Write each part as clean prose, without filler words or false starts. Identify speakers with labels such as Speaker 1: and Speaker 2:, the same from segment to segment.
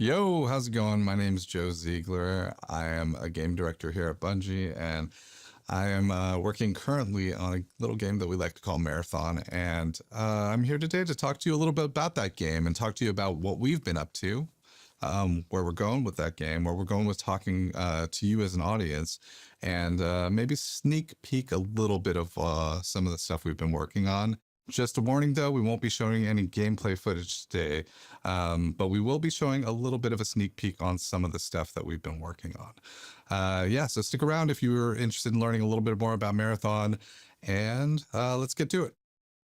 Speaker 1: Yo, how's it going? My name is Joe Ziegler. I am a game director here at Bungie, and I am working currently on a little game that we like to call Marathon. And I'm here today to talk to you a little bit about that game and talk to you about what we've been up to, where we're going with that game, where we're going with talking to you as an audience, and maybe sneak peek a little bit of some of the stuff we've been working on. Just a warning though, we won't be showing any gameplay footage today, but we will be showing a little bit of a sneak peek on some of the stuff that we've been working on. Yeah, so stick around if you're interested in learning a little bit more about Marathon, and let's get to it.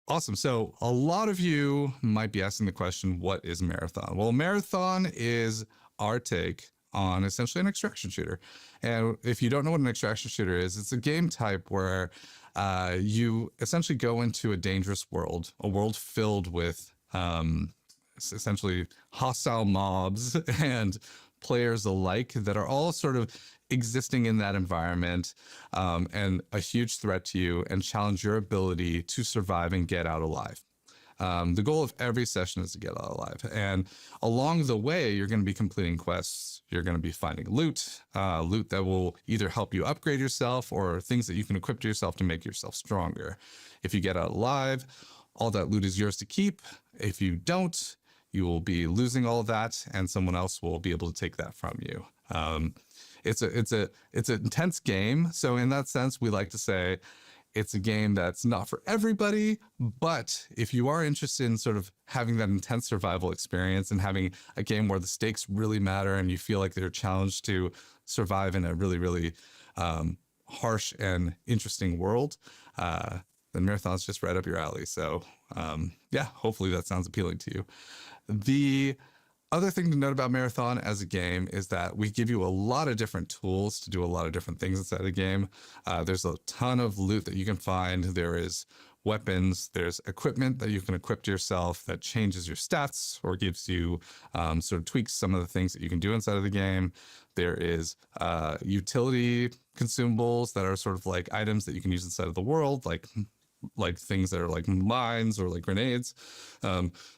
Speaker 1: Awesome. So a lot of you might be asking the question, what is Marathon? Well, Marathon is our take on essentially an extraction shooter. And if you don't know what an extraction shooter is, it's a game type where you essentially go into a dangerous world, a world filled with essentially hostile mobs and players alike that are all sort of existing in that environment, and a huge threat to you, and challenge your ability to survive and get out alive. The goal of every session is to get out alive. And along the way, you're going to be completing quests. You're going to be finding loot, loot that will either help you upgrade yourself or things that you can equip to yourself to make yourself stronger. If you get out alive, all that loot is yours to keep. If you don't, you will be losing all of that, and someone else will be able to take that from you. It's an intense game. So in that sense, we like to say it's a game that's not for everybody, but if you are interested in sort of having that intense survival experience and having a game where the stakes really matter and you feel like they're challenged to survive in a really, really harsh and interesting world, then Marathon's just right up your alley. So yeah, hopefully that sounds appealing to you. The other thing to note about Marathon as a game is that we give you a lot of different tools to do a lot of different things inside the game. There's a ton of loot that you can find. There is weapons, there's equipment that you can equip to yourself that changes your stats or gives you sort of tweaks some of the things that you can do inside of the game. There is utility consumables that are sort of like items that you can use inside of the world, like things that are like mines or like grenades.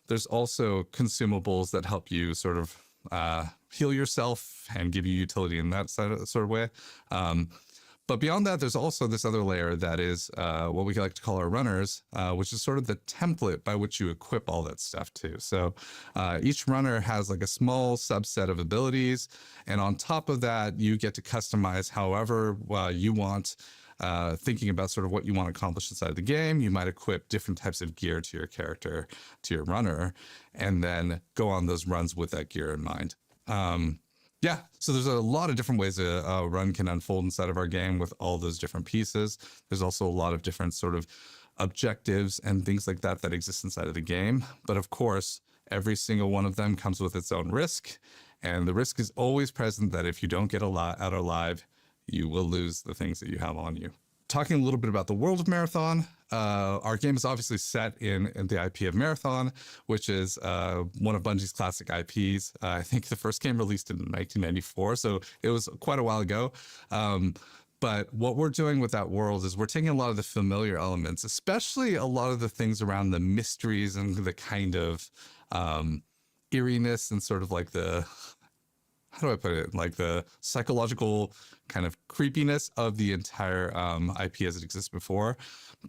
Speaker 1: There's also consumables that help you sort of heal yourself and give you utility in that sort of way. But beyond that, there's also this other layer that is what we like to call our runners, which is sort of the template by which you equip all that stuff too. So each runner has like a small subset of abilities. And on top of that, you get to customize however you want. Thinking about sort of what you want to accomplish inside of the game, you might equip different types of gear to your character, to your runner, and then go on those runs with that gear in mind. Yeah, so there's a lot of different ways a run can unfold inside of our game with all those different pieces. There's also a lot of different sort of objectives and things like that that exist inside of the game. But of course, every single one of them comes with its own risk. And the risk is always present that if you don't get out alive, you will lose the things that you have on you. Talking a little bit about the world of Marathon, our game is obviously set in the IP of Marathon, which is one of Bungie's classic IPs. I think the first game released in 1994, so it was quite a while ago. But what we're doing with that world is we're taking a lot of the familiar elements, especially a lot of the things around the mysteries and the kind of eeriness and sort of like the, how do I put it? Like the psychological kind of creepiness of the entire IP as it exists before.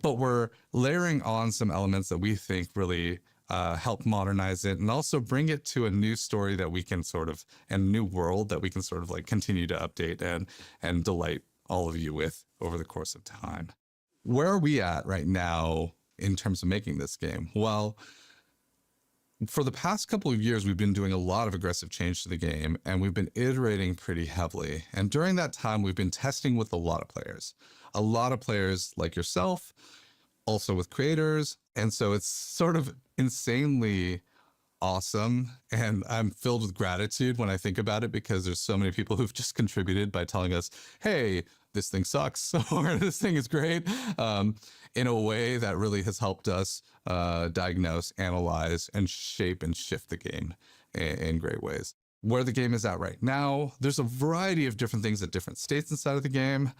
Speaker 1: But we're layering on some elements that we think really help modernize it and also bring it to a new story that we can sort of, and a new world that we can sort of like continue to update and delight all of you with over the course of time. Where are we at right now in terms of making this game? Well, for the past couple of years, we've been doing a lot of aggressive change to the game, and we've been iterating pretty heavily. And during that time, we've been testing with a lot of players like yourself, also with creators. And so it's sort of insanely awesome. And I'm filled with gratitude when I think about it, because there's so many people who've just contributed by telling us, hey, this thing sucks or this thing is great, in a way that really has helped us diagnose, analyze, and shape and shift the game in great ways. Where the game is at right now, there's a variety of different things at different states inside of the game.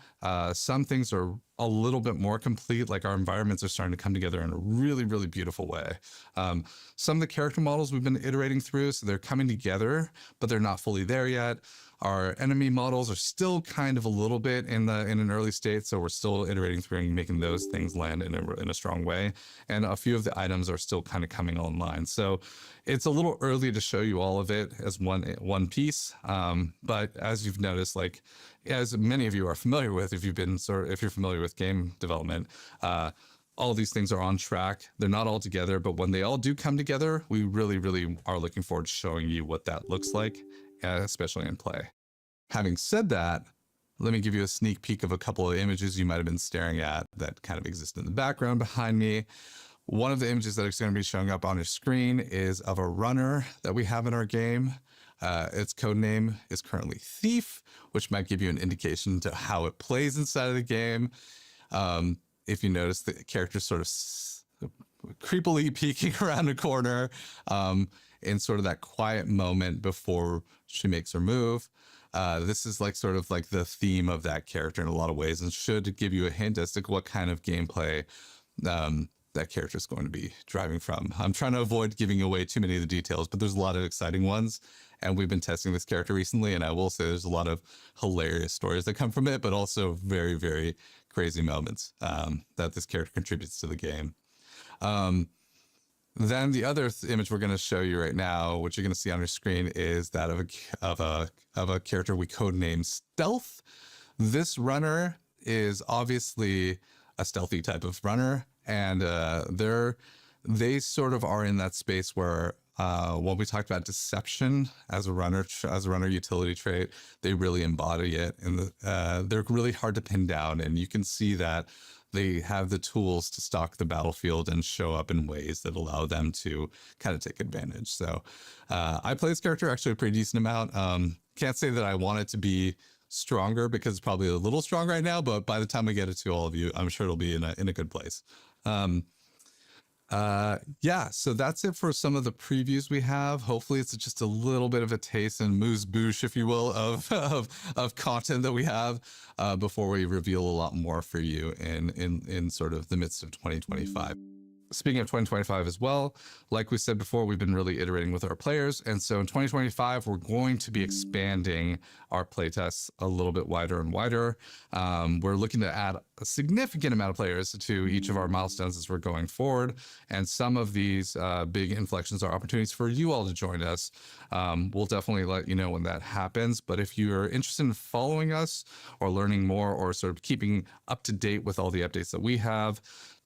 Speaker 1: Some things are a little bit more complete. Like our environments are starting to come together in a really, really beautiful way. Um, some of the character models we've been iterating through, so they're coming together, but they're not fully there yet. Our enemy models are still kind of a little bit in an early state, so we're still iterating through and making those things land in a strong way. And a few of the items are still kind of coming online. So it's a little early to show you all of it as one piece. But as you've noticed, like as many of you are familiar with, if you're familiar with game development, all these things are on track. They're not all together, but when they all do come together, we really, really are looking forward to showing you what that looks like, especially in play. Having said that, let me give you a sneak peek of a couple of images you might have been staring at that kind of exist in the background behind me. One of the images that is going to be showing up on your screen is of a runner that we have in our game. Its code name is currently Thief, which might give you an indication to how it plays inside of the game. If you notice, the character sort of creepily peeking around a corner in sort of that quiet moment before she makes her move. This is like sort of like the theme of that character in a lot of ways, and should give you a hint as to what kind of gameplay that character is going to be driving from. I'm trying to avoid giving away too many of the details, but there's a lot of exciting ones. And we've been testing this character recently, and I will say there's a lot of hilarious stories that come from it, but also very, very crazy moments that this character contributes to the game. Then the other image we're going to show you right now, which you're going to see on your screen, is that of a character we codenamed Stealth. This runner is obviously a stealthy type of runner, and they sort of are in that space where when we talked about deception as a runner utility trait, they really embody it, and they're really hard to pin down, and you can see that they have the tools to stalk the battlefield and show up in ways that allow them to kind of take advantage. So I play this character actually a pretty decent amount. Can't say that I want it to be stronger because it's probably a little strong right now, but by the time I get it to all of you, I'm sure it'll be in a good place. Yeah, so that's it for some of the previews we have. Hopefully it's just a little bit of a taste and moose bouche, if you will, of content that we have before we reveal a lot more for you in sort of the midst of 2025. Speaking of 2025 as well, like we said before, we've been really iterating with our players. And so in 2025, we're going to be expanding our playtests a little bit wider and wider. We're looking to add a significant amount of players to each of our milestones as we're going forward. And some of these big inflections are opportunities for you all to join us. We'll definitely let you know when that happens. But if you're interested in following us or learning more or sort of keeping up to date with all the updates that we have,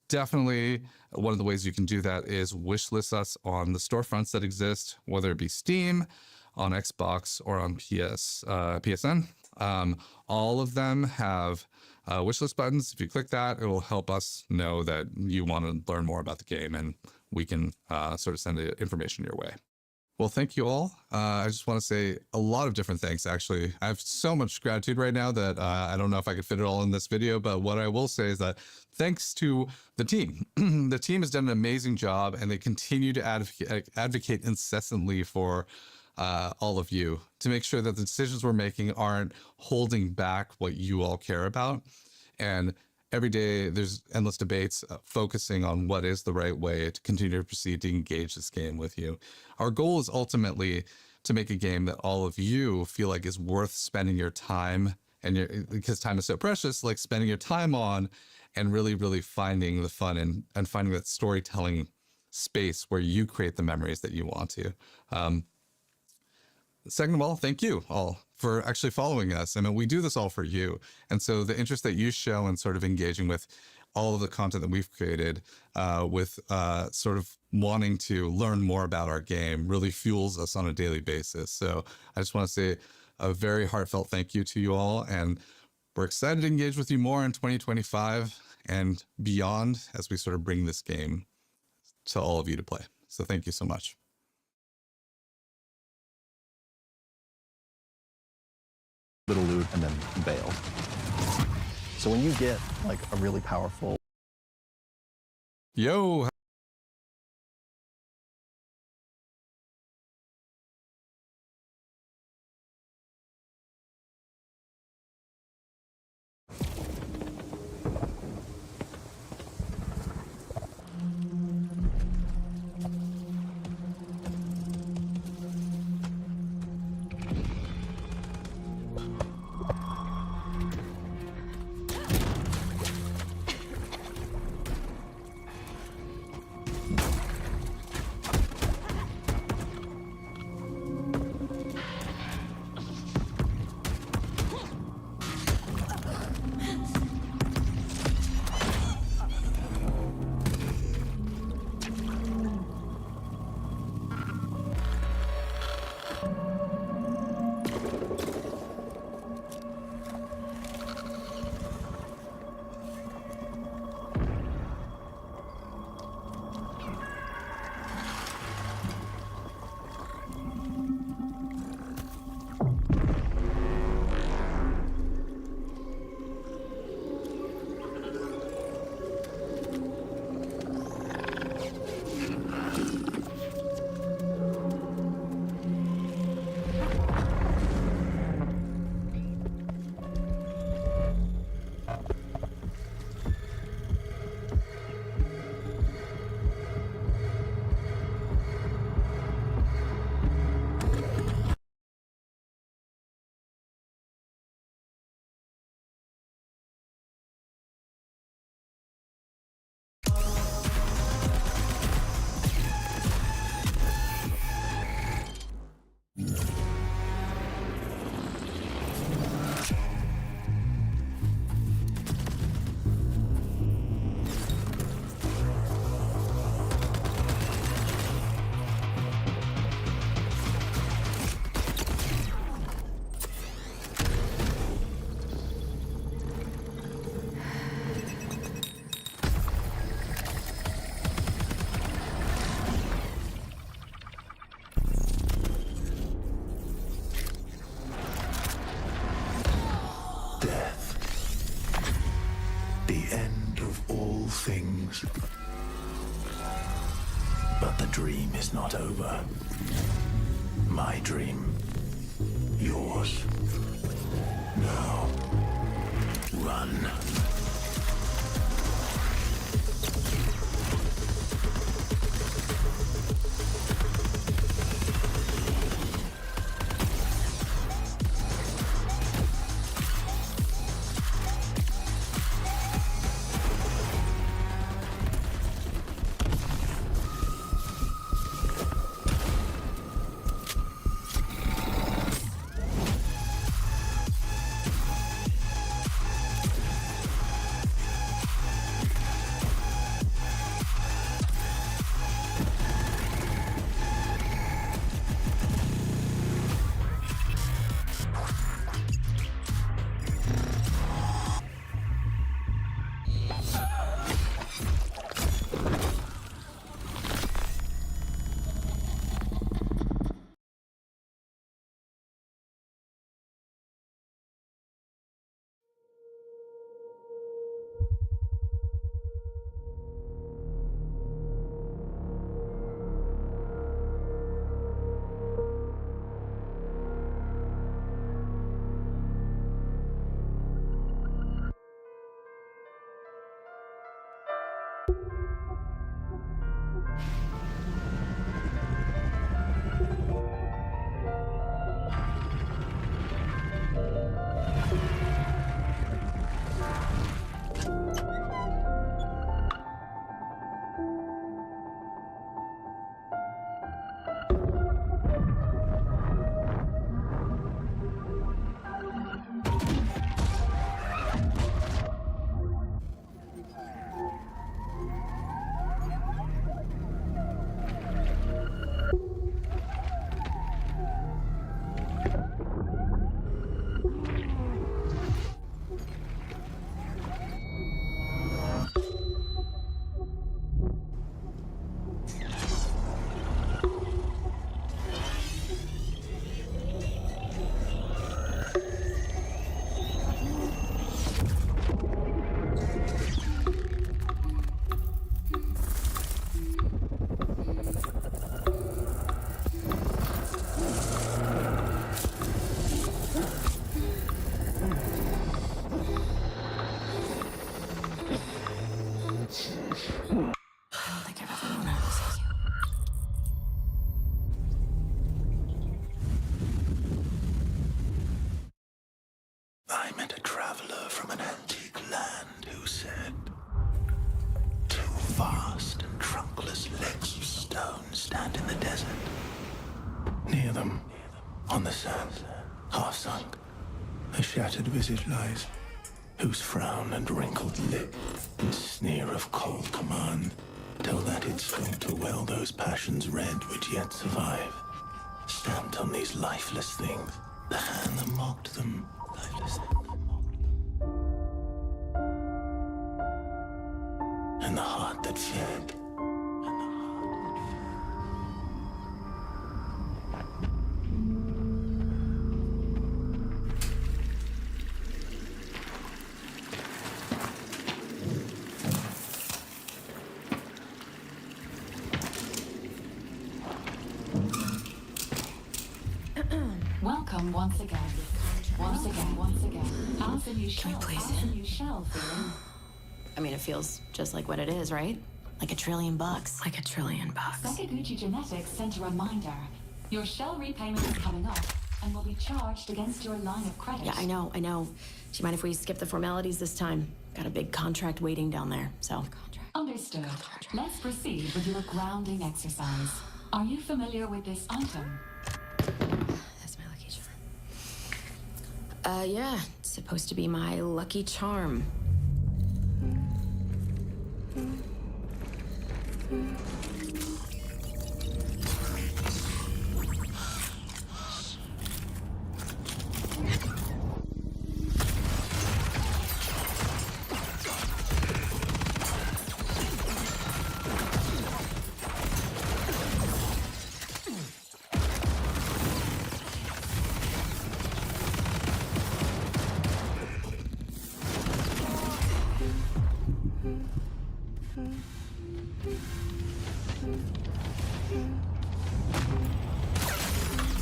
Speaker 1: definitely one of the ways you can do that is wishlist us on the storefronts that exist, whether it be Steam, on Xbox, or on PSN. All of them have wishlist buttons. If you click that, it will help us know that you want to learn more about the game, and we can sort of send the information your way. Well, thank you all. I just want to say a lot of different thanks, actually. I have so much gratitude right now that I don't know if I could fit it all in this video, but what I will say is that thanks to the team. The team has done an amazing job, and they continue to advocate incessantly for all of you to make sure that the decisions we're making aren't holding back what you all care about. And every day there's endless debates focusing on what is the right way to continue to proceed to engage this game with you. Our goal is ultimately to make a game that all of you feel like is worth spending your time, and because time is so precious, like spending your time on and really, really finding the fun and finding that storytelling space where you create the memories that you want to. Second of all, thank you all for actually following us. I mean, we do this all for you. And so the interest that you show in sort of engaging with all of the content that we've created with sort of wanting to learn more about our game really fuels us on a daily basis. So I just want to say a very heartfelt thank you to you all. And we're excited to engage with you more in 2025 and beyond as we sort of bring this game to all of you to play. So thank you so much.
Speaker 2: Little loot and then bail. So when you get like a really powerful
Speaker 1: Yo.
Speaker 3: the end of all things. But the dream is not over. My dream. Yours. Now, run. I met a traveler from an antique land who said, two vast and trunkless legs of stone stand in the desert. Near them, on the sand, half sunk, a shattered visage lies, whose frown and wrinkled lip and sneer of cold command tell that it sought to well those passions red which yet survive. Stamped on these lifeless things, the hand that mocked them, lifeless things that mocked them. And the heart that fed, and the heart that fed.
Speaker 4: Welcome once again. Once again, once again. As in you shall, as in you shall, feeling.
Speaker 5: I mean, it feels just like what it is, right? Like $1 trillion. Like $1 trillion.
Speaker 4: Sakaguchi Genetics sent a reminder. Your shell repayment is coming up and will be charged against your line of credit.
Speaker 5: Yeah, I know. Do you mind if we skip the formalities this time? Got a big contract waiting down there, so.
Speaker 4: Understood. Let's proceed with your grounding exercise. Are you familiar with this item?
Speaker 5: That's my lucky charm. Yeah. It's supposed to be my lucky charm.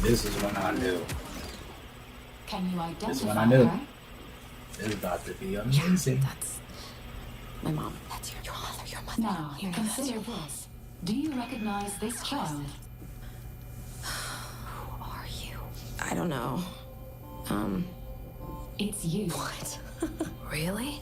Speaker 6: This is when I knew.
Speaker 4: Can you
Speaker 6: This is
Speaker 4: identify
Speaker 6: when I knew.
Speaker 4: her?
Speaker 6: This is about to be amazing.
Speaker 5: That's my mom. That's your mother. Your mother.
Speaker 4: Now, consider this. Do you recognize this child?
Speaker 5: Who are you? I don't know.
Speaker 4: It's you.
Speaker 5: What? Really?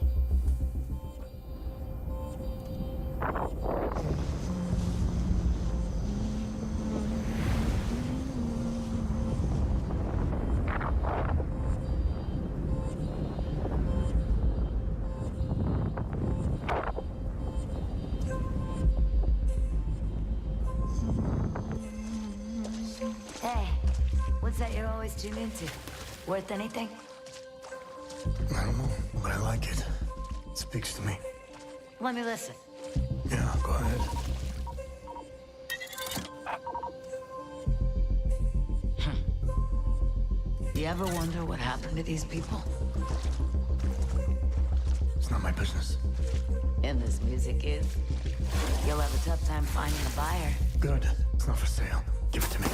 Speaker 7: Hey, what's that you're always tuned into? Worth anything?
Speaker 3: I don't know, but I like it. It speaks to me.
Speaker 7: Let me listen.
Speaker 3: Yeah, go ahead.
Speaker 7: You ever wonder what happened to these people?
Speaker 3: It's not my business.
Speaker 7: And this music is. You'll have a tough time finding a buyer.
Speaker 3: Good. It's not for sale. Give it to me.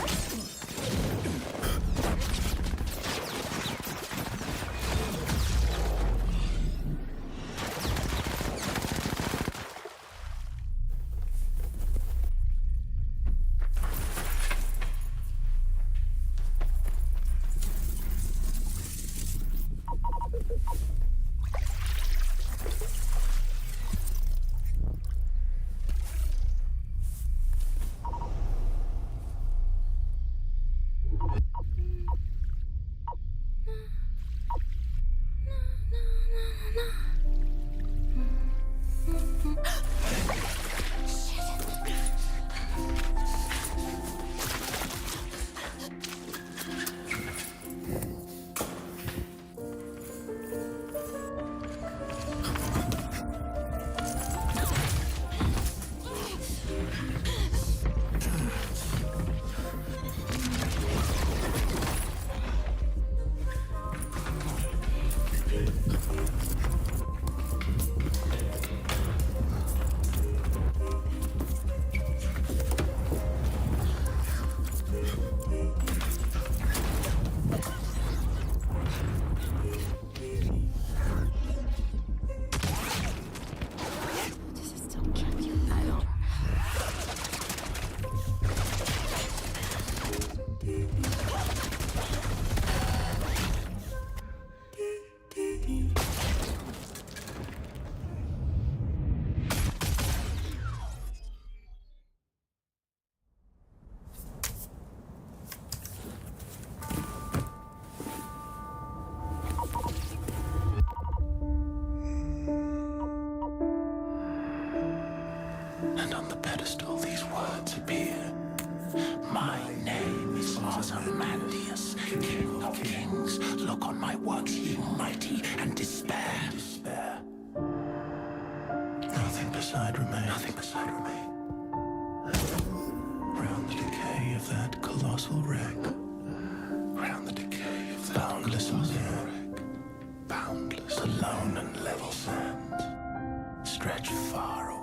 Speaker 5: I don't.
Speaker 3: And on the pedestal these words appear. My name is Ozymandias, King of Kings. Look on my works, ye mighty, and despair. Nothing beside remain. Nothing beside remain. Round the decay of that colossal wreck. Round the decay of that boundless wreck. Boundless, alone and level sands stretch far away.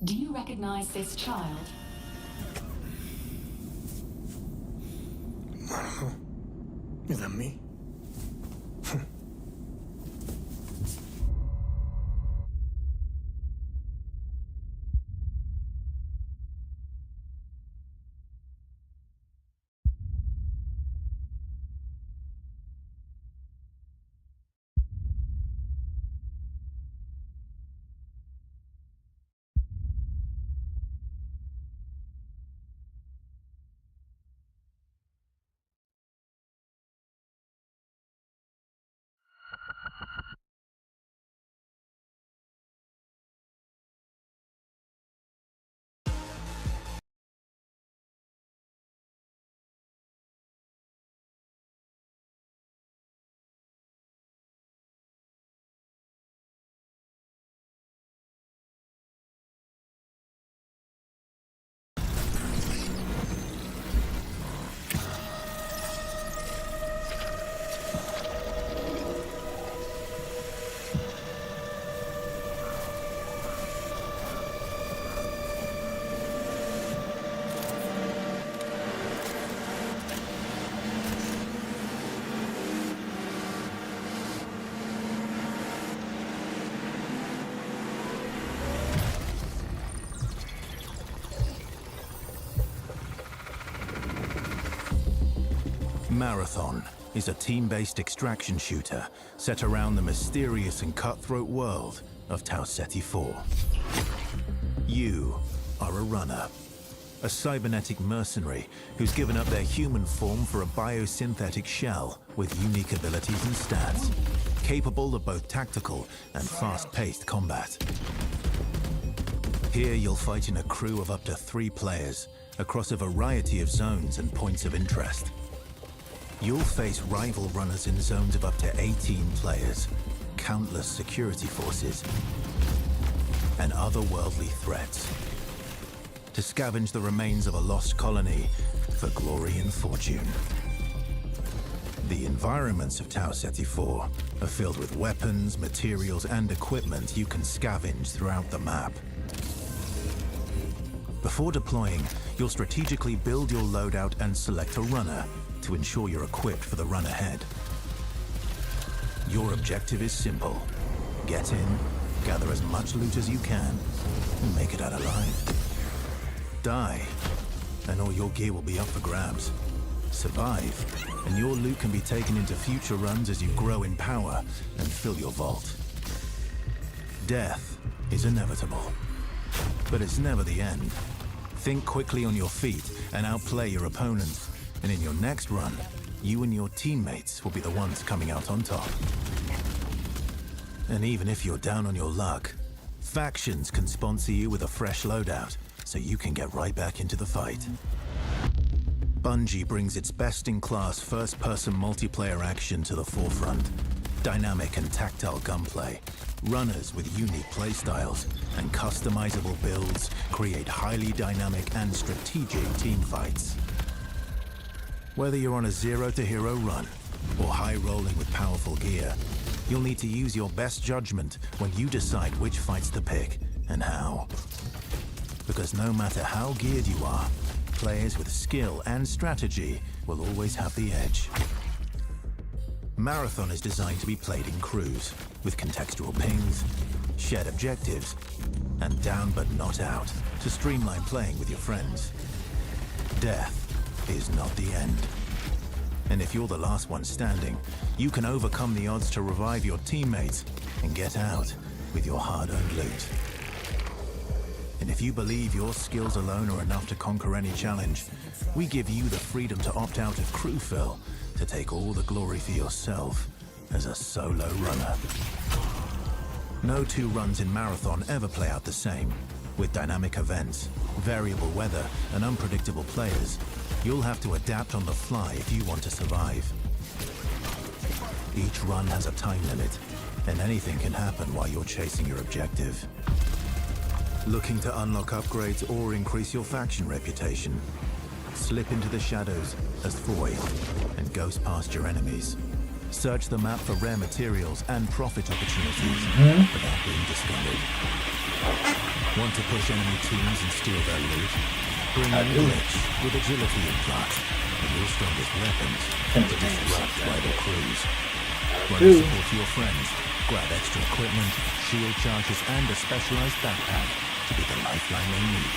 Speaker 4: Do you recognize this child?
Speaker 3: I don't know. Is that me? Marathon is a team-based extraction shooter set around the mysterious and cutthroat world of Tau Ceti 4. You are a runner, a cybernetic mercenary who's given up their human form for a biosynthetic shell with unique abilities and stats, capable of both tactical and fast-paced combat. Here you'll fight in a crew of up to 3 players across a variety of zones and points of interest. You'll face rival runners in zones of up to 18 players, countless security forces, and otherworldly threats, to scavenge the remains of a lost colony for glory and fortune. The environments of Tau Ceti 4 are filled with weapons, materials, and equipment you can scavenge throughout the map. Before deploying, you'll strategically build your loadout and select a runner to ensure you're equipped for the run ahead. Your objective is simple. Get in, gather as much loot as you can, and make it out alive. Die, and all your gear will be up for grabs. Survive, and your loot can be taken into future runs as you grow in power and fill your vault. Death is inevitable, but it's never the end. Think quickly on your feet and outplay your opponents, and in your next run, you and your teammates will be the ones coming out on top. And even if you're down on your luck, factions can sponsor you with a fresh loadout, so you can get right back into the fight. Bungie brings its best-in-class first-person multiplayer action to the forefront. Dynamic and tactile gunplay, runners with unique playstyles, and customizable builds create highly dynamic and strategic team fights. Whether you're on a zero-to-hero run or high-rolling with powerful gear, you'll need to use your best judgment when you decide which fights to pick and how. Because no matter how geared you are, players with skill and strategy will always have the edge. Marathon is designed to be played in crews, with contextual pings, shared objectives, and down but not out, to streamline playing with your friends. Death is not the end. And if you're the last one standing, you can overcome the odds to revive your teammates and get out with your hard-earned loot. And if you believe your skills alone are enough to conquer any challenge, we give you the freedom to opt out of crew fill to take all the glory for yourself as a solo runner. No 2 runs in Marathon ever play out the same. With dynamic events, variable weather, and unpredictable players, you'll have to adapt on the fly if you want to survive. Each run has a time limit, and anything can happen while you're chasing your objective. Looking to unlock upgrades or increase your faction reputation? Slip into the shadows as Void and ghost past your enemies. Search the map for rare materials and profit opportunities without being discovered. Want to push enemy teams and steal their loot? Bring in Glitch with agility implants and your strongest weapons to disrupt rival crews. Want to support your friends? Grab extra equipment, shield charges, and a specialized backpack to be the lifeline they need.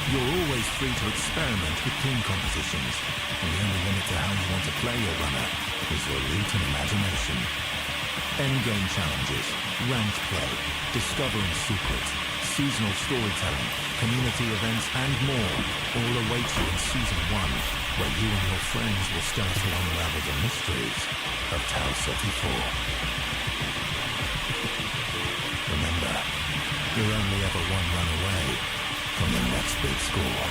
Speaker 3: You're always free to experiment with team compositions, and the only limit to how you want to play your runner is your loot and imagination. Endgame challenges, ranked play, discovering secrets, seasonal storytelling, community events, and more all await you in Season 1, where you and your friends will start to unravel the mysteries of Tau Ceti 4. Remember, you're only ever one run away from the next big score.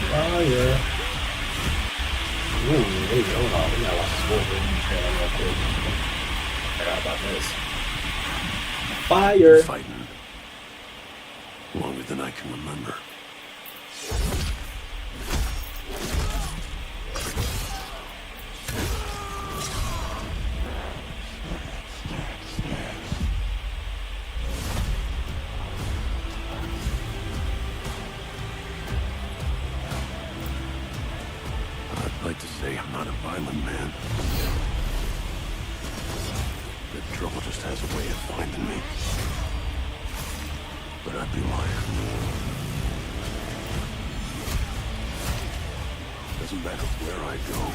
Speaker 6: Fire. Ooh, there you go. Oh, we gotta watch this Wolverine trailer real quick. Forgot about this. Fire.
Speaker 8: Fighting longer than I can remember. like to say I'm not a violent man. That trouble just has a way of finding me. But I'd be lying. Doesn't matter where I go.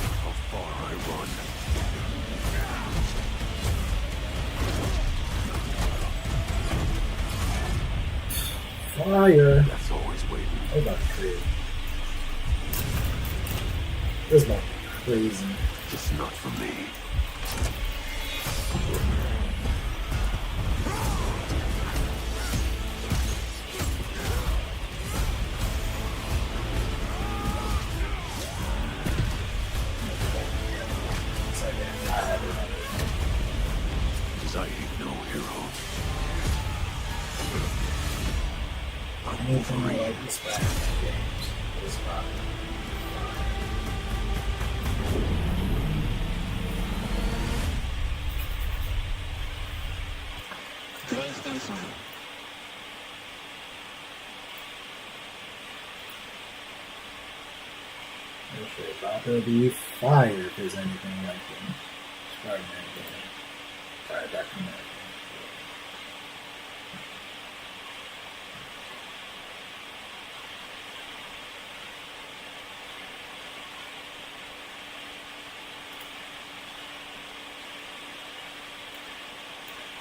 Speaker 8: How far I run.
Speaker 6: Fire.
Speaker 8: That's always waiting.
Speaker 6: Hold on, crazy. This is not crazy.
Speaker 8: Just not for me. Cause I ain't no hero.
Speaker 6: Anything I like this back in games is fine. It's about to be fire if there's anything like it. Spider-Man game. Sorry, Dr. America.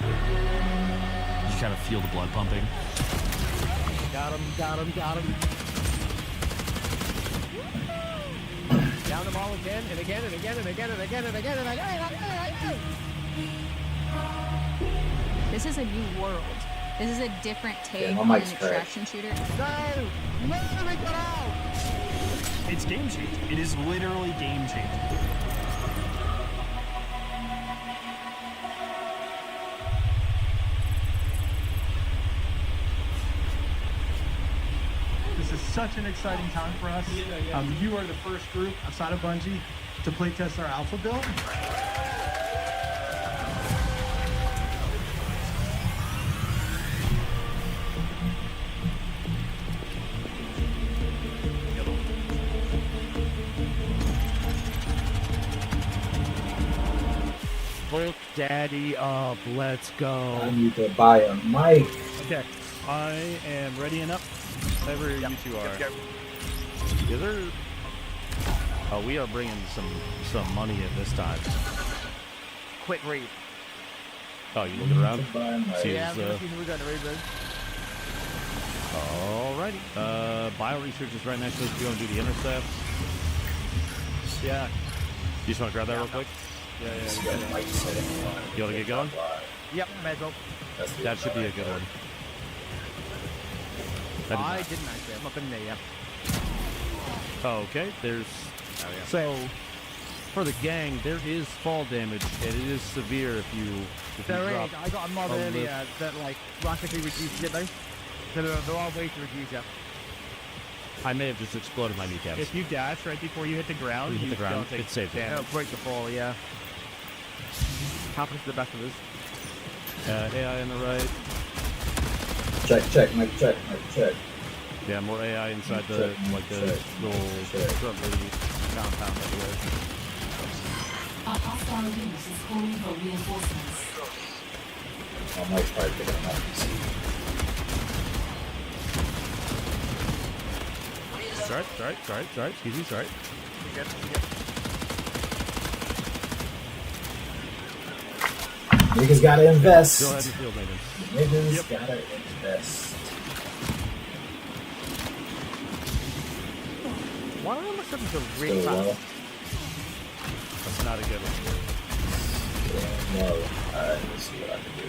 Speaker 9: You kind of feel the blood pumping.
Speaker 2: Got him, got him, got him. Down them all again and again and again and again and again and again and again.
Speaker 10: This is a new world. This is a different take
Speaker 6: Yeah, my
Speaker 10: on an
Speaker 6: mic's
Speaker 10: extraction shooter.
Speaker 2: No! Let me get out!
Speaker 9: It's game changing. It is literally game changing.
Speaker 11: This is such an exciting time for us. You are the first group outside of Bungie to playtest our alpha build.
Speaker 2: Hook daddy up, let's go.
Speaker 6: I need to buy a mic.
Speaker 9: Okay, I am ready and up. Whatever you two are. Is there? Oh, we are bringing some money in this time.
Speaker 2: Quick read.
Speaker 9: Oh, you looking around?
Speaker 6: Buy a mic.
Speaker 9: See
Speaker 2: Yeah,
Speaker 9: who's,
Speaker 2: we're going to read this.
Speaker 9: Alrighty. Bio research is right next to us. If you want to do the intercepts. Yeah. You just want to grab that real quick? Yeah.
Speaker 6: Got a mic setting on.
Speaker 9: You want to get going?
Speaker 2: Yep, Medro.
Speaker 6: That's the
Speaker 9: That should be a good one. That
Speaker 2: I
Speaker 9: is-
Speaker 2: didn't actually. I'm up in there, yeah.
Speaker 9: Oh, okay. There's so for the gang, there is fall damage, and it is severe if you
Speaker 2: There
Speaker 9: drop.
Speaker 2: is. I got a mod
Speaker 9: on
Speaker 2: earlier that like drastically reduces it though. So there are ways to reduce it.
Speaker 9: I may have just exploded my kneecaps.
Speaker 11: If you dash right before you hit the ground,
Speaker 9: You hit the ground,
Speaker 11: don't take
Speaker 9: it saves it.
Speaker 11: damage.
Speaker 2: It'll break the fall, yeah. Happens to the best of us.
Speaker 9: AI on the right.
Speaker 6: Check, mic check.
Speaker 9: Yeah, more AI inside the
Speaker 6: Check,
Speaker 9: like the
Speaker 6: check,
Speaker 9: little
Speaker 6: check.
Speaker 9: shrubbery compound over there.
Speaker 4: A hostile unit is calling for reinforcements.
Speaker 6: I might try to get on that PC.
Speaker 9: Sorry. Excuse me, sorry.
Speaker 6: Niggas gotta invest.
Speaker 9: Go ahead and field maintenance.
Speaker 6: Niggas gotta invest.
Speaker 2: Why am I suddenly so
Speaker 6: Still
Speaker 2: really
Speaker 6: low.
Speaker 2: fast?
Speaker 9: That's not a good one.
Speaker 6: Yeah, no. Alright, let's see what I can do.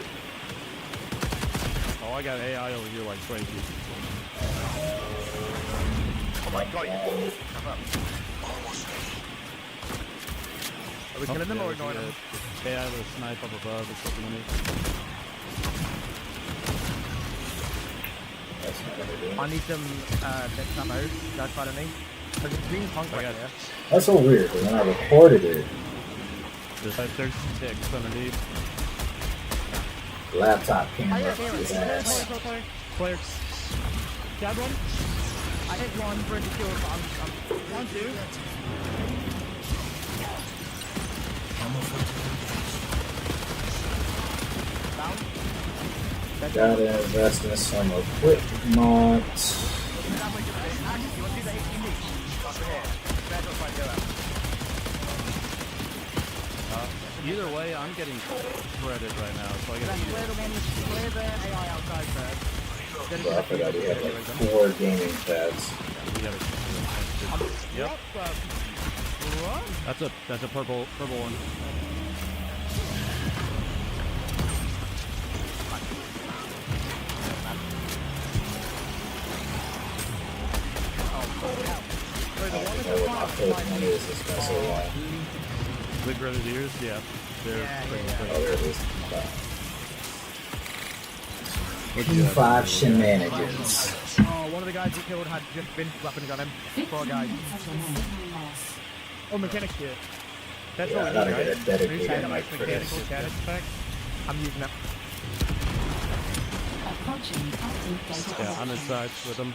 Speaker 9: Oh, I got AI over here like crazy.
Speaker 2: Oh my god, you Are we killing them or ignoring them?
Speaker 9: AI with a snipe up above is something to me.
Speaker 6: That's not gonna do it.
Speaker 2: I need some next ammo. That's fine to me. There's a green punk right there.
Speaker 6: That's so weird, because when I recorded it,
Speaker 9: There's 36 underneath.
Speaker 6: Laptop camera is ass.
Speaker 9: Clerks. Got one?
Speaker 11: I hit one for the kill. I'm 1, 2.
Speaker 6: Gotta invest in some equipment.
Speaker 9: Either way, I'm getting credit right now, so I gotta
Speaker 11: Clear the AI outside first.
Speaker 6: Bro, I forgot we had like 4 gaming pads.
Speaker 9: we gotta. Yep. That's a purple one.
Speaker 6: I don't know what my first money is this guy so long.
Speaker 9: The Grenadiers, yeah. They're
Speaker 6: Oh, there it is. P5 shenanigans.
Speaker 11: Oh, one of the guys who killed had just been weapons on him. Poor guy. Oh, mechanics here. That's
Speaker 6: Yeah,
Speaker 11: all
Speaker 6: I
Speaker 11: we
Speaker 6: gotta
Speaker 11: need,
Speaker 6: get a
Speaker 11: right?
Speaker 6: dedicated mic for
Speaker 11: Mechanical
Speaker 6: this.
Speaker 11: challenge pack. I'm using it.
Speaker 4: Approaching active data.
Speaker 9: Yeah, I'm inside with them.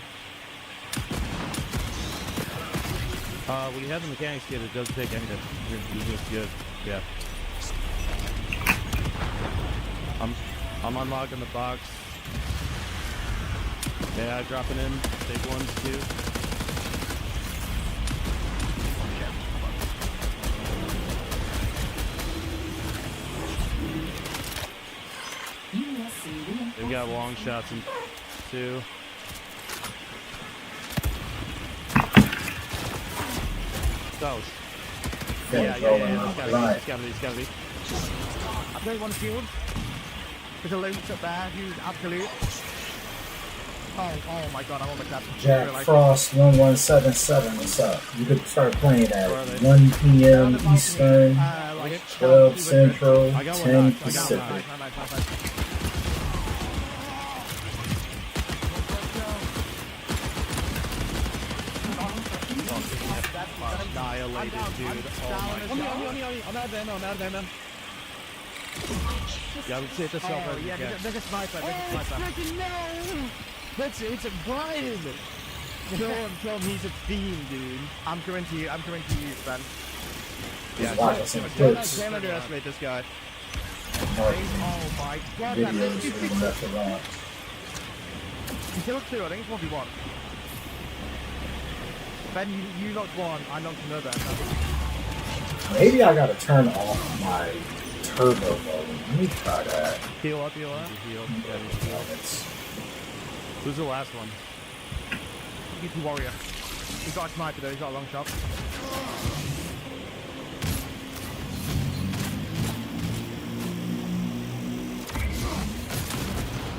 Speaker 9: When you have the mechanics kit, it does take anything. You're just good. Yeah. I'm unlocking the box. Yeah, dropping in. Big ones too. They've got long shots in too. Those. Yeah. It's gotta be.
Speaker 11: I've got one shield. There's a loot up there, who's absolute. Oh my god, I'm on the cap.
Speaker 6: Jack Frost 1177, what's up? You could start playing at 1 p.m. Eastern, 12 Central, 10 Pacific.
Speaker 9: Annihilated, dude. Oh my god.
Speaker 11: I'm out of ammo.
Speaker 9: Yeah, I would say this over.
Speaker 11: Yeah, there's a sniper. No! It's a Brian! Kill him, he's a fiend, dude. I'm coming to you, Ben.
Speaker 6: Just watching some clips,
Speaker 9: Can't underestimate this guy.
Speaker 11: Oh my god,
Speaker 6: videos from the restaurant.
Speaker 11: You killed 2, I think it's 1v1. Ben, you knocked 1, I knocked another.
Speaker 6: Maybe I gotta turn off my turbo mode. Let me try that.
Speaker 9: Heal up. Who's the last one?
Speaker 11: He's the warrior. He's got a sniper though, he's got a long shot.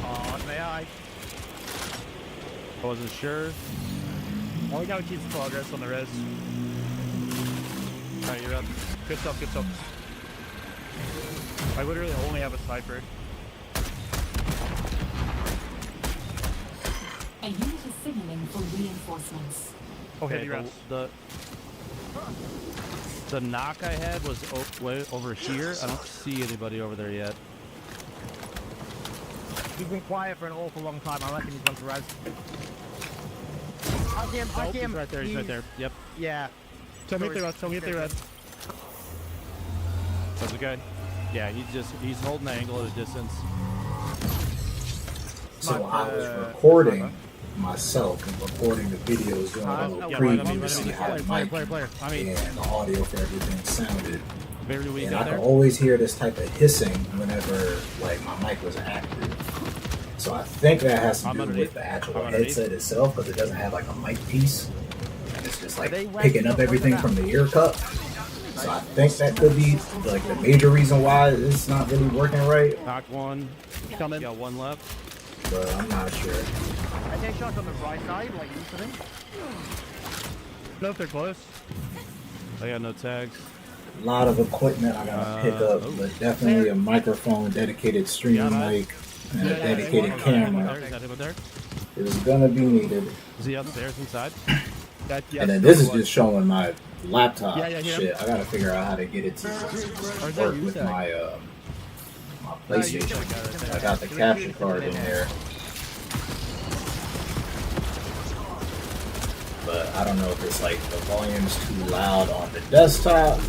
Speaker 11: Oh, may I?
Speaker 9: I wasn't sure.
Speaker 11: All we gotta keep progress on the res.
Speaker 9: Alright, you're up.
Speaker 11: Good stuff. I literally only have a sniper.
Speaker 4: A unit is signaling for reinforcements.
Speaker 9: Okay, the knock I had was way over here. I don't see anybody over there yet.
Speaker 11: He's been quiet for an awful long time. I reckon he's gone to res. Back him.
Speaker 9: He's right there. He's right there. Yep.
Speaker 11: Yeah.
Speaker 9: Tell me if they red. That's a guy. Yeah, he's holding the angle at a distance.
Speaker 6: So I was recording myself and recording the videos doing a little preview to see how the mic and the audio for everything sounded.
Speaker 9: Very weak
Speaker 6: And I
Speaker 9: out
Speaker 6: could
Speaker 9: there.
Speaker 6: always hear this type of hissing whenever like my mic was active. So I think that has to do with the actual headset itself, because it doesn't have like a mic piece. And it's just like picking up everything from the ear cup. So I think that could be like the major reason why it's not really working right.
Speaker 9: Knocked one. Coming. Got one left.
Speaker 6: But I'm not sure.
Speaker 11: I take shots on the right side, like you said.
Speaker 9: No, if they're close. I got no tags.
Speaker 6: A lot of equipment I gotta pick up, but definitely a microphone, dedicated streaming mic, and a dedicated camera.
Speaker 9: Is that him up there?
Speaker 6: It was gonna be needed.
Speaker 9: Is he upstairs inside?
Speaker 6: And then this is just showing my laptop
Speaker 9: Yeah,
Speaker 6: shit. I gotta figure out how to get it to work with my my PlayStation. I got the capture card in there. But I don't know if it's like the volume's too loud on the desktop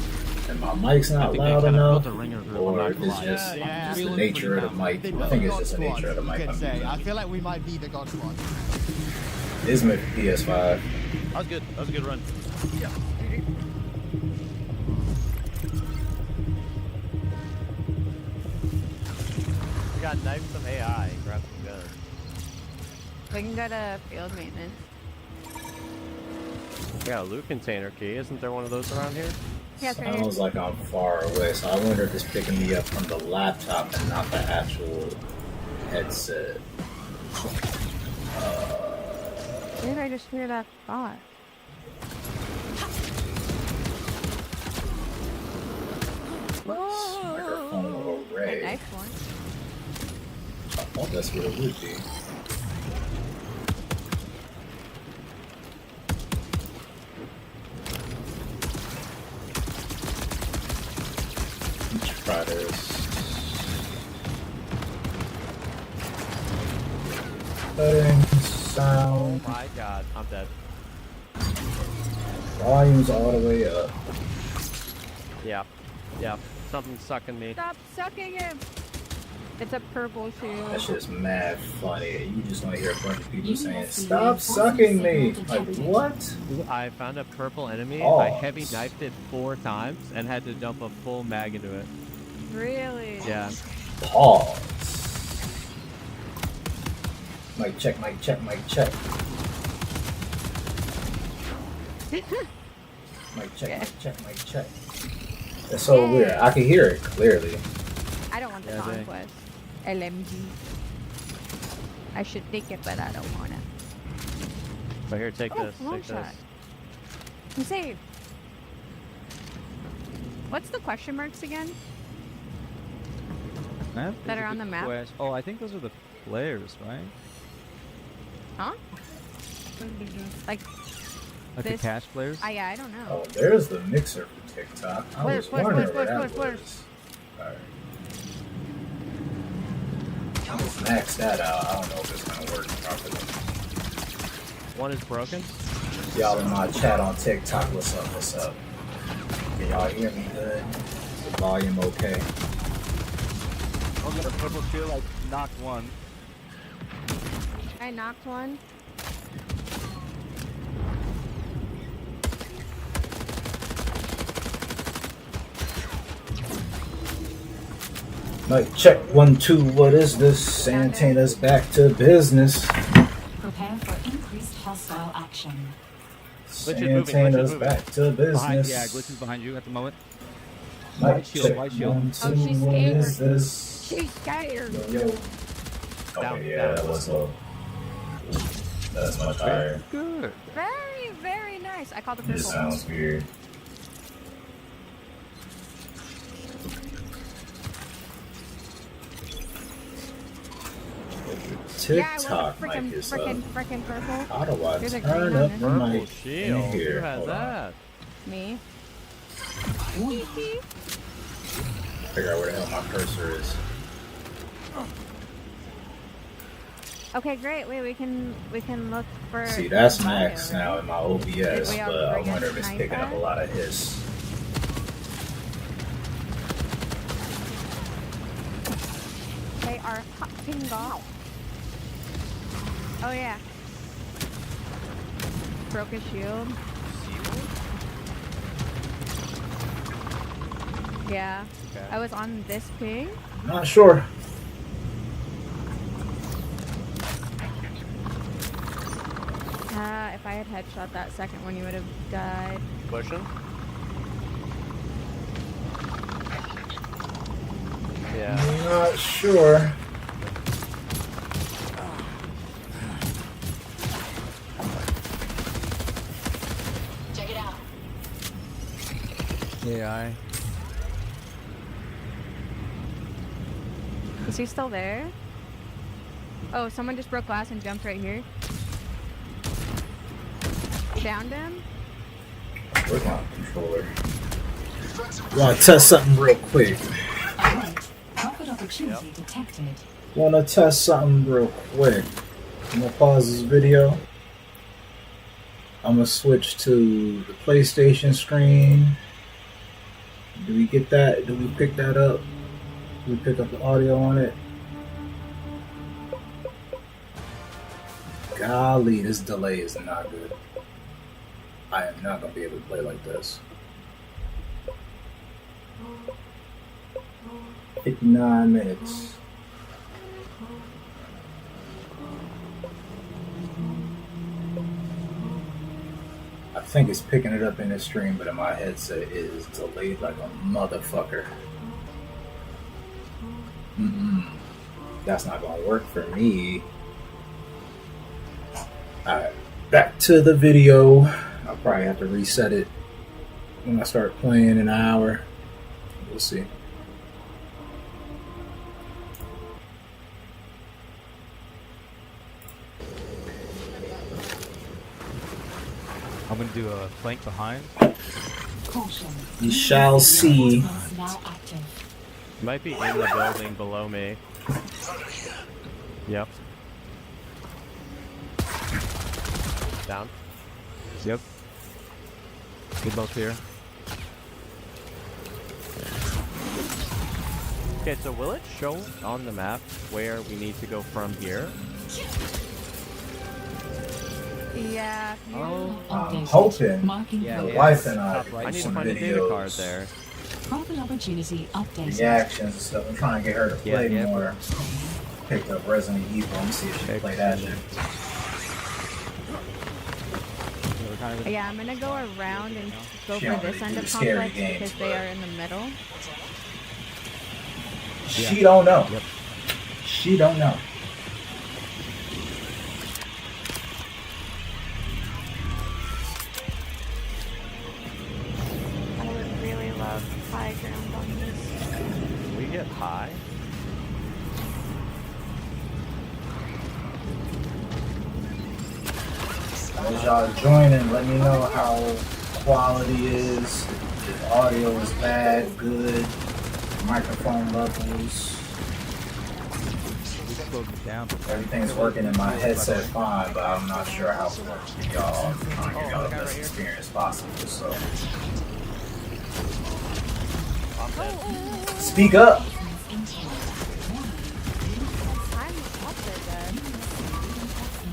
Speaker 6: and my mic's not loud enough, or if it's just the nature of the mic. I think it's just the nature of the mic.
Speaker 11: I feel like we might be the God Squad.
Speaker 6: This is my PS5.
Speaker 9: That was good. That was a good run.
Speaker 11: Yeah.
Speaker 9: We got knife some AI. Grab some guns.
Speaker 10: We can go to field maintenance.
Speaker 2: We got a loot container key. Isn't there one of those around here?
Speaker 10: Yeah, it's right here.
Speaker 6: Sounds like I'm far away, so I wonder if it's picking me up from the laptop and not the actual headset.
Speaker 10: Dude, I just hear that thought.
Speaker 6: Microphone array.
Speaker 10: A knife one.
Speaker 6: I thought that's what it would be. Let's try this. Settings, sound,
Speaker 2: Oh my god, I'm dead.
Speaker 6: volume's all the way up.
Speaker 2: Yeah. Yeah. Something's sucking me.
Speaker 10: Stop sucking him! It's a purple shield.
Speaker 6: That's just mad funny. You just want to hear a bunch of people saying, "Stop sucking me!" Like, what?
Speaker 2: I found a purple enemy.
Speaker 6: Oh.
Speaker 2: I heavy knifed it 4 times and had to dump a full mag into it.
Speaker 10: Really?
Speaker 2: Yeah.
Speaker 6: Pause. Mic check, mic check, mic check. Mic check,
Speaker 10: Yeah.
Speaker 6: mic check, mic check. That's so weird. I can hear it clearly.
Speaker 10: I don't want the
Speaker 2: Yeah, dang.
Speaker 10: conquest. LMG. I should take it, but I don't want it.
Speaker 2: But here, take
Speaker 10: Oh,
Speaker 2: this.
Speaker 10: long
Speaker 2: Take
Speaker 10: shot.
Speaker 2: this.
Speaker 10: I'm safe. What's the question marks again? That are on the map?
Speaker 12: Oh, I think those are the players, right?
Speaker 10: Huh? Like
Speaker 12: Like
Speaker 10: this?
Speaker 12: the cash players?
Speaker 10: Yeah, I don't know.
Speaker 6: Oh, there's the mixer for TikTok. I was wondering where that was. Alright. I'm gonna max that out. I don't know if it's gonna work properly.
Speaker 2: One is broken.
Speaker 6: Y'all in my chat on TikTok, what's up, what's up? Can y'all hear me good? Is the volume okay?
Speaker 12: I'm gonna purple shield, like, knocked one.
Speaker 10: I knocked one.
Speaker 6: Mic check 1 2. What is this? Santana's back to business.
Speaker 4: Prepare for increased hostile action.
Speaker 6: Santana's back to business.
Speaker 12: Yeah, Glitch is behind you at the moment.
Speaker 6: Mic
Speaker 12: White shield,
Speaker 6: check
Speaker 12: white shield.
Speaker 6: 1 2.
Speaker 10: Oh, she's
Speaker 6: What
Speaker 10: scared.
Speaker 6: is this?
Speaker 10: She's scared.
Speaker 6: Yo, yo. Okay, yeah, that was low. That's much higher.
Speaker 12: Good.
Speaker 10: Very, very nice. I call the
Speaker 6: It
Speaker 10: purple.
Speaker 6: sounds weird. TikTok
Speaker 10: yeah,
Speaker 6: mic is up.
Speaker 10: frickin' purple.
Speaker 6: How do I
Speaker 10: There's a
Speaker 6: turn
Speaker 10: green
Speaker 6: up
Speaker 10: one.
Speaker 6: the
Speaker 2: Purple
Speaker 6: mic
Speaker 2: shield.
Speaker 6: in here?
Speaker 2: Who has
Speaker 6: Hold on.
Speaker 2: that?
Speaker 10: Me.
Speaker 6: Figure out where the hell my cursor is.
Speaker 10: Okay, great. Wait, we can look for.
Speaker 6: See, that's
Speaker 10: bio,
Speaker 6: max
Speaker 10: right?
Speaker 6: now in my OBS,
Speaker 10: Did we all
Speaker 6: but I
Speaker 10: bring
Speaker 6: wonder
Speaker 10: a
Speaker 6: if it's
Speaker 10: knife
Speaker 6: picking up a
Speaker 10: out?
Speaker 6: lot of hiss.
Speaker 10: They are hopping off. Oh yeah. Broke a shield. Yeah.
Speaker 2: Okay.
Speaker 10: I was on this ping.
Speaker 6: Not sure.
Speaker 10: If I had headshot that second one, you would have died.
Speaker 2: Pushing. Yeah.
Speaker 6: Not sure.
Speaker 4: Check it out.
Speaker 12: AI.
Speaker 10: Is he still there? Oh, someone just broke glass and jumped right here. Downed him?
Speaker 6: Where's my controller? Want to test something real quick.
Speaker 4: Profit opportunity detected.
Speaker 6: Want to test something real quick. I'm gonna pause this video. I'm gonna switch to the PlayStation screen. Do we get that? Do we pick that up? Do we pick up the audio on it? Golly, this delay is not good. I am not gonna be able to play like this. 59 minutes. I think it's picking it up in the stream, but in my headset it is delayed like a motherfucker. That's not gonna work for me. Alright, back to the video. I'll probably have to reset it when I start playing in an hour. We'll see.
Speaker 11: I'm gonna do a flank behind.
Speaker 4: Caution.
Speaker 6: We shall see.
Speaker 4: Now active.
Speaker 11: Might be in the building below me. Yep. Down. Yep. Good both here. Okay, so will it show on the map where we need to go from here?
Speaker 10: Yeah.
Speaker 11: Oh.
Speaker 6: I'm hoping the wife and I
Speaker 11: I need to
Speaker 6: some
Speaker 11: find a data card
Speaker 6: videos,
Speaker 11: there.
Speaker 4: Profile opportunity updated.
Speaker 6: reactions and stuff. I'm trying to get her to play
Speaker 11: Yeah.
Speaker 6: more. Picked up Resident Evil. Let me see if she can play that shit.
Speaker 10: Yeah, I'm gonna go around and go
Speaker 6: She
Speaker 10: for
Speaker 6: don't
Speaker 10: this
Speaker 6: really
Speaker 10: end
Speaker 6: do
Speaker 10: of
Speaker 6: scary
Speaker 10: complex
Speaker 6: games,
Speaker 10: because they
Speaker 6: but-
Speaker 10: are in the middle.
Speaker 6: She don't know.
Speaker 11: Yep.
Speaker 6: She don't know.
Speaker 10: I would really love high ground on this.
Speaker 11: Can we get high?
Speaker 6: As y'all joining, let me know how quality is. If audio is bad, good, microphone levels. Everything's working in my headset fine, but I'm not sure how it works for y'all. I'm trying to give y'all the best experience possible. So speak up.
Speaker 10: I'm up there, Dad.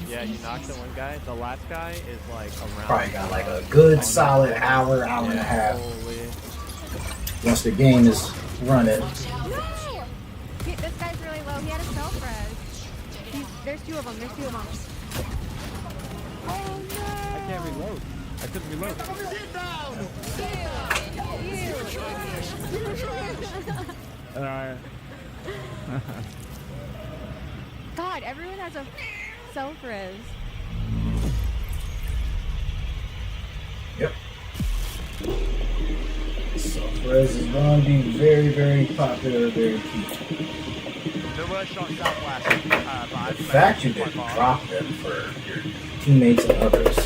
Speaker 11: Yeah, you knocked the one guy. The last guy is like around.
Speaker 6: Probably got like a good solid hour, hour and a half. Once the game is running.
Speaker 10: No! This guy's really low. He had a self-res. There's two of them. There's two of them. Oh no!
Speaker 11: I can't reload. I couldn't reload.
Speaker 9: Alright.
Speaker 10: God, everyone has a self-res.
Speaker 6: Yep. So Perez is going to be very, very popular, very key.
Speaker 11: There was shot southwest.
Speaker 6: The fact you didn't drop them for your teammates and others.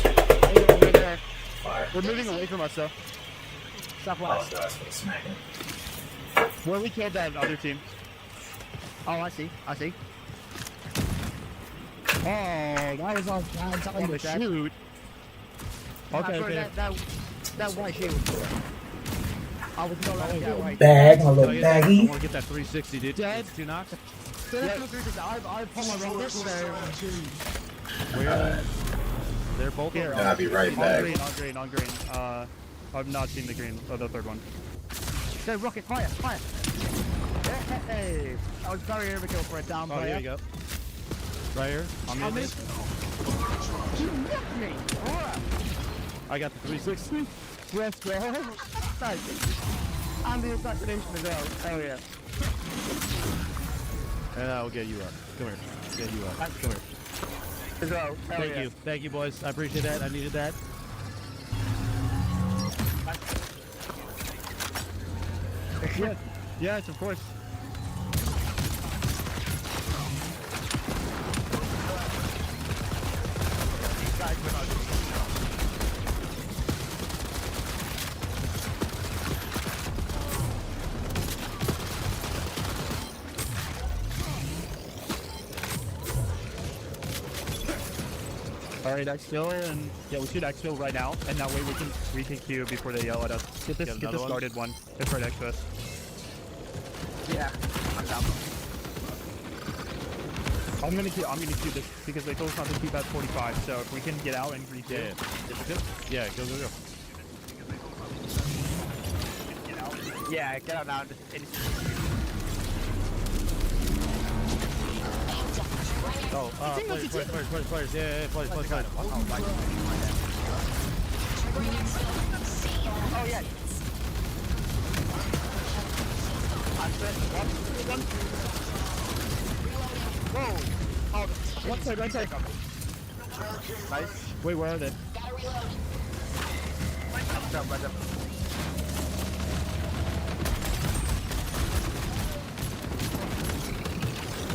Speaker 6: Fire.
Speaker 11: We're moving away from us, though. Southwest.
Speaker 6: Apologize for the smacking.
Speaker 11: Where we killed that other team. Oh, I see. I see.
Speaker 12: Oh, that was on the
Speaker 11: shoot.
Speaker 12: Okay,
Speaker 11: okay.
Speaker 12: That white shield. I was going to that white.
Speaker 6: Bag, my little
Speaker 9: I
Speaker 6: baggy.
Speaker 9: want to get that 360, dude.
Speaker 12: Dead.
Speaker 9: 2 knocks.
Speaker 12: I put my roller there.
Speaker 9: Where? They're both
Speaker 11: Here.
Speaker 6: I'll be right
Speaker 11: On
Speaker 6: back.
Speaker 11: green, on green, on green. I've not seen the green, the third one.
Speaker 12: Hey, rocket, fire, fire. Hey, I was very overkill for a down
Speaker 9: Oh,
Speaker 12: player.
Speaker 9: here you go. Right here. On me.
Speaker 12: You nicked me.
Speaker 9: I got the 360.
Speaker 12: Yes, bro. Nice. And the assassination as well. Oh, yeah.
Speaker 9: And I'll get you up. Come here. Get you up. Come here.
Speaker 12: As well. Oh,
Speaker 9: Thank
Speaker 12: yeah.
Speaker 9: you. Thank you, boys. I appreciate that. I needed that.
Speaker 11: Yes, yes, of course.
Speaker 12: All right, exfil, and yeah, we should exfil right now, and that way we can queue before they yell at us. Get this started one. It's right next to us.
Speaker 11: Yeah, I'm down.
Speaker 12: I'm gonna queue this because they told us not to keep at 45. So if we can get out and requeue.
Speaker 9: Yeah, go.
Speaker 11: Yeah, get out now.
Speaker 9: Players. Yeah, players.
Speaker 11: Oh yeah. Whoa! Oh,
Speaker 12: One side.
Speaker 11: Nice.
Speaker 12: Wait, where are they?
Speaker 11: Jump.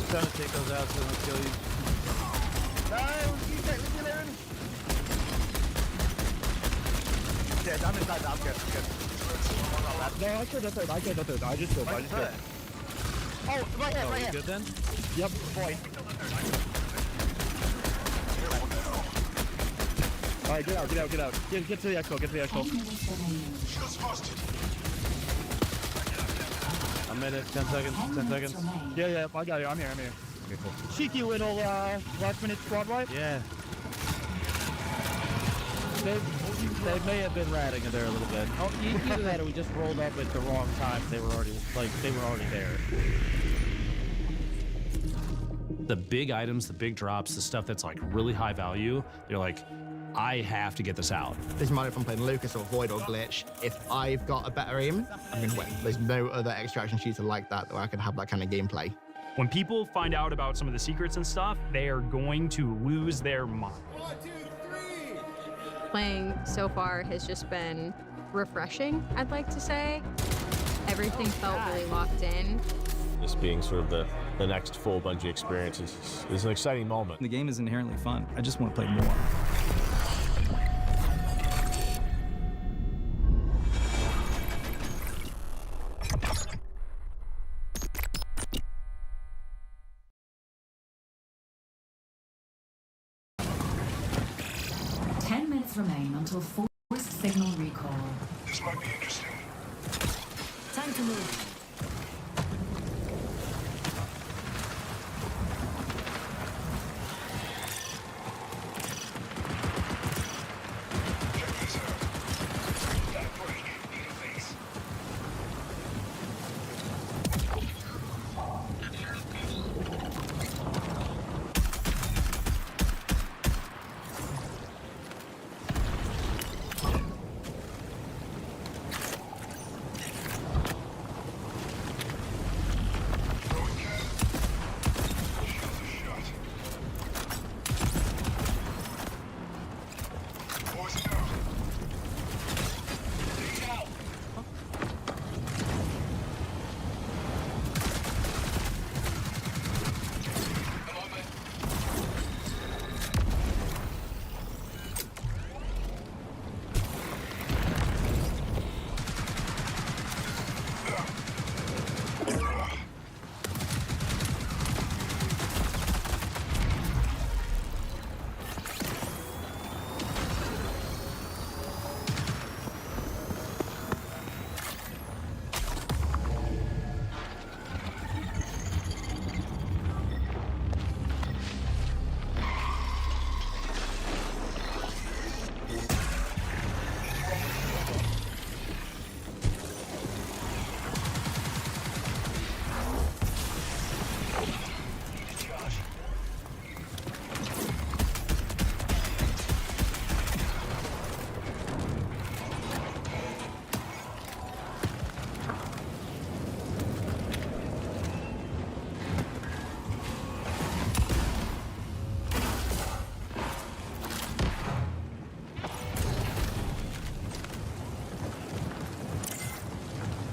Speaker 9: Trying to take those out so they don't kill you.
Speaker 11: No, leave it alone. Yeah, I'm inside. I'm good.
Speaker 12: No, I killed that third. I just killed.
Speaker 11: Oh, right here.
Speaker 9: You good then?
Speaker 12: Yep.
Speaker 11: Boy.
Speaker 12: All right, get out. Get to the expo.
Speaker 9: A minute, 10 seconds.
Speaker 12: Yeah, I got you. I'm here.
Speaker 9: Okay, cool.
Speaker 12: Cheeky little last minute squad wipe.
Speaker 9: Yeah. They may have been ratting it there a little bit. Oh, either that or we just rolled up at the wrong time. They were already there.
Speaker 13: The big items, the big drops, the stuff that's like really high value, they're like, I have to get this out.
Speaker 11: Doesn't matter if I'm playing Lucas or Void or Glitch. If I've got a better aim, I'm gonna win. There's no other extraction shooter like that where I can have that kind of gameplay.
Speaker 14: When people find out about some of the secrets and stuff, they are going to lose their mind.
Speaker 10: 1, 2, 3. Playing so far has just been refreshing, I'd like to say. Everything felt really locked in.
Speaker 15: This being sort of the next full Bungie experience is an exciting moment.
Speaker 16: The game is inherently fun. I just want to play more.
Speaker 4: Remain until forced signal recall.
Speaker 8: This might be interesting.
Speaker 7: Time to move.
Speaker 8: Check this out. That break. Need a face.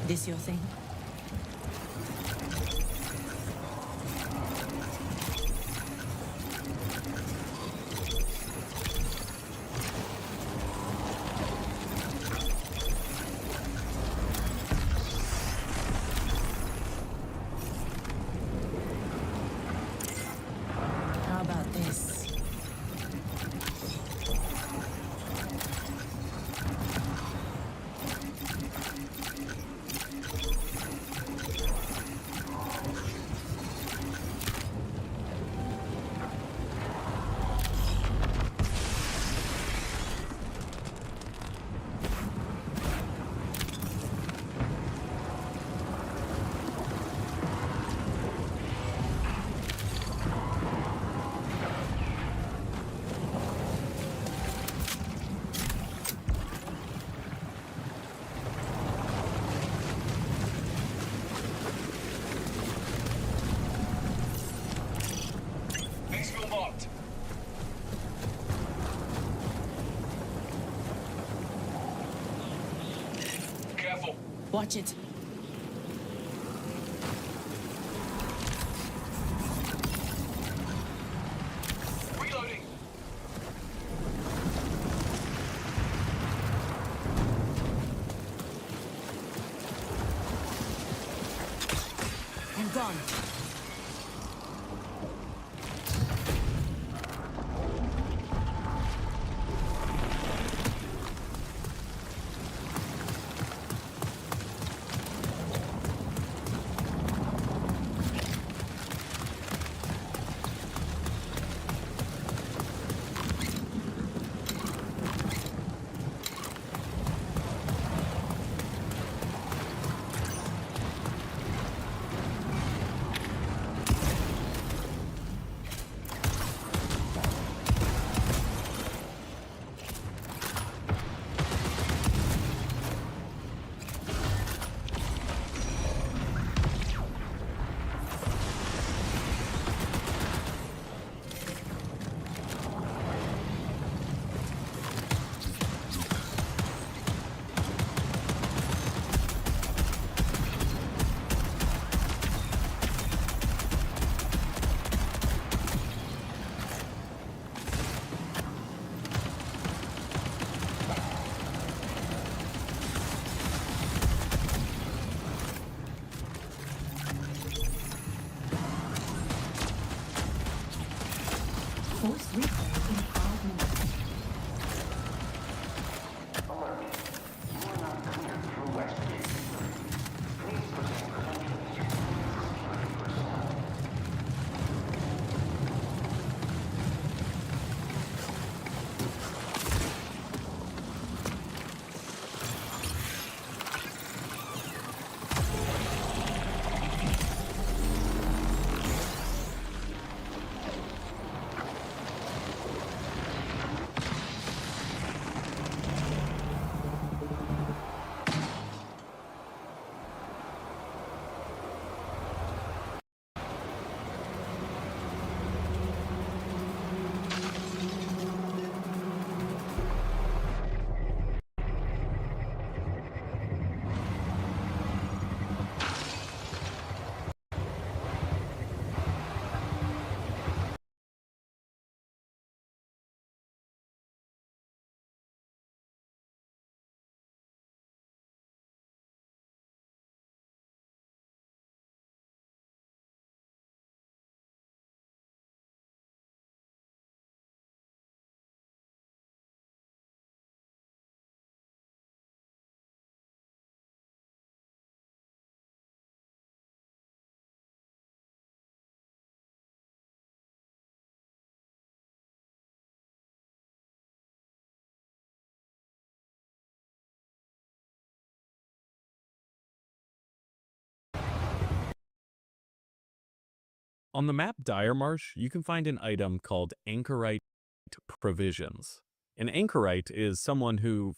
Speaker 5: This your thing? How about this?
Speaker 17: Watch it.
Speaker 3: Reloading.
Speaker 17: I'm gone.
Speaker 4: Force recall in 5 minutes.
Speaker 18: On the map Dire Marsh, you can find an item called Anchorite Provisions. An anchorite is someone who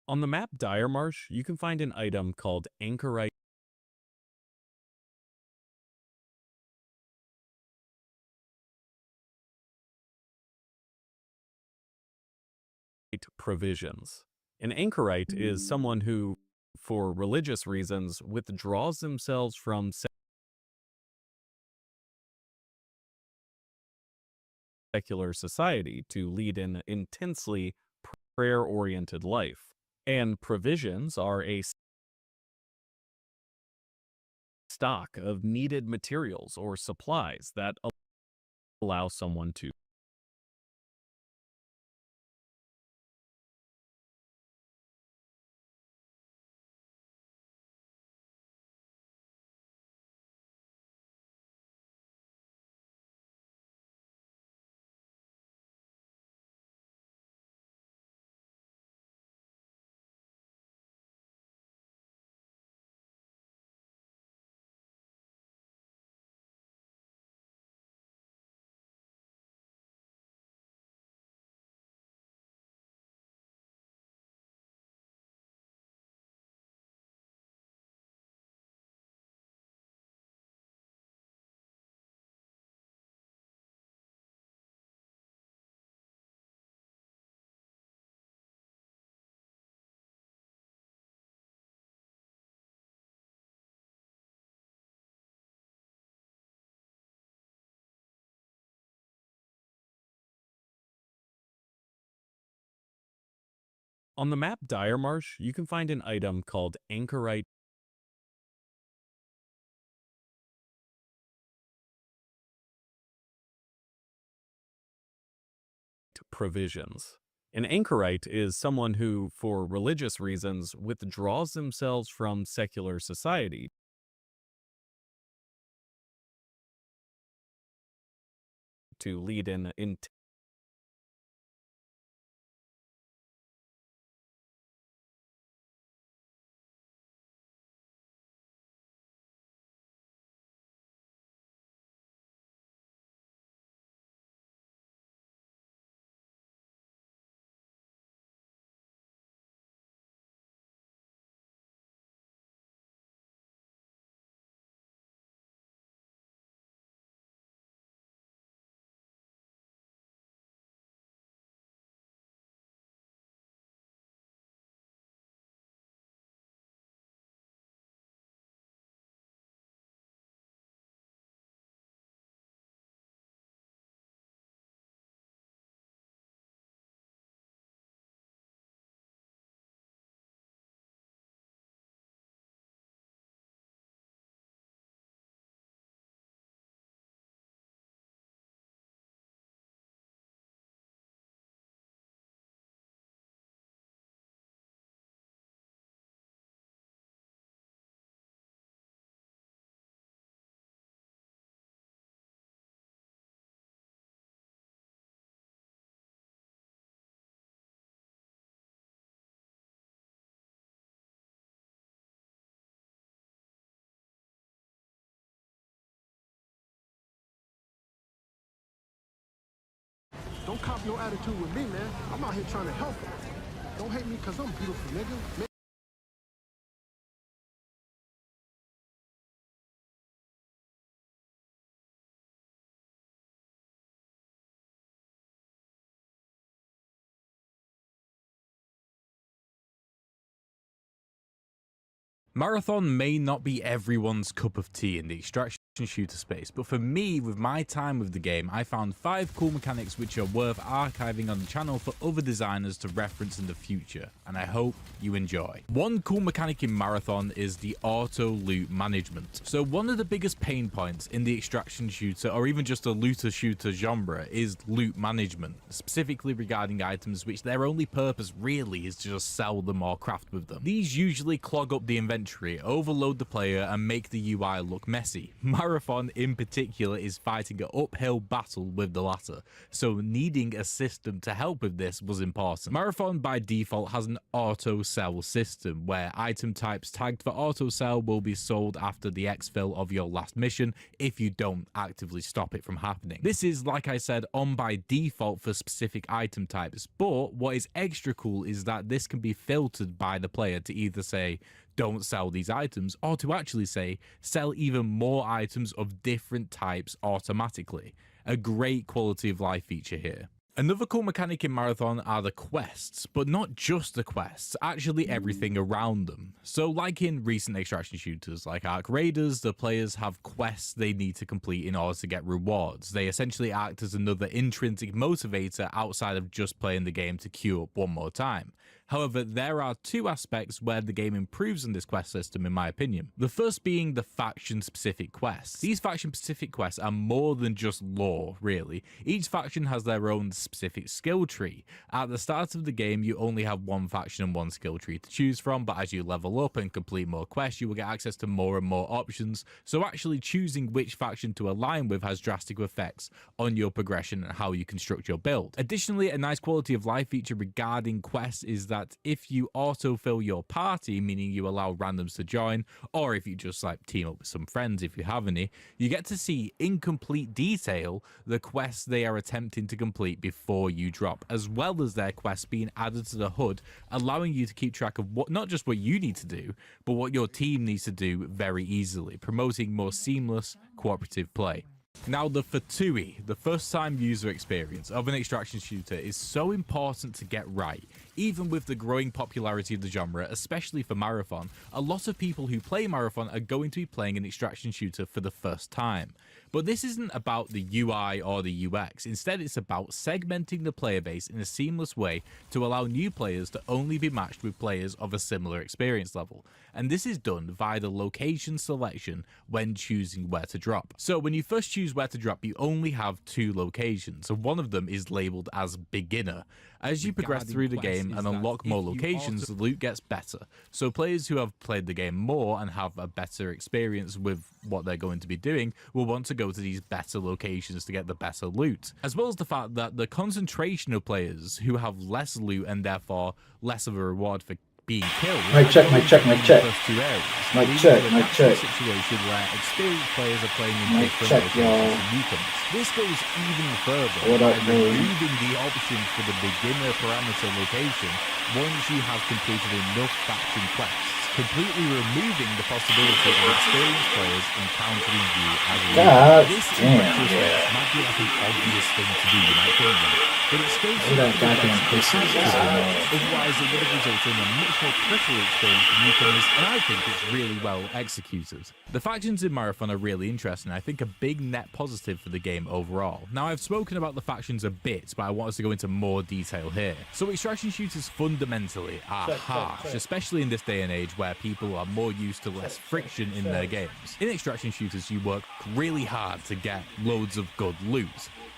Speaker 18: On the map Dire Marsh, you can find an item called Anchorite Provisions. An anchorite is someone who, for religious reasons, withdraws themselves from secular society to lead an intensely prayer-oriented life. And provisions are a stock of needed materials or supplies that allow someone to On the map Dire Marsh, you can find an item called Anchorite provisions. An anchorite is someone who, for religious reasons, withdraws themselves from secular society to lead an
Speaker 17: Don't cop no attitude with me, man. I'm out here trying to help them. Don't hate me because I'm beautiful, nigga.
Speaker 19: Marathon may not be everyone's cup of tea in the extraction shooter space, but for me, with my time with the game, I found 5 cool mechanics which are worth archiving on the channel for other designers to reference in the future, and I hope you enjoy. One cool mechanic in Marathon is the auto loot management. So one of the biggest pain points in the extraction shooter, or even just a looter shooter genre, is loot management, specifically regarding items which their only purpose really is to just sell them or craft with them. These usually clog up the inventory, overload the player, and make the UI look messy. Marathon in particular is fighting an uphill battle with the latter, so needing a system to help with this was important. Marathon by default has an auto sell system where item types tagged for auto sell will be sold after the exfil of your last mission if you don't actively stop it from happening. This is, like I said, on by default for specific item types, but what is extra cool is that this can be filtered by the player to either say don't sell these items, or to actually say sell even more items of different types automatically. A great quality of life feature here. Another cool mechanic in Marathon are the quests, but not just the quests, actually everything around them. So like in recent extraction shooters like Arc Raiders, the players have quests they need to complete in order to get rewards. They essentially act as another intrinsic motivator outside of just playing the game to queue up one more time. However, there are two aspects where the game improves on this quest system in my opinion. The first being the faction-specific quests. These faction-specific quests are more than just lore, really. Each faction has their own specific skill tree. At the start of the game, you only have one faction and one skill tree to choose from, but as you level up and complete more quests, you will get access to more and more options, so actually choosing which faction to align with has drastic effects on your progression and how you construct your build. Additionally, a nice quality of life feature regarding quests is that if you autofill your party, meaning you allow randoms to join, or if you just like team up with some friends if you have any, you get to see in complete detail the quests they are attempting to complete before you drop, as well as their quests being added to the HUD, allowing you to keep track of what not just what you need to do, but what your team needs to do very easily, promoting more seamless cooperative play. Now, the FTUE, the first time user experience of an extraction shooter, is so important to get right. Even with the growing popularity of the genre, especially for Marathon, a lot of people who play Marathon are going to be playing an extraction shooter for the first time. But this isn't about the UI or the UX, instead it's about segmenting the player base in a seamless way to allow new players to only be matched with players of a similar experience level. And this is done via the location selection when choosing where to drop. So when you first choose where to drop, you only have two locations, and one of them is labeled as beginner. As you progress through the game and unlock more locations, the loot gets better. So players who have played the game more and have a better experience with what they're going to be doing will want to go to these better locations to get the better loot. As well as the fact that the concentration of players who have less loot and therefore less of a reward for being killed.
Speaker 6: Mic check.
Speaker 19: Mic check. Situation where experienced players are playing in different locations than newcomers. This goes even further by removing the option for the beginner parameter location once you have completed enough faction quests, completely removing the possibility of experienced players encountering you as a leader. This in retrospect might be like an obvious thing to do, you might think that, but it's still otherwise it would have resulted in a much more critical experience for newcomers, and I think it's really well executed. The factions in Marathon are really interesting, I think a big net positive for the game overall. Now, I've spoken about the factions a bit, but I want us to go into more detail here. So extraction shooters fundamentally are harsh, especially in this day and age where people are more used to less friction in their games. In extraction shooters, you work really hard to get loads of good loot.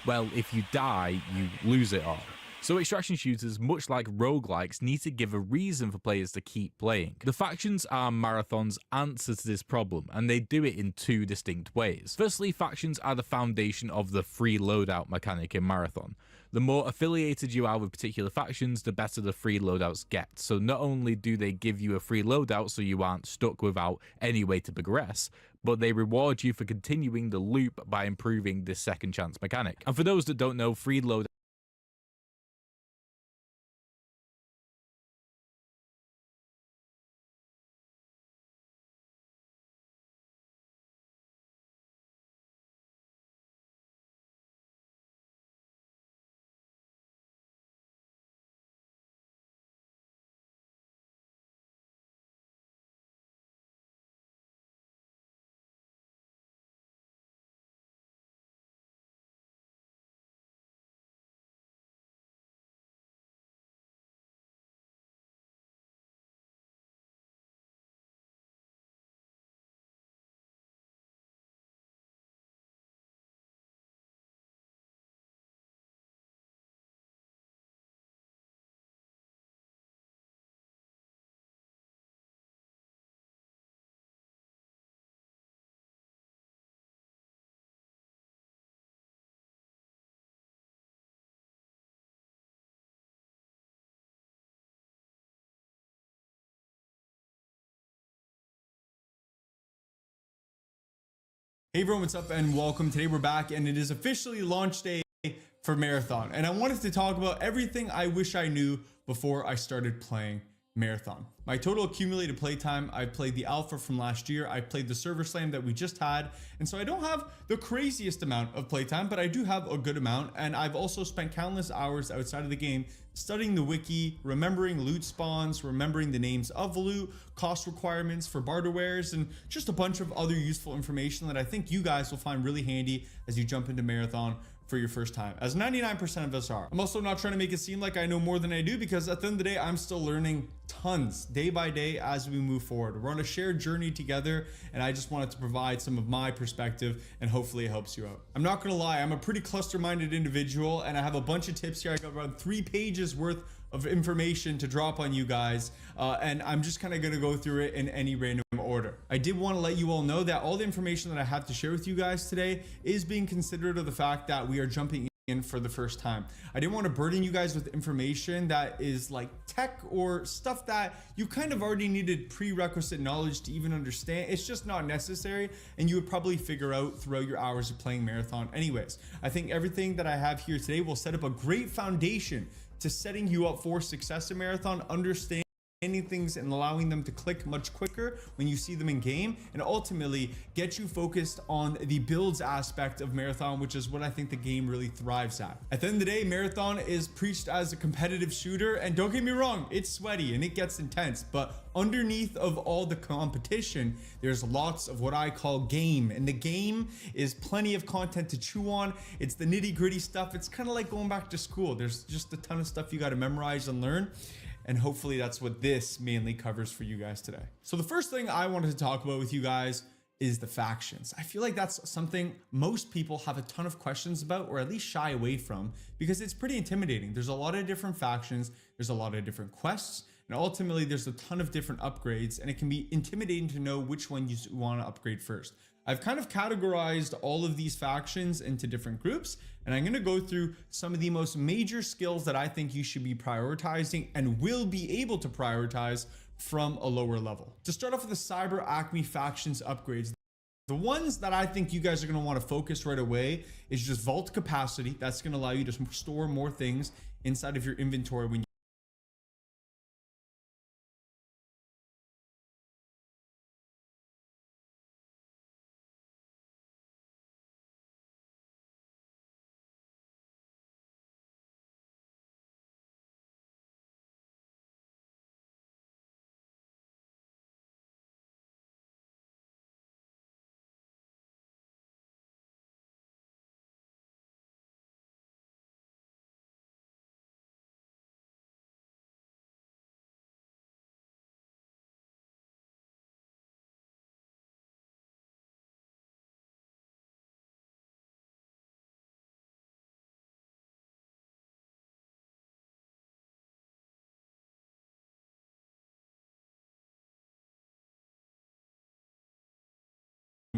Speaker 19: Well, if you die, you lose it all. So extraction shooters, much like roguelikes, need to give a reason for players to keep playing. The factions are Marathon's answer to this problem, and they do it in two distinct ways. Firstly, factions are the foundation of the free loadout mechanic in Marathon. The more affiliated you are with particular factions, the better the free loadouts get. So not only do they give you a free loadout so you aren't stuck without any way to progress, but they reward you for continuing the loop by improving this second chance mechanic. And for those that don't know, free loadout
Speaker 20: Hey everyone, what's up and welcome. Today we're back and it is officially launch day for Marathon, and I wanted to talk about everything I wish I knew before I started playing Marathon. My total accumulated playtime, I've played the alpha from last year, I played the server slam that we just had, and so I don't have the craziest amount of playtime, but I do have a good amount, and I've also spent countless hours outside of the game studying the wiki, remembering loot spawns, remembering the names of loot, cost requirements for barter wares, and just a bunch of other useful information that I think you guys will find really handy as you jump into Marathon for your first time, as 99% of us are. I'm also not trying to make it seem like I know more than I do, because at the end of the day, I'm still learning tons day by day as we move forward. We're on a shared journey together, and I just wanted to provide some of my perspective, and hopefully it helps you out. I'm not gonna lie, I'm a pretty cluster-minded individual, and I have a bunch of tips here. I got about 3 pages worth of information to drop on you guys, and I'm just kind of going to go through it in any random order. I did want to let you all know that all the information that I have to share with you guys today is being considered of the fact that we are jumping in for the first time. I didn't want to burden you guys with information that is like tech or stuff that you kind of already needed prerequisite knowledge to even understand. It's just not necessary, and you would probably figure out throughout your hours of playing Marathon anyways. I think everything that I have here today will set up a great foundation to setting you up for success in Marathon, understanding things and allowing them to click much quicker when you see them in game, and ultimately get you focused on the builds aspect of Marathon, which is what I think the game really thrives at. At the end of the day, Marathon is preached as a competitive shooter, and don't get me wrong, it's sweaty and it gets intense, but underneath of all the competition, there's lots of what I call game, and the game is plenty of content to chew on. It's the nitty-gritty stuff. It's kind of like going back to school. There's just a ton of stuff you got to memorize and learn, and hopefully that's what this mainly covers for you guys today. So the first thing I wanted to talk about with you guys is the factions. I feel like that's something most people have a ton of questions about, or at least shy away from, because it's pretty intimidating. There's a lot of different factions, there's a lot of different quests, and ultimately there's a ton of different upgrades, and it can be intimidating to know which one you want to upgrade first. I've kind of categorized all of these factions into different groups, and I'm going to go through some of the most major skills that I think you should be prioritizing and will be able to prioritize from a lower level. To start off with the Cyber Acme factions upgrades, the ones that I think you guys are going to want to focus right away is just vault capacity. That's going to allow you to store more things inside of your inventory when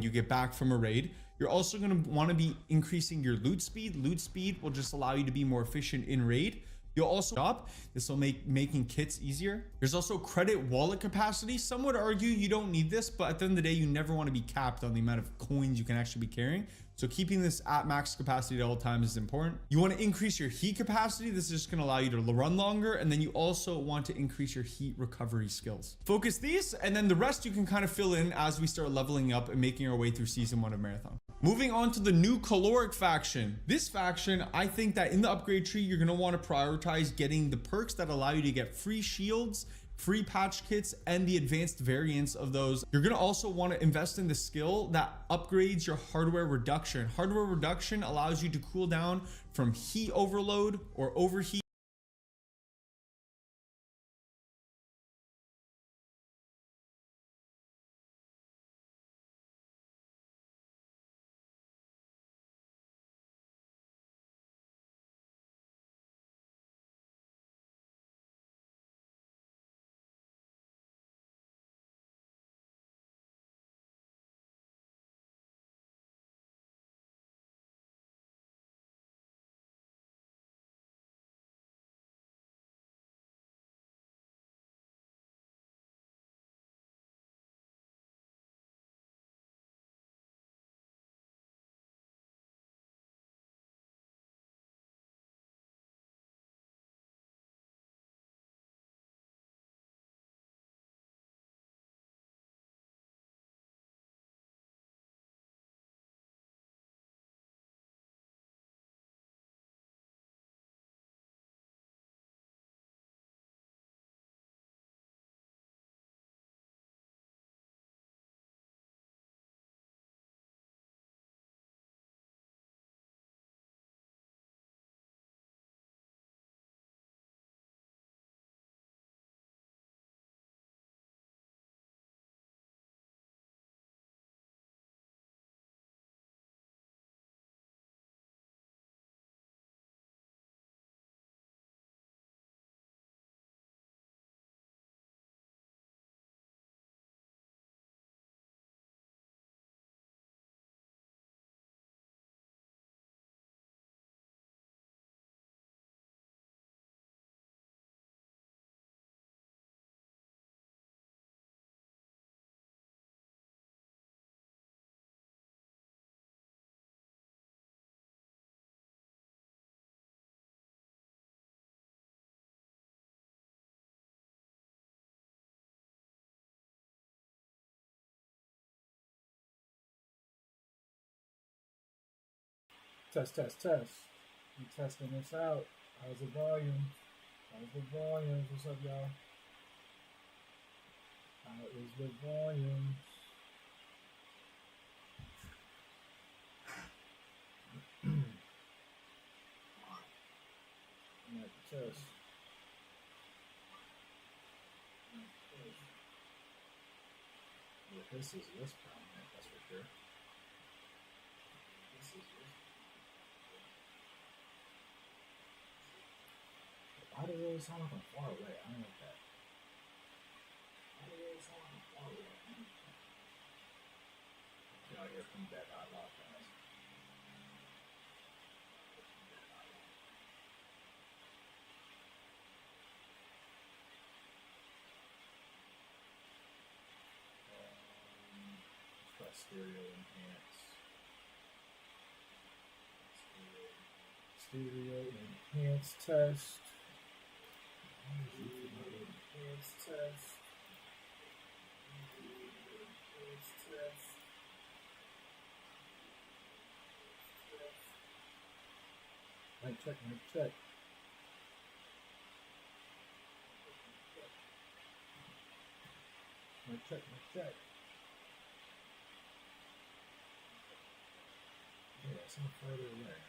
Speaker 20: you get back from a raid. You're also going to want to be increasing your loot speed. Loot speed will just allow you to be more efficient in raid. You'll also shop. This will make making kits easier. There's also credit wallet capacity. Some would argue you don't need this, but at the end of the day, you never want to be capped on the amount of coins you can actually be carrying. So keeping this at max capacity at all times is important. You want to increase your heat capacity. This is just going to allow you to run longer. And then you also want to increase your heat recovery skills. Focus these, and then the rest you can kind of fill in as we start leveling up and making our way through season 1 of Marathon. Moving on to the new caloric faction. This faction, I think that in the upgrade tree, you're going to want to prioritize getting the perks that allow you to get free shields, free patch kits, and the advanced variants of those. You're going to also want to invest in the skill that upgrades your hardware reduction. Hardware reduction allows you to cool down from heat overload or overheat
Speaker 6: Test. I'm testing this out. How's the volume? What's up, y'all? How is the volume? Test. Yeah, this is less prominent, that's for sure. Why do they always sound like I'm far away? I don't know that. Why do they always sound like I'm far away? Y'all hear from that out loud, guys. Press stereo enhance. Stereo enhance test. Enhance test. Mic check. Mic check. Yeah, some further away.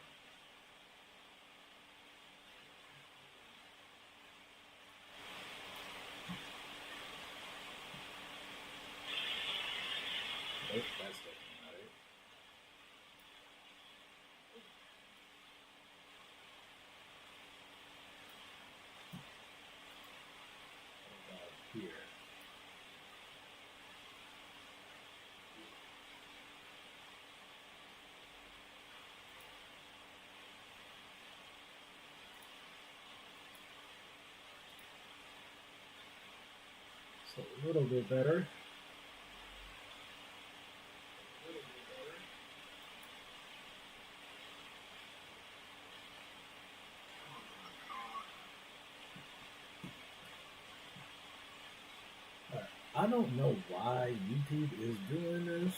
Speaker 6: Nope, that's definitely not it. What about here? So a little bit better. I don't know why YouTube is doing this,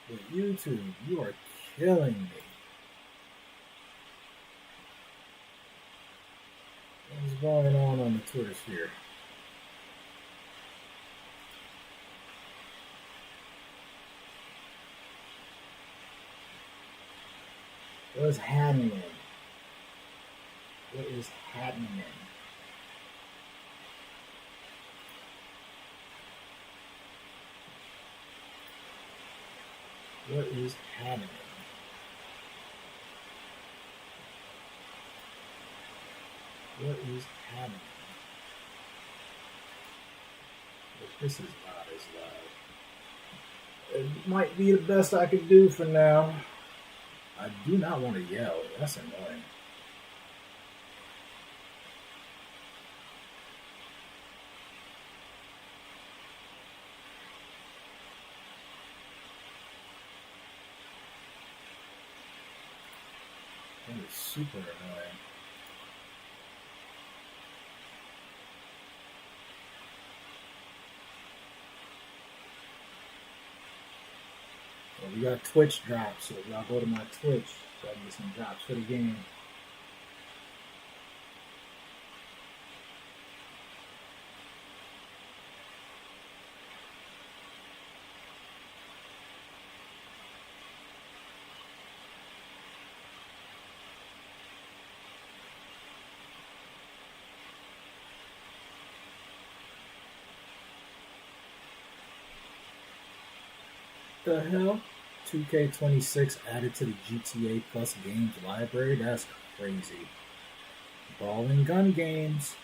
Speaker 6: but YouTube, you are killing me. What's going on the Twitter sphere? What's happening? What is happening? What is happening? What is happening? This is not as loud. It might be the best I could do for now. I do not want to yell. That's annoying. That is super annoying. Well, we got Twitch drops, so y'all go to my Twitch so I can get some drops for the game. The hell? 2K26 added to the GTA Plus games library? That's crazy. Ball and gun games.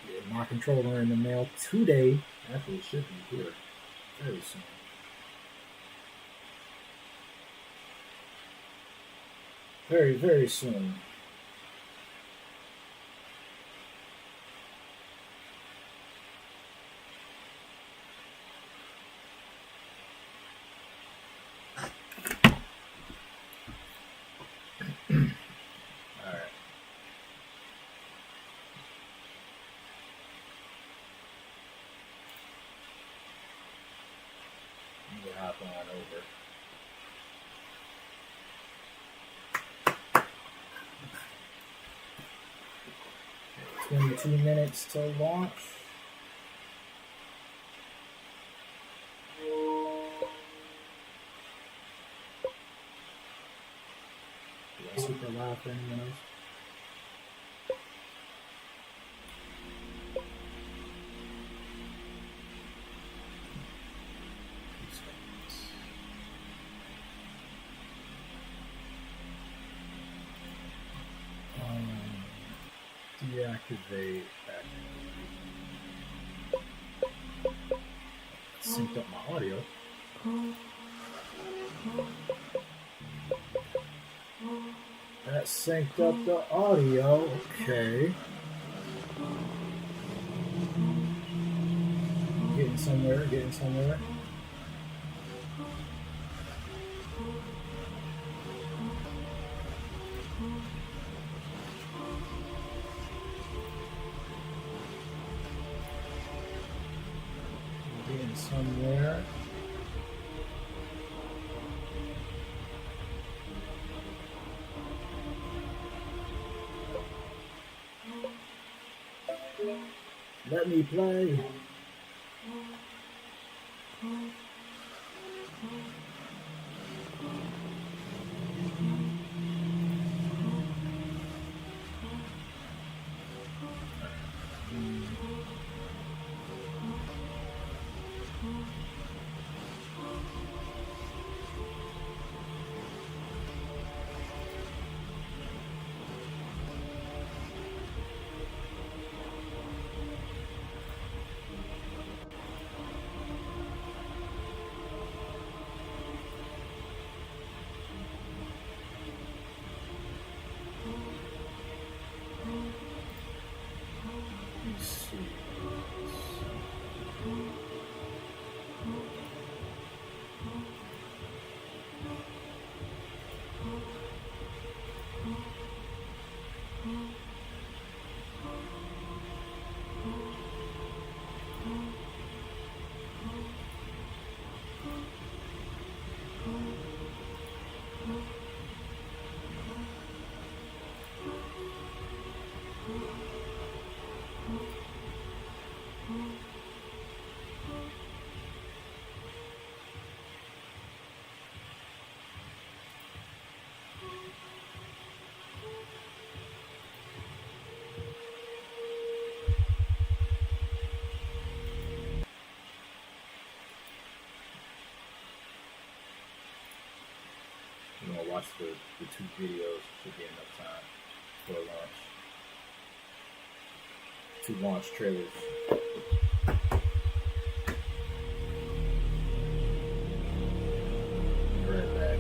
Speaker 6: Get my controller in the mail today. Actually, it should be here very soon. Very, very soon. You hop on over. 22 minutes to launch. Super loud for anyone else? Deactivate that. Sync up my audio. That synced up the audio. Okay. Getting somewhere, getting somewhere. Getting somewhere. Let me play. I'm gonna watch the two videos. Should be enough time for launch. 2 launch trailers. Be right back.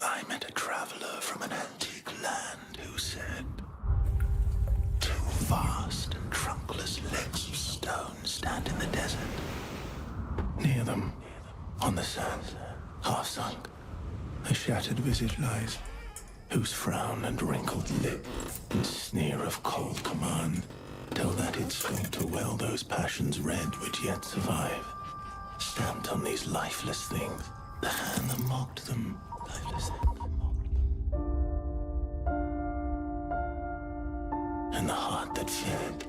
Speaker 3: I met a traveler from an antique land who said, "Two vast and trunkless them. On the sand, half sunk, a shattered visage lies, whose frown and wrinkled lip and sneer of cold command tell that it sought to well those passions red which yet survive. Stamped on these lifeless things, the hand that mocked them, lifeless things. And the heart that fed.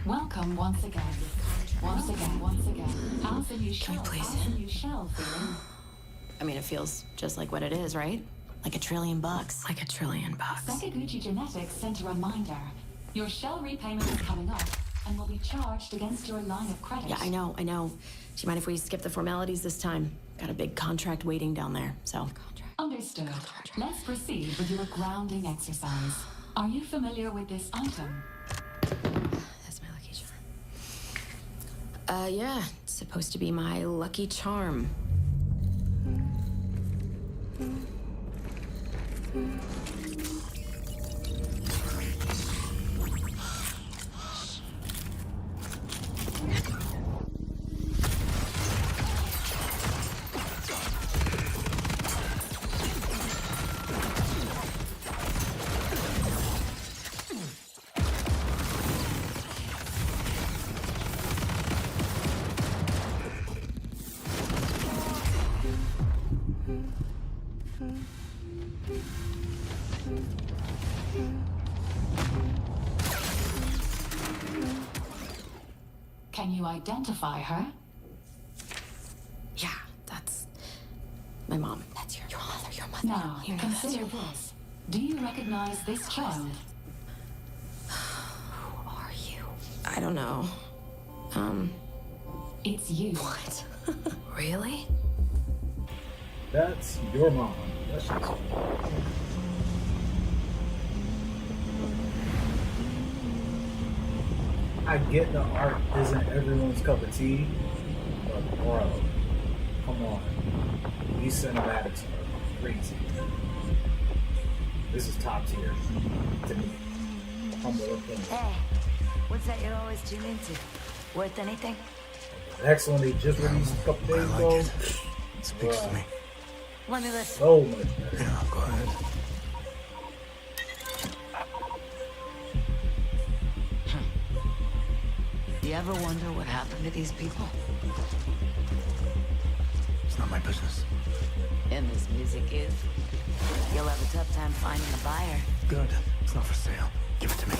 Speaker 4: Welcome once again. Once again, once again. Alpha, you shall. Alpha, you shall feel.
Speaker 5: I mean, it feels just like what it is, right? Like $1 trillion. Like $1 trillion.
Speaker 4: Sakaguchi Genetics sent a reminder. Your shell repayment is coming up and will be charged against your line of credit.
Speaker 5: Yeah, I know. Do you mind if we skip the formalities this time? Got a big contract waiting down there, so.
Speaker 4: Understood. Let's proceed with your grounding exercise. Are you familiar with this item?
Speaker 5: That's my lucky charm. Yeah. It's supposed to be my lucky charm.
Speaker 4: Can you identify her?
Speaker 5: Yeah, that's my mom. That's your mother. Your mother.
Speaker 4: Now, consider this. Do you recognize this child?
Speaker 5: Who are you? I don't know.
Speaker 4: It's you.
Speaker 5: What? Really?
Speaker 6: That's your mom. That's just... I get the art isn't everyone's cup of tea, but bro, come on. These cinematics are crazy. This is top tier to me. Humble opinion.
Speaker 7: Hey, what's that you always tune into? Worth anything?
Speaker 6: The next one they just released a couple days ago.
Speaker 3: It speaks to me.
Speaker 7: Let me listen.
Speaker 6: So much better.
Speaker 3: Yeah, go ahead.
Speaker 7: You ever wonder what happened to these people?
Speaker 3: It's not my business.
Speaker 7: And this music is. You'll have a tough time finding a buyer.
Speaker 3: Good. It's not for sale. Give it to me.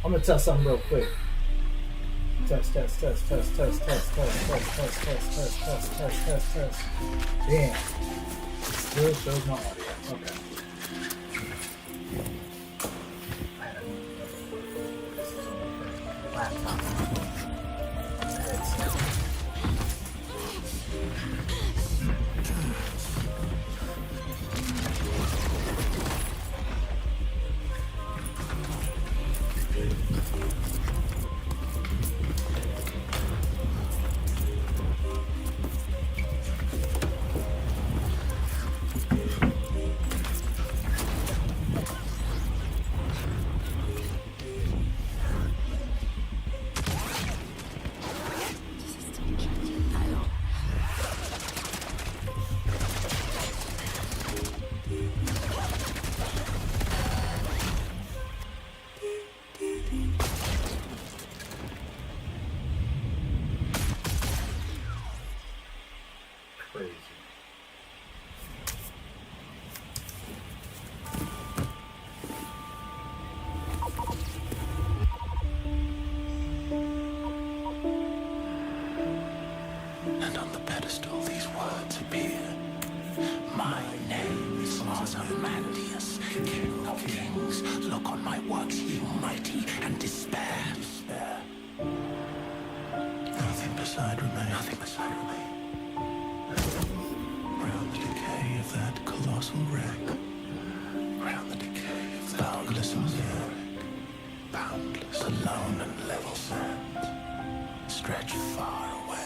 Speaker 6: I'm gonna test something real quick. Test. Damn. Still shows no audio. Okay. Laptop.
Speaker 3: text all these words appear. My name is Ozymandias, King of Kings. Look on my works, ye mighty, and despair. Nothing beside remain. Nothing beside remain. Round the decay of that colossal wreck. Round the decay of that boundless wreck. Boundless, alone and level sands stretch far away.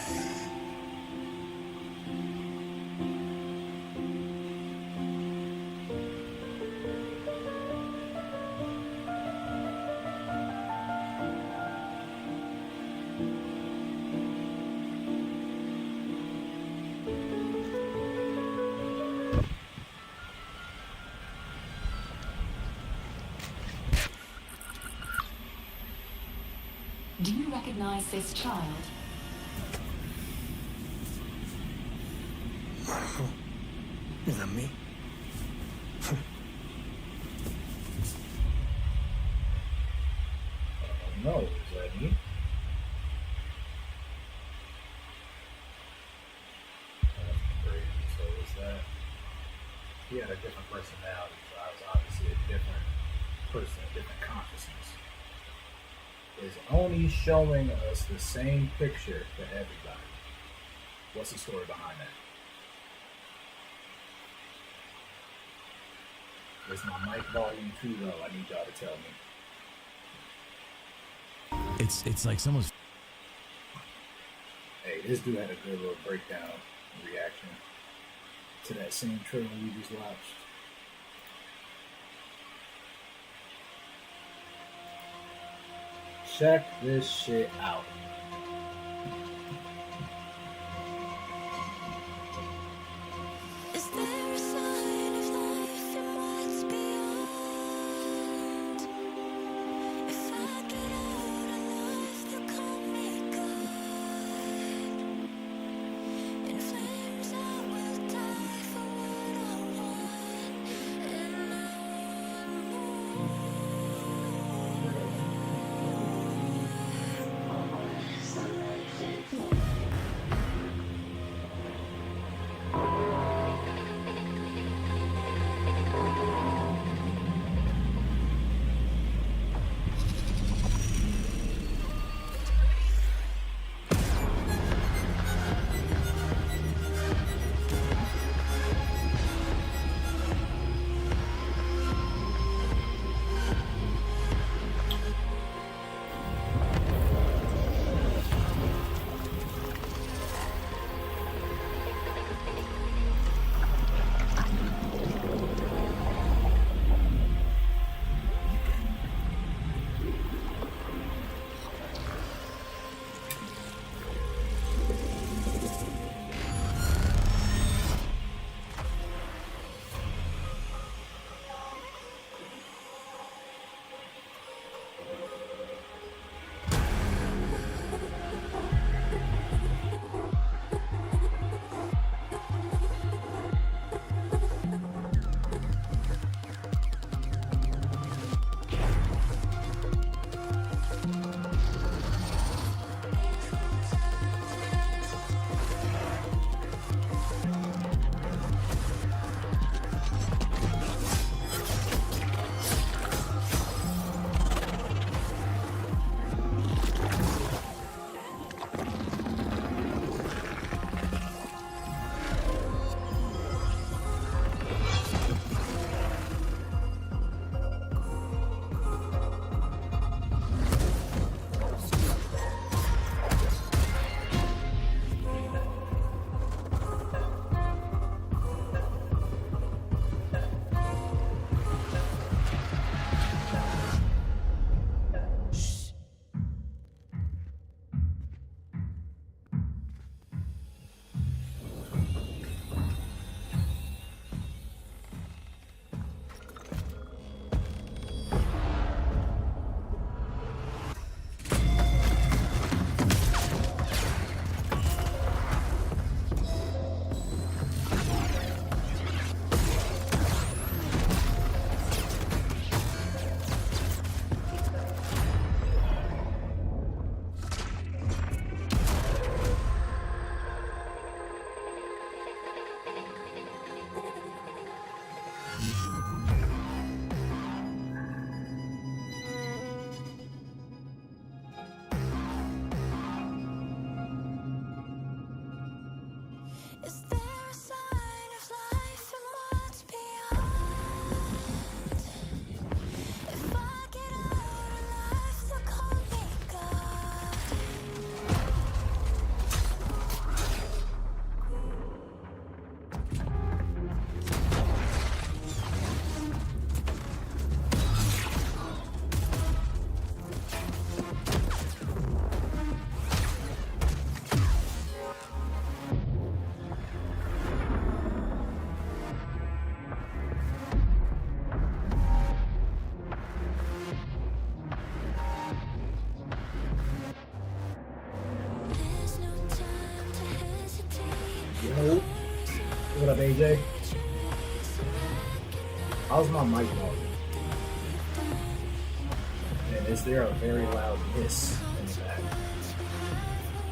Speaker 4: Do you recognize this child?
Speaker 6: Is that me? No, is that me? That's crazy. So is that? He had a different personality, so I was obviously a different person, a different consciousness. Is only showing us the same picture for everybody. What's the story behind that? Is my mic volume too low? I need y'all to tell me.
Speaker 3: It's like someone's.
Speaker 6: Hey, this dude had a good little breakdown reaction to that same trailer we just watched. Check this shit out.
Speaker 21: Is there a sign of life in what's beyond? If I get out alive, they'll call me God. In flames, I will die for what I want, and I want more. Is there a sign of life and what's beyond? If I get out alive, they'll call me God. There's no time to hesitate.
Speaker 6: Yo, what up, AJ? How's my mic volume? And is there a very loud hiss in the back?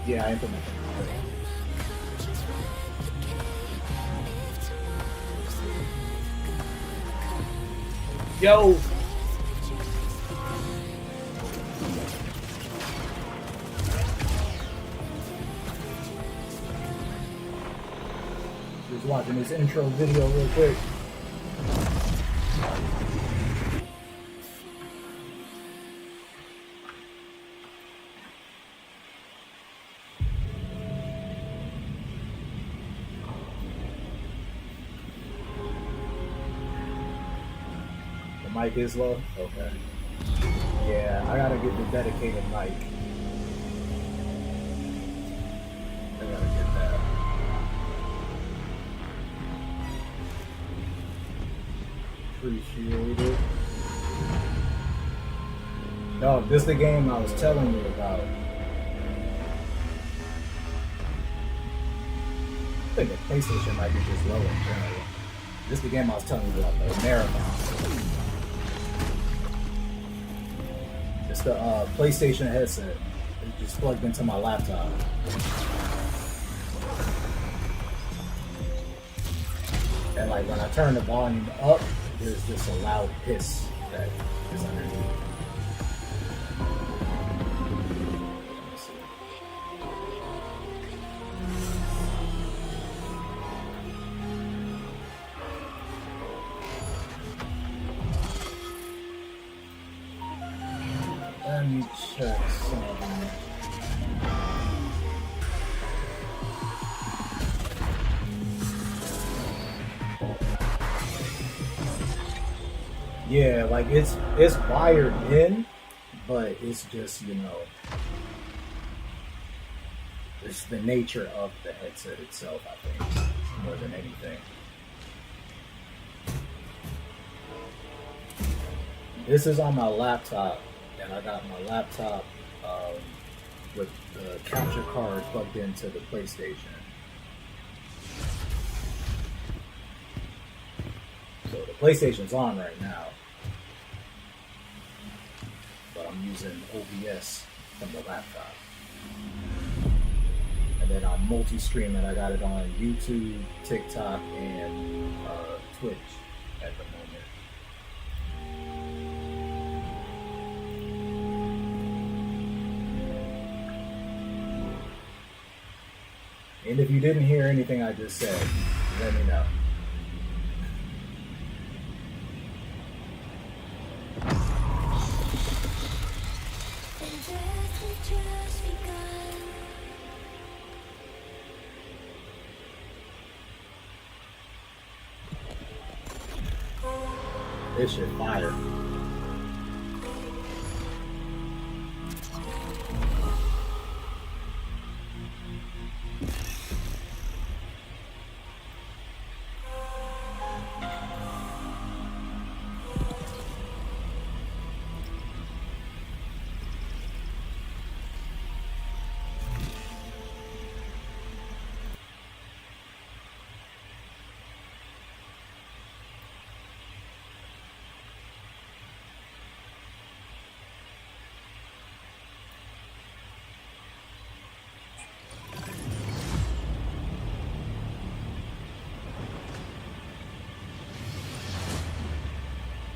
Speaker 6: Yeah, I implemented it. Yo! Just watching this intro video real quick. The mic is low? Okay. Yeah, I gotta get the dedicated mic. I gotta get that. Appreciate it. No, this is the game I was telling you about. I think the PlayStation might be just low in general. This is the game I was telling you about, the Marathon. It's the PlayStation headset. It just plugged into my laptop. And like when I turn the volume up, there's just a loud hiss that is underneath. Let me check something. Yeah, like it's wired in, but it's just, you know, it's the nature of the headset itself, I think, more than anything. This is on my laptop, and I got my laptop with the capture card plugged into the PlayStation. So the PlayStation's on right now, but I'm using OBS from the laptop. And then I'm multi-streaming. I got it on YouTube, TikTok, and Twitch at the moment. And if you didn't hear anything I just said, let me know. This shit fire.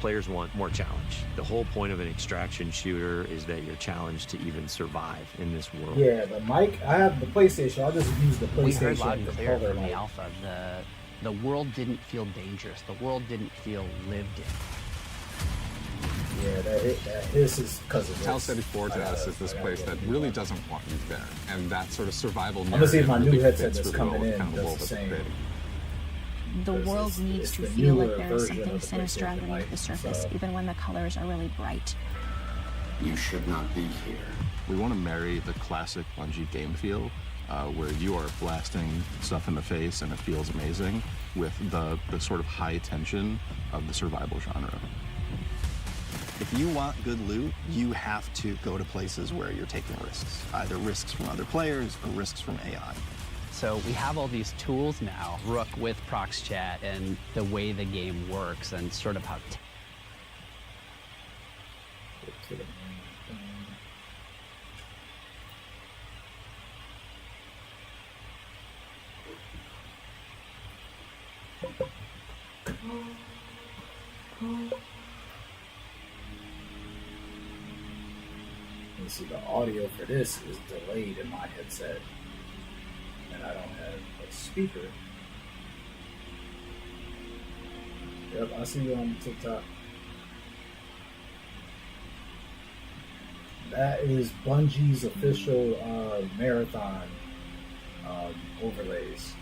Speaker 1: Players want more challenge. The whole point of an extraction shooter is that you're challenged to even survive in this world.
Speaker 6: Yeah, the mic. I have the PlayStation. I'll just use the PlayStation.
Speaker 22: We heard loud and
Speaker 6: to
Speaker 22: clear
Speaker 6: color
Speaker 22: from the
Speaker 6: mic.
Speaker 22: alpha. The world didn't feel dangerous. The world didn't feel lived in.
Speaker 6: Yeah, that hiss is because of
Speaker 23: Tal City Fortress is this place that really doesn't want you there, and that sort of survival
Speaker 6: I'm gonna see if my
Speaker 23: narrative
Speaker 6: new
Speaker 23: really
Speaker 6: headset
Speaker 23: fits
Speaker 6: that's
Speaker 23: really well
Speaker 6: coming
Speaker 23: with
Speaker 6: in
Speaker 23: kind of
Speaker 6: does
Speaker 23: world
Speaker 6: the
Speaker 23: that they're
Speaker 6: same.
Speaker 23: creating.
Speaker 24: The world needs
Speaker 6: it's
Speaker 24: to
Speaker 6: the
Speaker 24: feel
Speaker 6: newer
Speaker 24: like there is
Speaker 6: version
Speaker 24: something
Speaker 6: of the
Speaker 24: sinister
Speaker 6: PlayStation
Speaker 24: underneath
Speaker 6: mic,
Speaker 24: the surface,
Speaker 6: so-
Speaker 24: even when the colors are really bright.
Speaker 8: You should not be here.
Speaker 2: We want to marry the classic Bungie game feel, where you are blasting stuff in the face and it feels amazing, with the sort of high tension of the survival genre.
Speaker 25: If you want good loot, you have to go to places where you're taking risks, either risks from other players or risks from AI.
Speaker 22: So we have all these tools now, Rook with ProxChat and the way the game works and sort of how
Speaker 6: You see, the audio for this is delayed in my headset, and I don't have a speaker. Yep, I see you on TikTok. That is Bungie's official marathon overlays.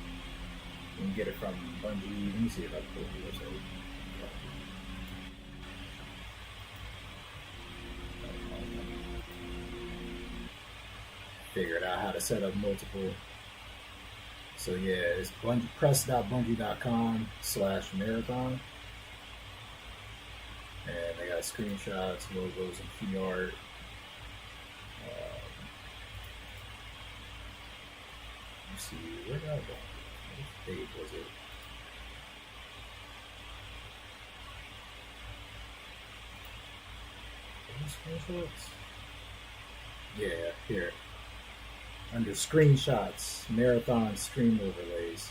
Speaker 6: You can get it from Bungie. Let me see if I can pull the website. Figured out how to set up multiple. So yeah, it's press.bungie.com/marathon. And they got screenshots, logos, and key art. Let's see, where did I go? Which page was it? Screenshots? Yeah, here. Under screenshots, marathon stream overlays.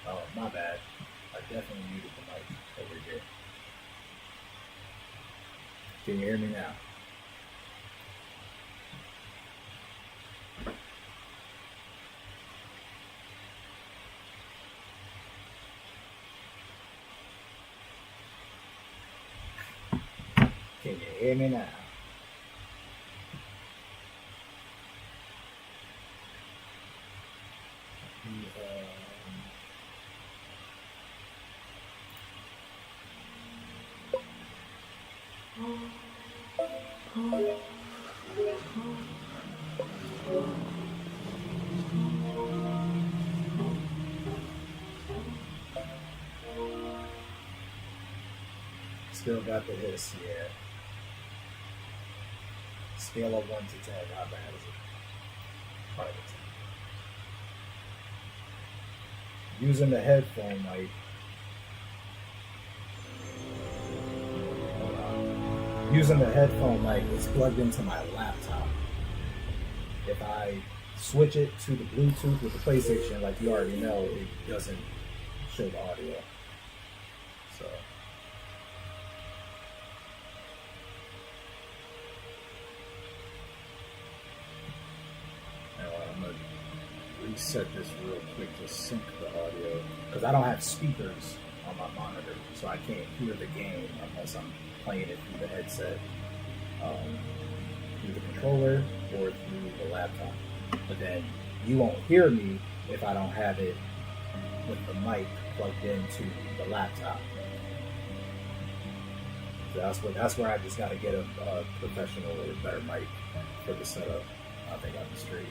Speaker 6: Oh, my bad. I definitely muted the mic over here. Can you hear me now? Can you hear me now? Still got the hiss, yeah. Scale of 1 to 10, how bad is it? 5 to 10. Using the headphone mic. Using the headphone mic, it's plugged into my laptop. If I switch it to the Bluetooth with the PlayStation, like you already know, it doesn't show the audio. So. I'm going to reset this real quick to sync the audio. Because I don't have speakers on my monitor, so I can't hear the game unless I'm playing it through the headset, through the controller or through the laptop. But then you won't hear me if I don't have it with the mic plugged into the laptop. So that's where I just got to get a professional or better mic for the setup. I think I'll be straight.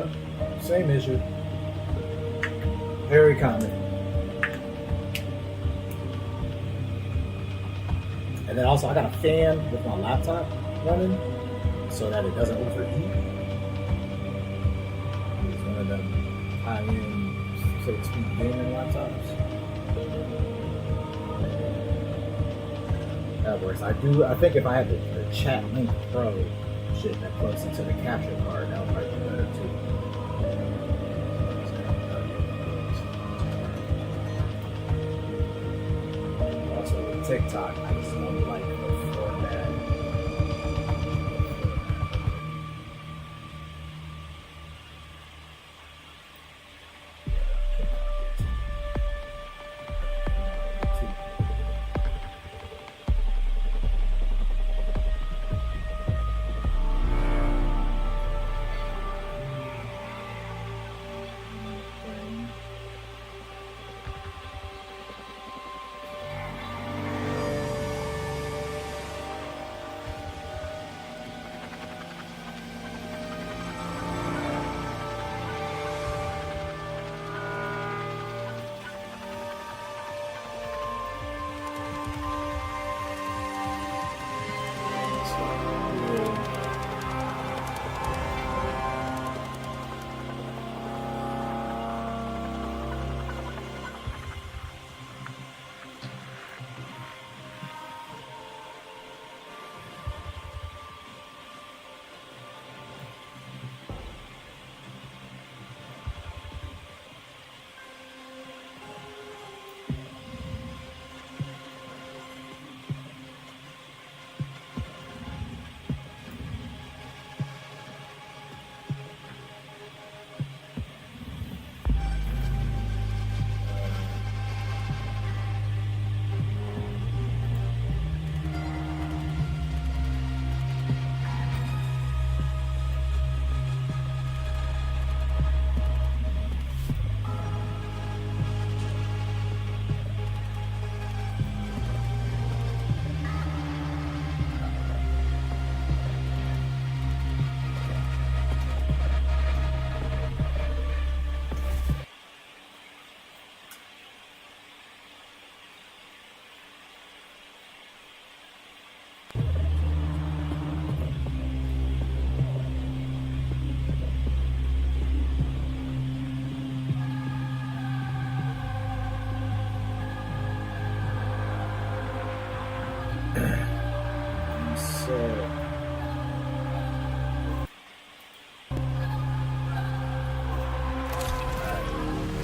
Speaker 6: Yep, same issue. Very common. And then also I got a fan with my laptop running so that it doesn't overheat. It's one of them high-end, so to speak, gaming laptops. That works. I think if I had the Chat Link Pro shit that plugs into the capture card, that would probably be better too. Also with TikTok, I just don't like the format.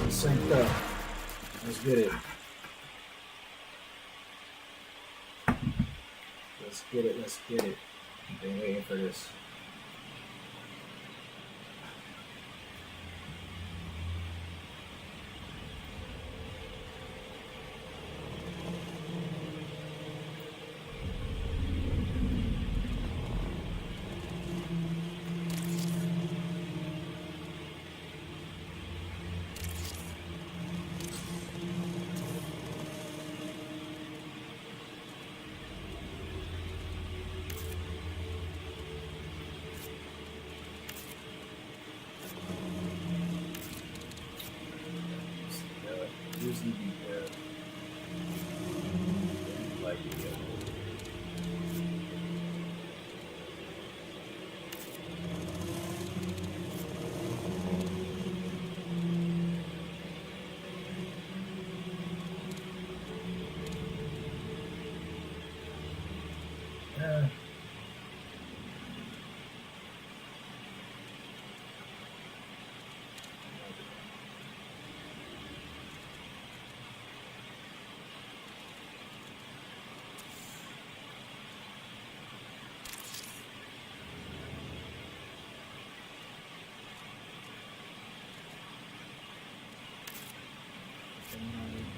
Speaker 6: Synced up. Let's get it. Let's get it. Let's get it. I've been waiting for this. Usually be good. Like it. Yeah.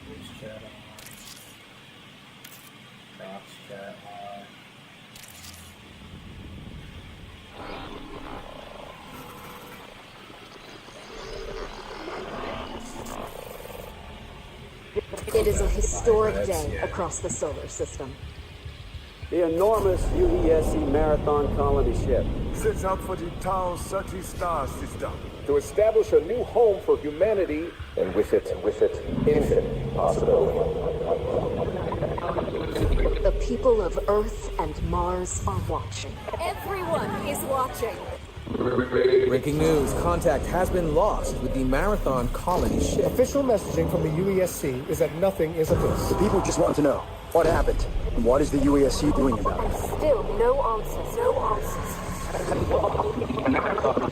Speaker 6: Voice chat on. Props chat on.
Speaker 9: It is a historic day across the solar system. The enormous UESC Marathon colony ship.
Speaker 17: Sets out for the Tau Ceti star system.
Speaker 9: To establish a new home for humanity, and with it, infinite possibility.
Speaker 11: The people of Earth and Mars are watching.
Speaker 12: Everyone is watching.
Speaker 13: Breaking news, contact has been lost with the Marathon colony ship.
Speaker 17: Official messaging from the UESC is that nothing is amiss.
Speaker 9: The people just want to know what happened and what is the UESC doing about it.
Speaker 11: Still no answers. No answers.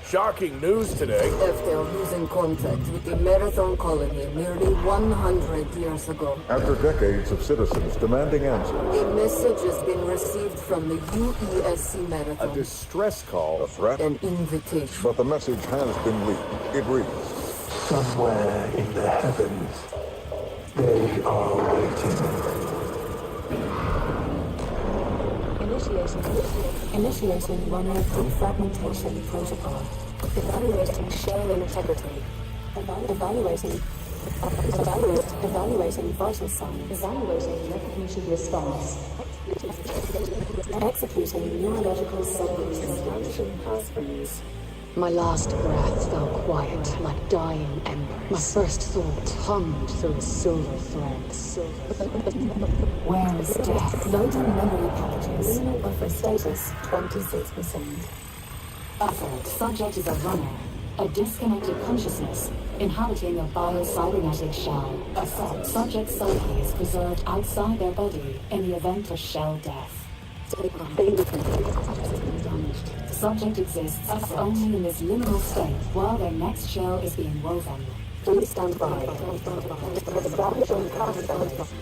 Speaker 17: Shocking news today.
Speaker 12: After losing contact with the Marathon colony nearly 100 years ago.
Speaker 17: After decades of citizens demanding answers.
Speaker 12: A message has been received from the UESC Marathon.
Speaker 17: A distress call. A threat.
Speaker 12: An invitation.
Speaker 17: But the message has been leaked. It reads, somewhere in the heavens, they are waiting.
Speaker 12: Initiating runner defragmentation protocol. Evaluating shell integrity. Evaluating vital signs. Evaluating recognition response. Executing neurological sequences. My last breath fell quiet like dying embers. My first thought hummed through silver threads. Where is death? Loading memory packages. Buffer status 26%. Alert. Subject is a runner. A disconnected consciousness inhabiting a biocybernetic shell. Assault. Subject's psyche is preserved outside their body in the event of shell death. Subject exists only in this liminal state while their next shell is being woven. Please stand by.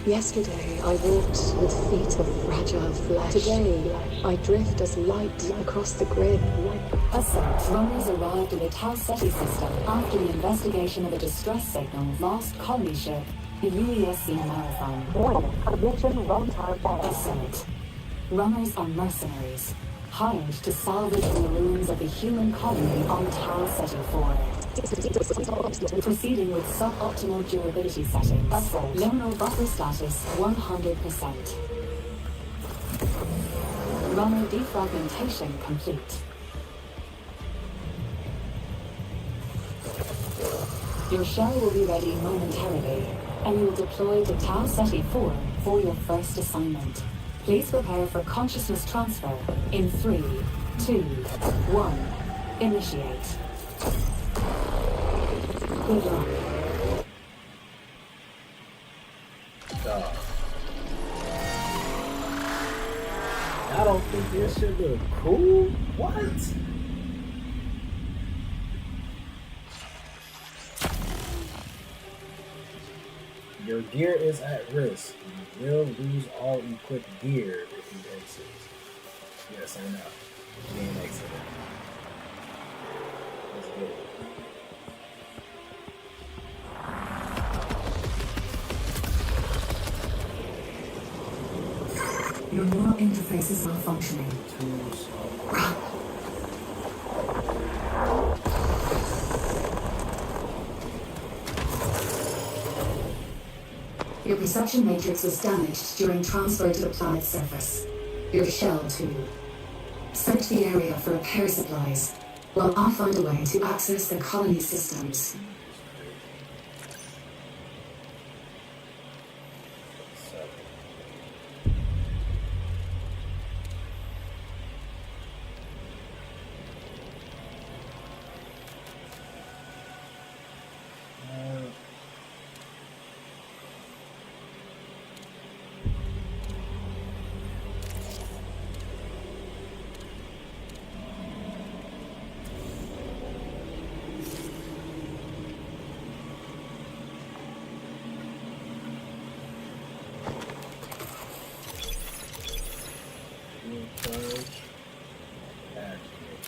Speaker 12: Yesterday, I walked with feet of fragile flesh. Today, I drift as light across the grid. Assault. Runners arrived in the Tau Ceti system after the investigation of a distress signal lost colony ship, the UESC Marathon. Warning. Ignition runtime off. Assault. Runners are mercenaries, hired to salvage the ruins of the human colony on Tau Ceti 4. Proceeding with suboptimal durability settings. Liminal buffer status 100%. Runner defragmentation complete. Your shell will be ready momentarily, and you will deploy to Tau Ceti 4 for your first assignment. Please prepare for consciousness transfer in 3, 2, 1. Initiate. Good luck.
Speaker 6: I don't think this should look cool. What? Your gear is at risk. You will lose all equipped gear if you exit. Yes, I know. You ain't exiting. Let's get it.
Speaker 12: Your neural interface is malfunctioning. Your perception matrix was damaged during transfer to the planet's surface. Your shell, too. Search the area for repair supplies, while I find a way to access the colony systems.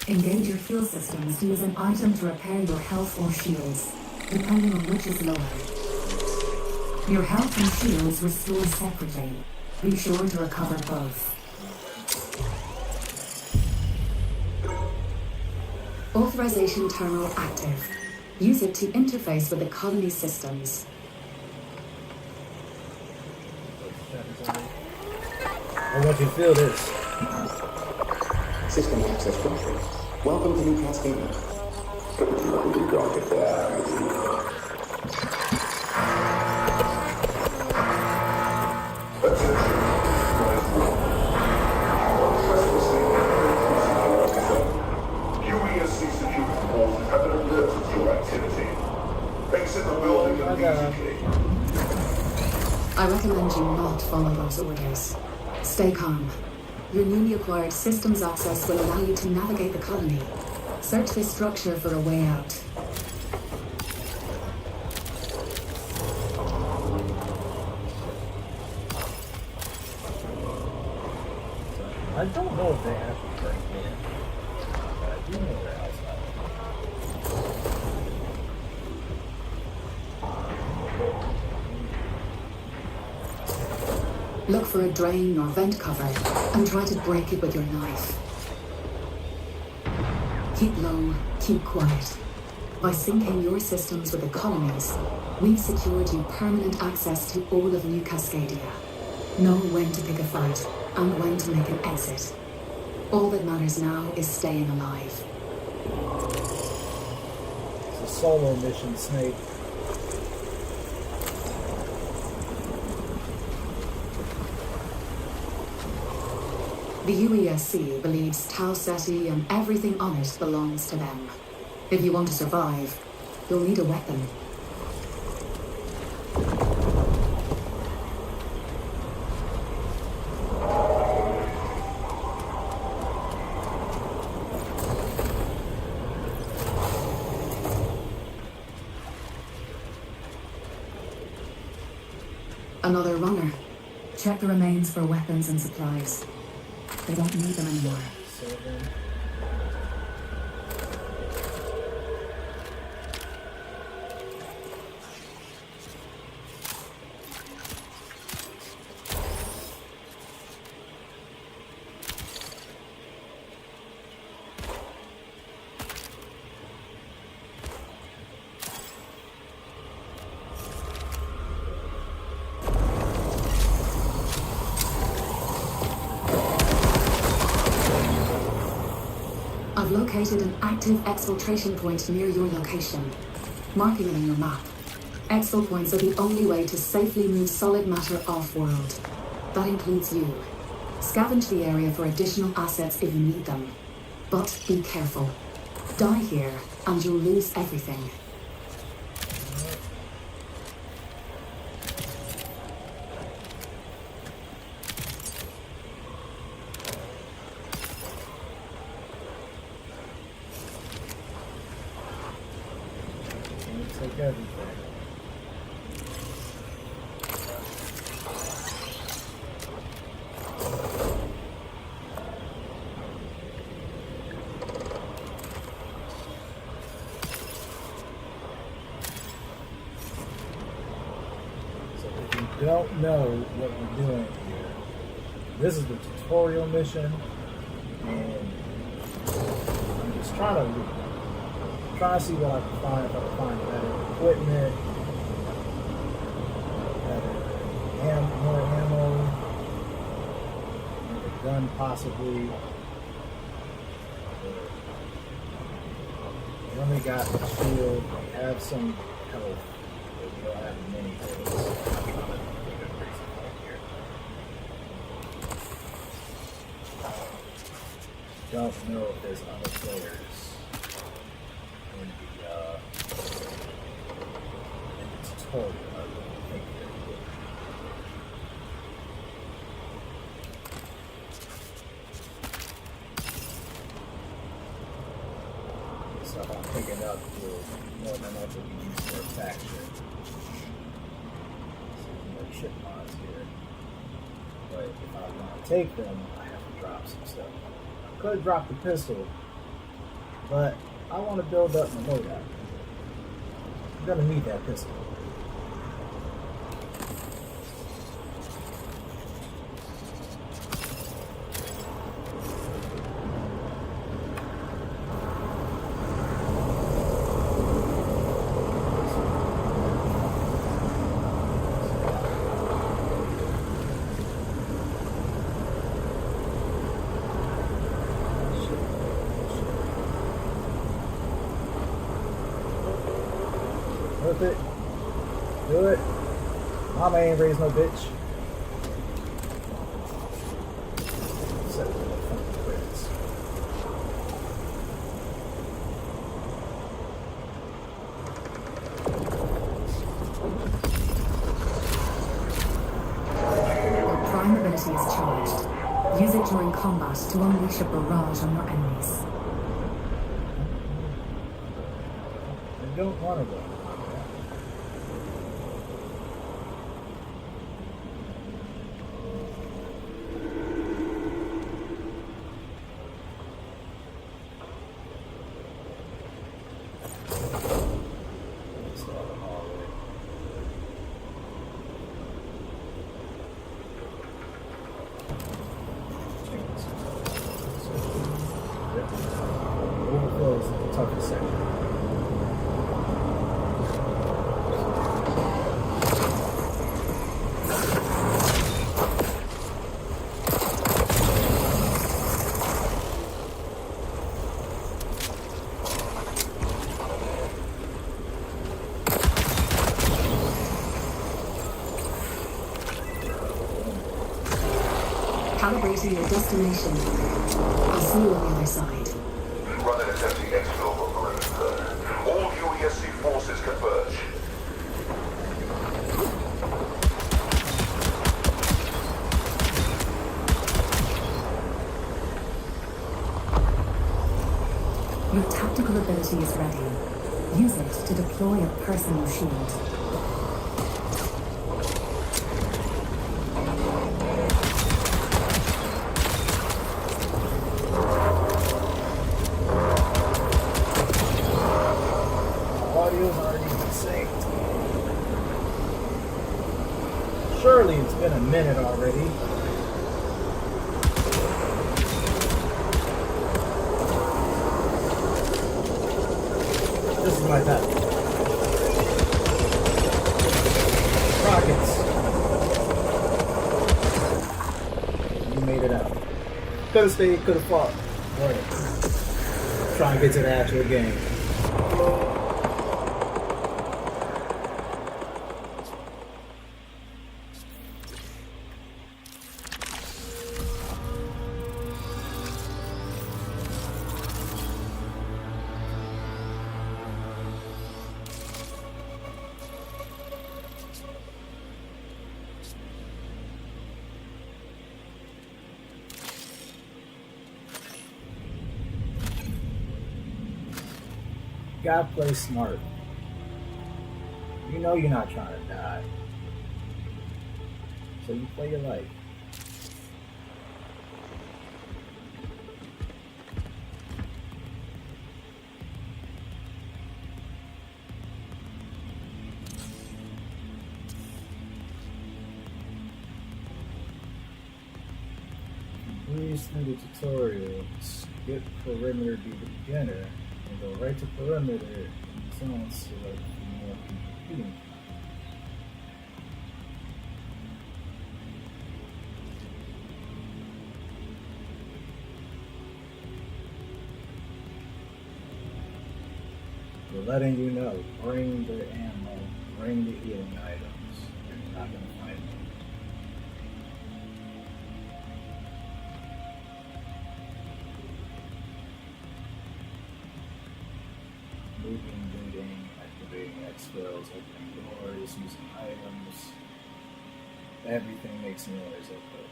Speaker 12: Engage your fuel systems to use an item to repair your health or shields, depending on which is lower. Your health and shields restore separately. Be sure to recover both. Authorization terminal active. Use it to interface with the colony systems.
Speaker 6: I want you to feel this.
Speaker 17: System access granted. Welcome to New Cascadia.
Speaker 10: UESC security forces have been alerted to your activity. Exit the building immediately.
Speaker 12: I recommend you not follow those orders. Stay calm. Your newly acquired systems access will allow you to navigate the colony. Search this structure for a way out.
Speaker 6: I don't know if they actually break in, but I do know they're outside.
Speaker 12: Look for a drain or vent cover and try to break it with your knife. Keep low, keep quiet. By syncing your systems with the colonies, we've secured you permanent access to all of New Cascadia. Know when to pick a fight and when to make an exit. All that matters now is staying alive.
Speaker 6: It's a solo mission, Snake.
Speaker 12: The UESC believes Tau Ceti and everything on it belongs to them. If you want to survive, you'll need a weapon. Another runner. Check the remains for weapons and supplies. They don't need them anymore. I've located an active exfiltration point near your location. Marking it on your map. Exfil points are the only way to safely move solid matter off-world. That includes you. Scavenge the area for additional assets if you need them. But be careful. Die here, and you'll lose everything.
Speaker 6: Take everything. So if you don't know what we're doing here, this is the tutorial mission, and I'm just trying to see what I can find, if I can find better equipment, more ammo, a gun possibly. We only got the shield, we have some health, but we don't have many things. I'm trying to make a crazy point here. Don't know if there's other players in the tutorial. I don't think there would. Stuff I'm picking up will more than likely be used for a faction. So more ship mods here. But if I want to take them, I have to drop some stuff. I could drop the pistol, but I want to build up my loadout. I'm gonna need that pistol. with it. Do it. Mama ain't raised no bitch. Set it in the fucking credits.
Speaker 12: Your prime ability is charged. Use it during combat to unleash a barrage on your enemies.
Speaker 6: I don't want to go. Overflow is the toughest section.
Speaker 12: Calibrating your destination. I'll see you on the other side.
Speaker 10: Run an attempting exfil on perimeter. All UESC forces converge.
Speaker 12: Your tactical ability is ready. Use it to deploy a personal shield.
Speaker 6: Audio's already been synced. Surely it's been a minute already. This is my time. Rockets. You made it out. Could have stayed, could have fought. Right. Try and get to the actual game. You gotta play smart. You know you're not trying to die. So you play your life. Breeze through the tutorial, skip perimeter, be the beginner, and go right to perimeter and zone select for more competing. We're letting you know, bring the ammo, bring the healing items. You're not gonna find them. Moving, looting, activating X-fills, opening doors, using items. Everything makes noise, okay.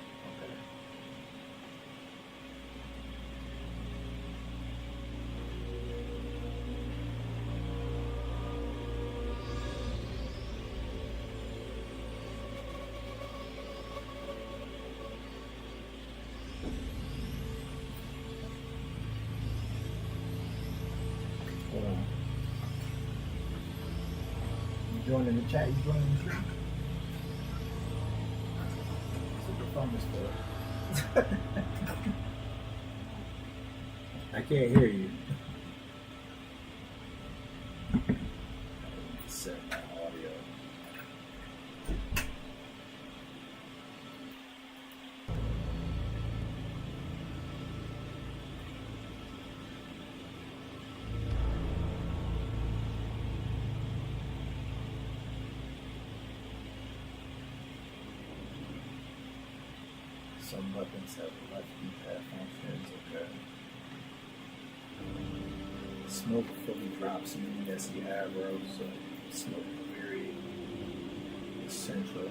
Speaker 6: Hold on. You joining the chat? You joining the stream? Super fun this for. I can't hear you. Set my audio. Some weapons have left keypad functions. Okay. Smoke fully drops in as the arrow, so smoke very essential.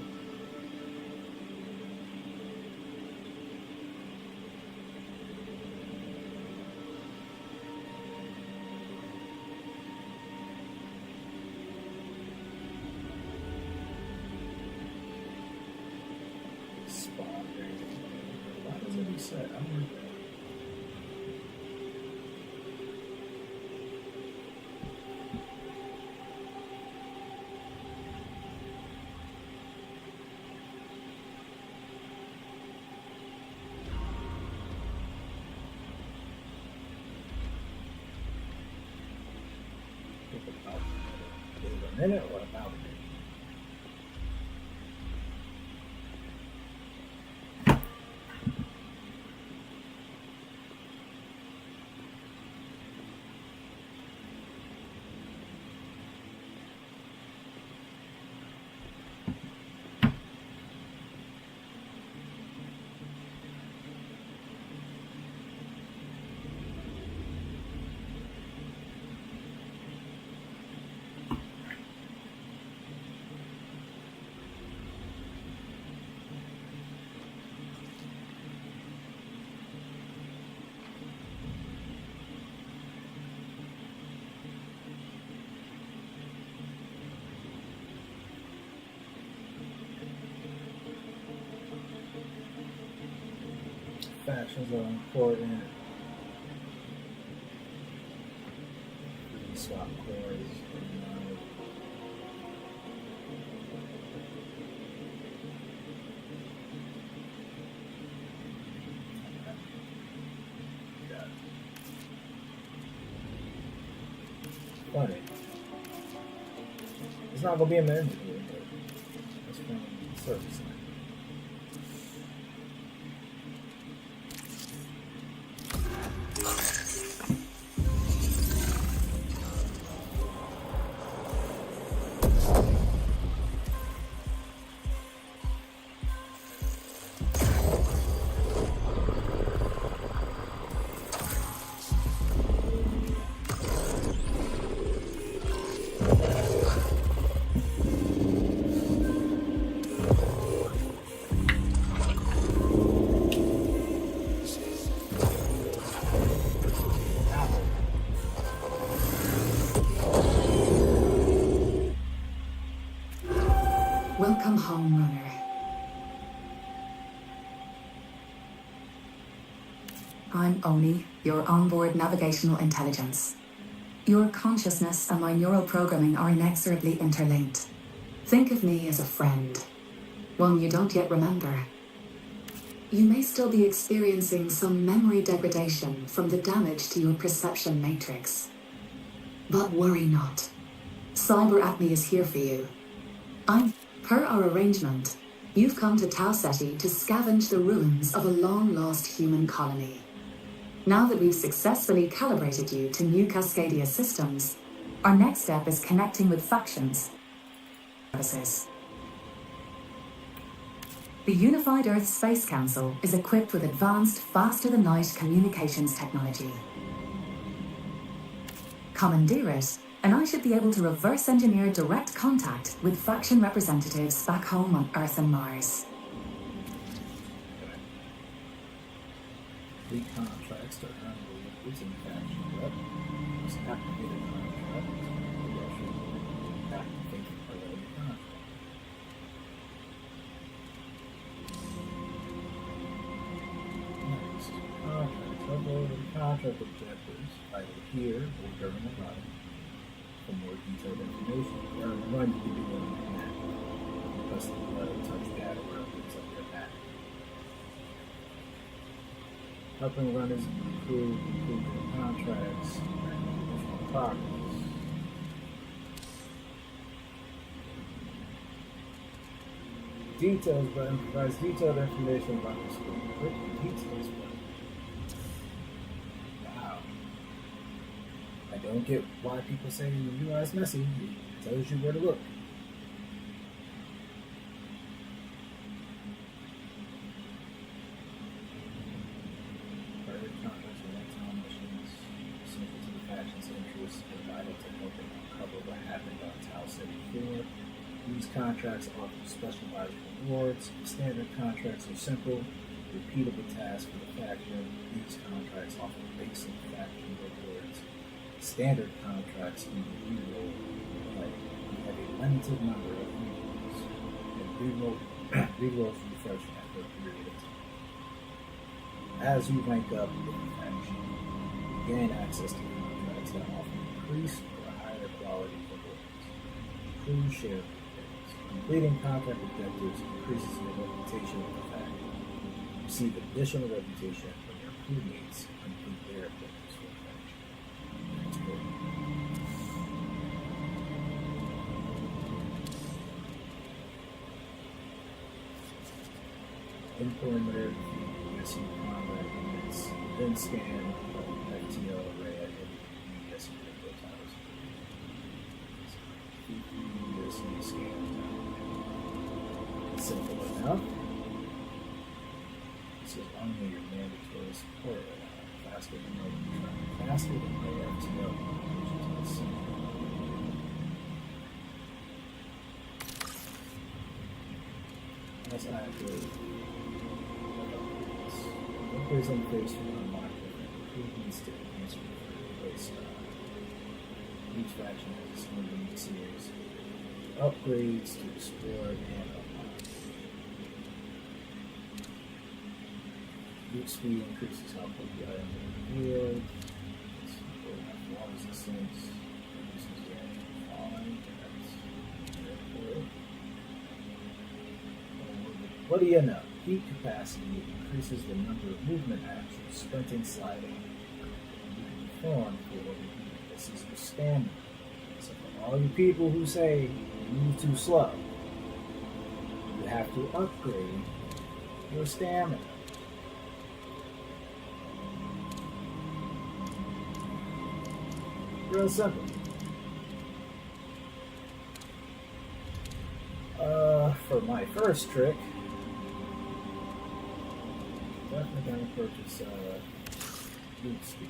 Speaker 6: Spawn rate. Why does it reset? I don't know. Is it a minute or about a minute? Factions are important. Swap cores. Funny. It's not gonna be in the interview, but it's from the service line.
Speaker 4: Welcome home, runner. I'm Oni, your onboard navigational intelligence. Your consciousness and my neural programming are inexorably interlinked. Think of me as a friend, one you don't yet remember. You may still be experiencing some memory degradation from the damage to your perception matrix. But worry not. Cyber Acme is here for you. Per our arrangement, you've come to Tau Ceti to scavenge the ruins of a long-lost human colony. Now that we've successfully calibrated you to new Cascadia systems, our next step is connecting with factions. Services. The Unified Earth Space Council is equipped with advanced, faster-than-light communications technology. Commandeer it, and I should be able to reverse engineer direct contact with faction representatives back home on Earth and Mars.
Speaker 6: Fleet contracts to earn rewards and faction rep. Must activate a contract. Maybe I should activate a related contract. Next, contracts. Upload the contract objectives either here or during the run. For more detailed information, during the run you can do it on the map. Press the touch pad or things up your map. Helping runners improve their contracts and additional progress. Details button provides detailed information about the school. Click the details button. Wow. I don't get why people say the UI is messy. It tells you where to look. Private contracts for one-time missions, essential to the faction's interests, and vital to helping uncover what happened on Tau 74. These contracts offer specialized rewards. Standard contracts are simple, repeatable tasks for the faction. These contracts offer basic faction rewards. Standard contracts can be rerolled, but we have a limited number of rerolls, and rerolls refresh after a period of time. As you rank up in the faction, you gain access to contracts that offer increased or higher quality rewards. Crew share rewards. Completing contract objectives increases your reputation with the faction. Receive additional reputation when your crewmates complete their objectives for the faction. That's good. In perimeter, USC combat units, then scan FTL array at USC radio towers. USC scan. Simple enough. This is only your mandatory support. Faster than no FTL, which is simple. That's accurate. Upgrades on face will unlock different improvements to enhance your play style. Each faction has its own unique series of upgrades to explore and unlock. Loot speed increases how quickly items are revealed. Wall resistance reduces the enemy falling. That's very cool. What do you know? Heat capacity increases the number of movement actions, sprinting, sliding, you can perform for overheating. This is your stamina. So for all you people who say you move too slow, you have to upgrade your stamina. Real simple. For my first trick, definitely gonna purchase loot speed.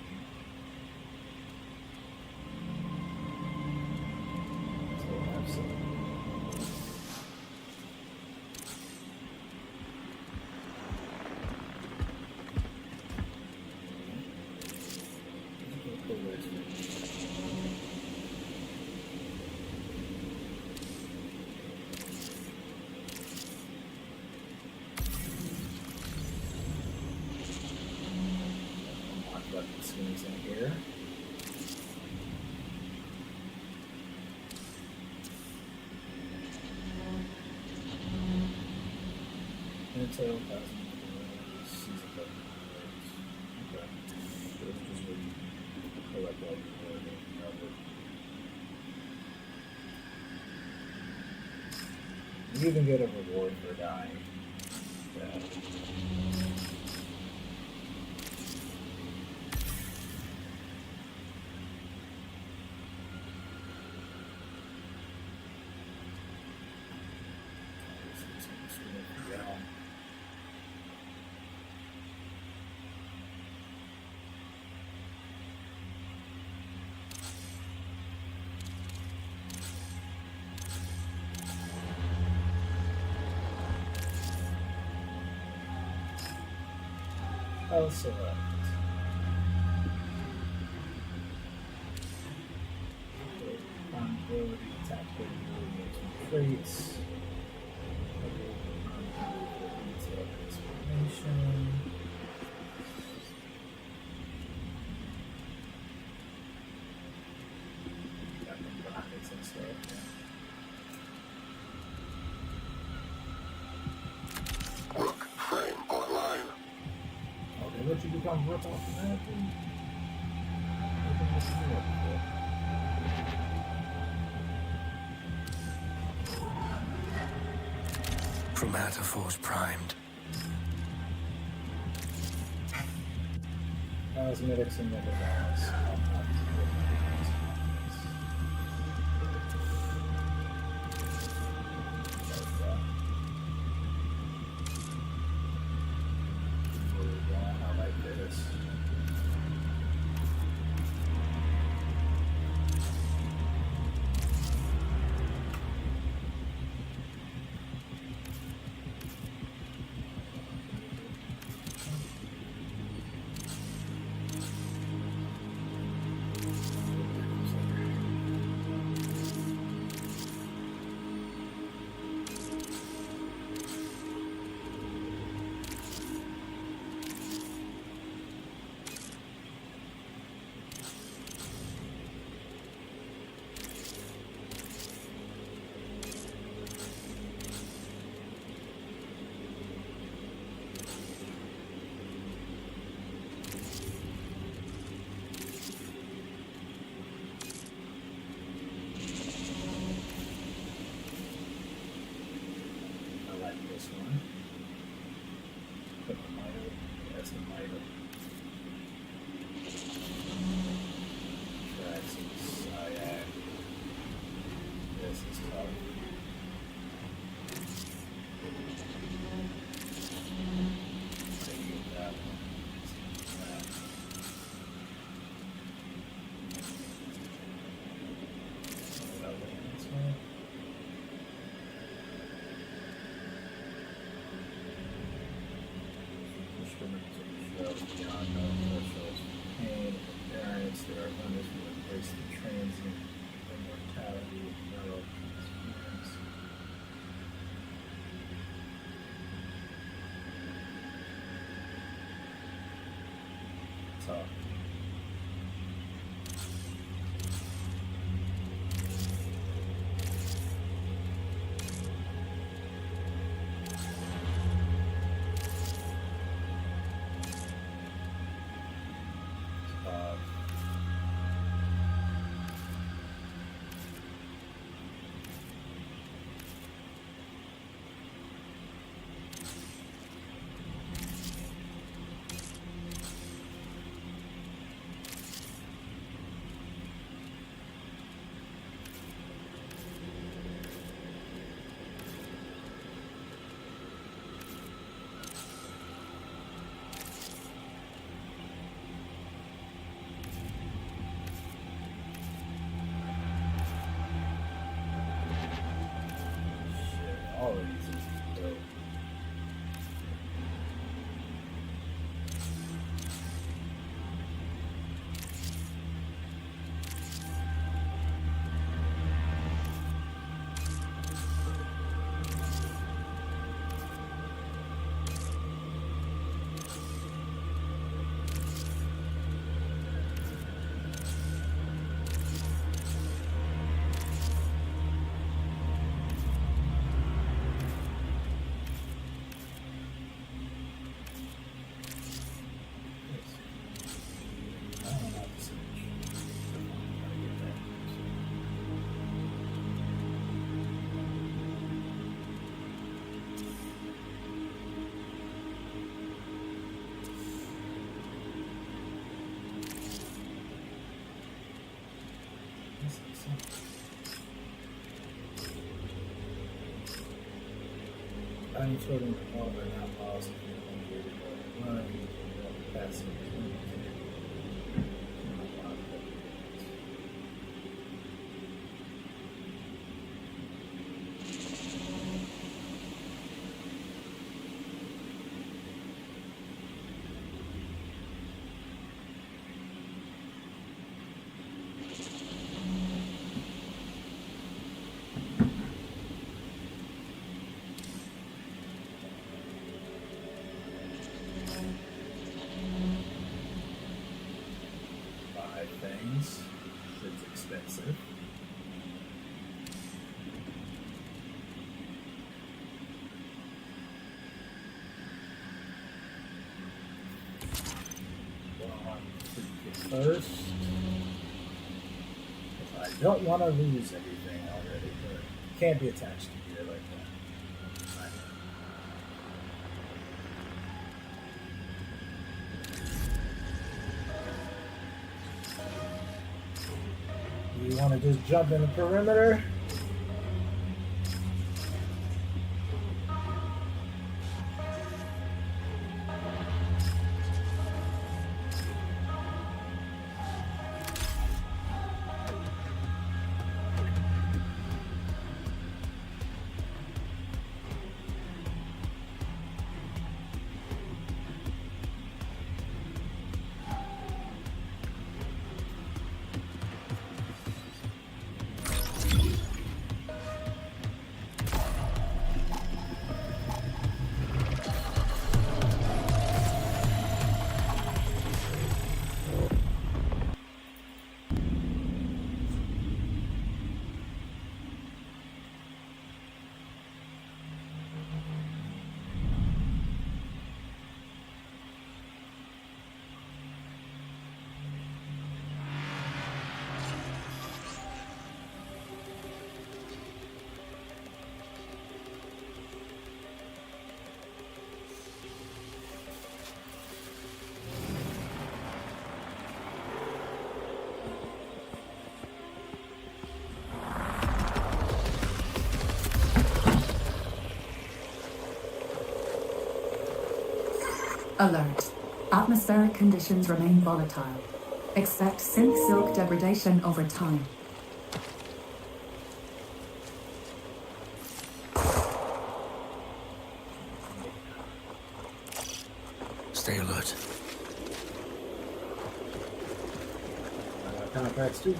Speaker 6: So we'll have some. Skins in here. Intel 1000 season 7. Okay. So it's just really collect all the you even get a reward for dying. Yeah. I'll select. Ability, attack capability, traits. Transformation. Got the rockets and stuff.
Speaker 10: Rook frame online.
Speaker 6: Okay, let you become Rook automatically.
Speaker 3: Chromatophores primed.
Speaker 6: Cosmetics and never balance. I like this. transient immortality of neural experience. Tough. All of these are dope. Any floating component are now lost if you're injured or run, passing. Things. It's expensive. First, I don't want to lose everything already, but can't be attached to gear like that. Right. You want to just jump in the perimeter?
Speaker 4: Alert. Atmospheric conditions remain volatile. Expect synth silk degradation over time.
Speaker 8: Stay alert.
Speaker 6: Contracts too.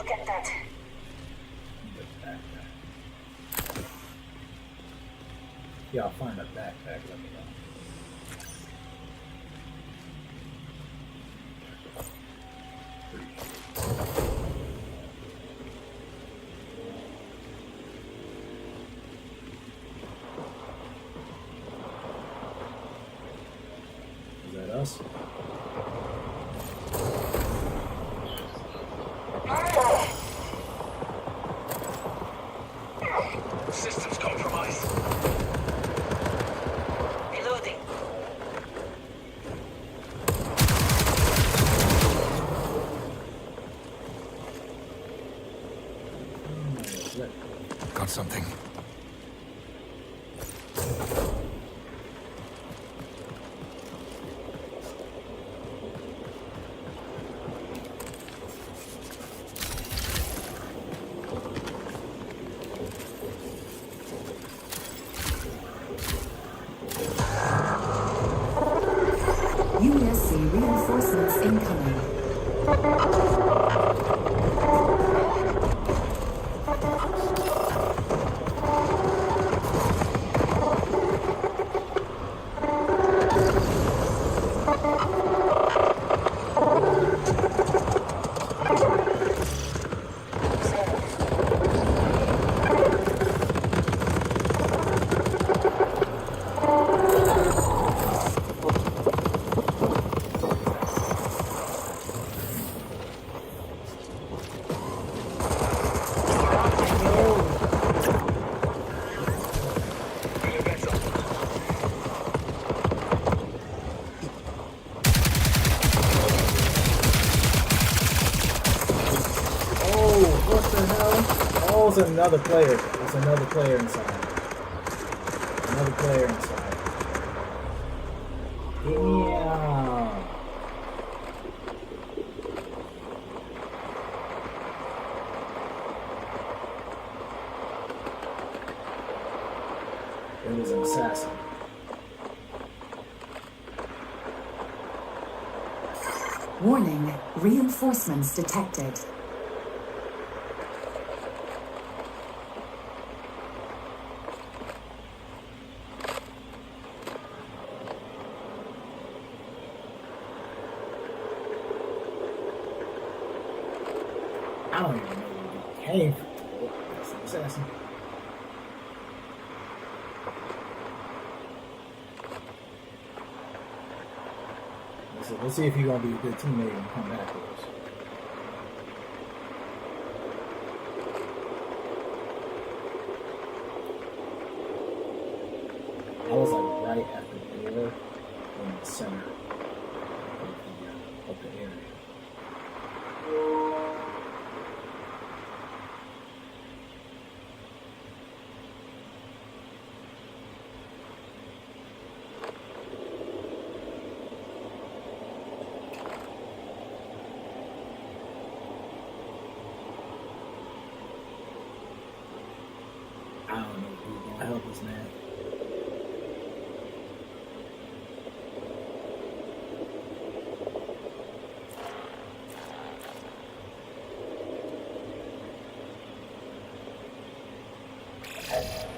Speaker 21: Look at that.
Speaker 6: Yeah, I'll find a backpack. Let me know. Is that us?
Speaker 21: Systems compromised. Reloading.
Speaker 3: Got something.
Speaker 4: USC reinforcements incoming.
Speaker 6: Oh, it's another player. There's another player inside. Another player inside. Yeah. It was an assassin.
Speaker 4: Warning, reinforcements detected.
Speaker 6: I don't even know where he came from. Oh, that's an assassin. Let's see if he's gonna be a good teammate and come back to us. I was like right at the door in the center of the area. I don't know who's gonna help us, man.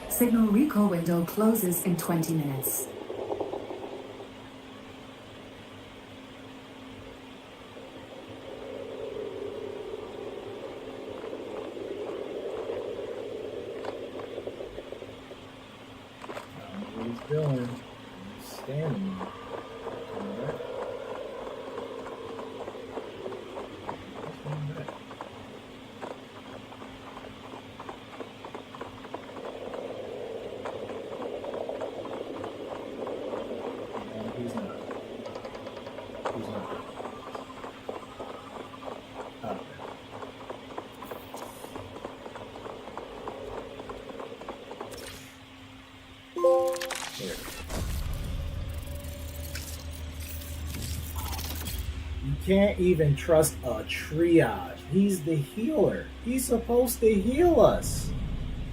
Speaker 4: Signal recall window closes in 20 minutes.
Speaker 6: I don't know what he's doing. He's standing there. Coming back. He's coming back. No, he's not. He's not. Oh. There. You can't even trust a triage. He's the healer. He's supposed to heal us.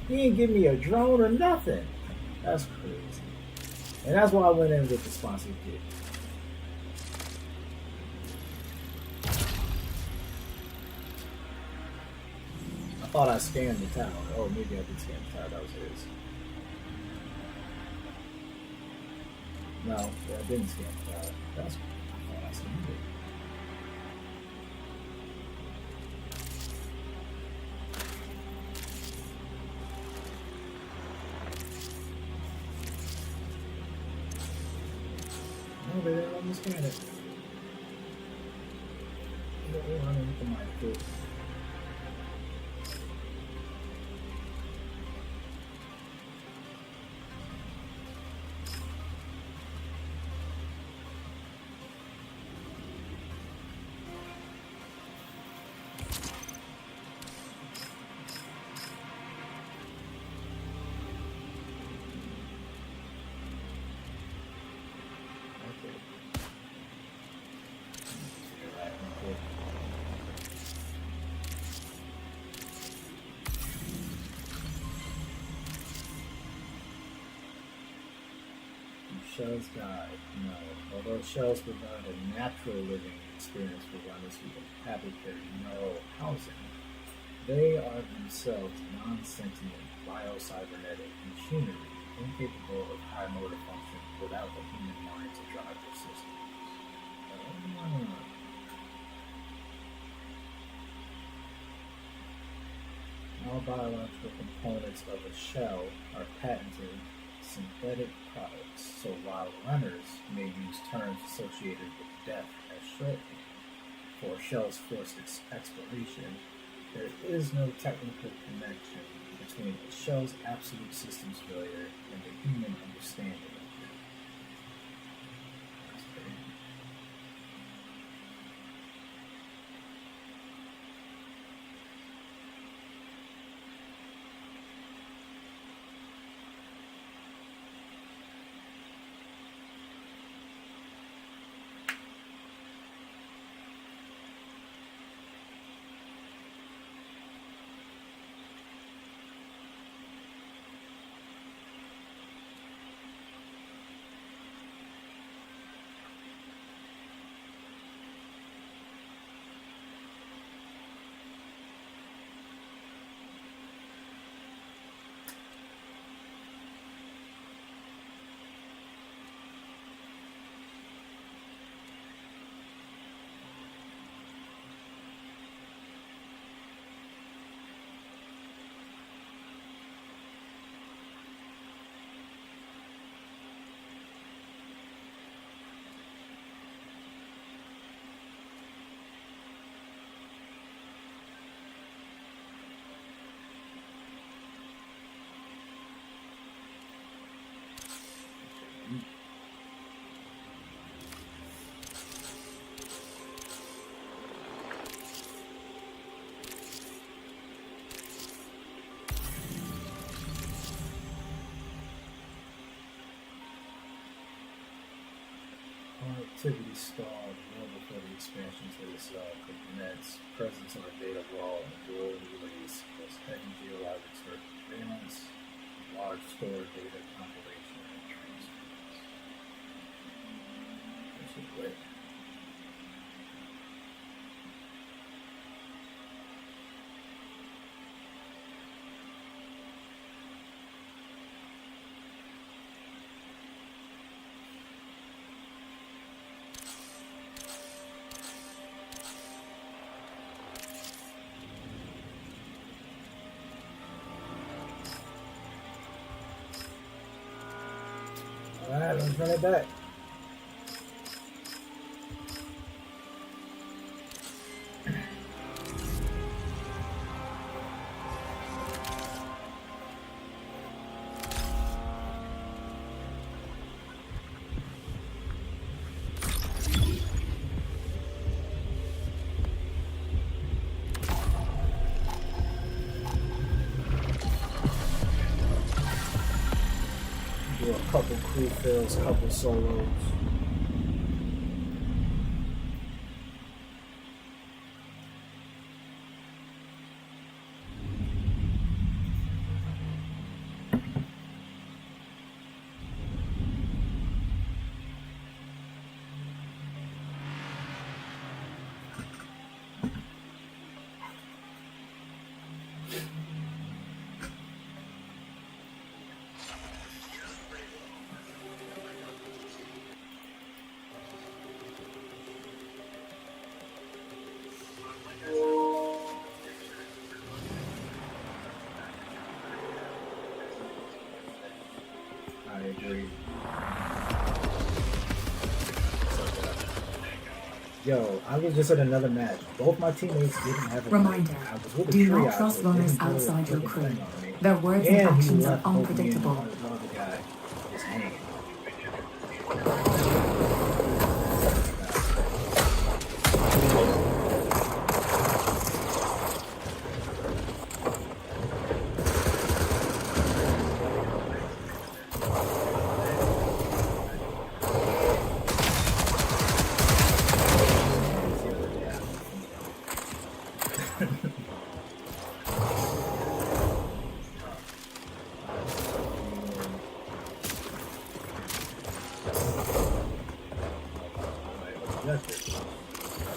Speaker 6: He ain't give me a drone or nothing. That's crazy. And that's why I went in with the sponsored kit. thought I scanned the tower. Oh, maybe I did scan the tower. That was his. No, I didn't scan the tower. That's I thought I scanned it. No, they didn't let me scan it. They're running with the mic too. Shells guide, no. Although shells provide a natural living experience for runners who inhabit no housing, they are themselves non-sentient bio-cybernetic machinery incapable of high motor function without the human mind to drive their systems. All biological components of a shell are patented synthetic products, so while runners may use terms associated with death as shorthand for shell's forced exploration, there is no technical connection between a shell's absolute systems failure and the human understanding of it. That's crazy. Activity stalled well before the expansion to this could commence. Presence on a data wall and dual relays was heavy geologic surveillance, large store data compilation and transfers. This is great. Alright, let's run it back. Do a couple crew fills, couple solos. Yo, I was just at another match. Both my teammates didn't have a
Speaker 4: Reminder,
Speaker 6: I was with the
Speaker 4: do
Speaker 6: triage,
Speaker 4: not trust
Speaker 6: so
Speaker 4: runners
Speaker 6: didn't throw a
Speaker 4: outside your
Speaker 6: freaking
Speaker 4: crew.
Speaker 6: thing on me.
Speaker 4: Their words
Speaker 6: And
Speaker 4: and
Speaker 6: he
Speaker 4: actions are
Speaker 6: left both me and
Speaker 4: unpredictable.
Speaker 6: one other guy just hanging.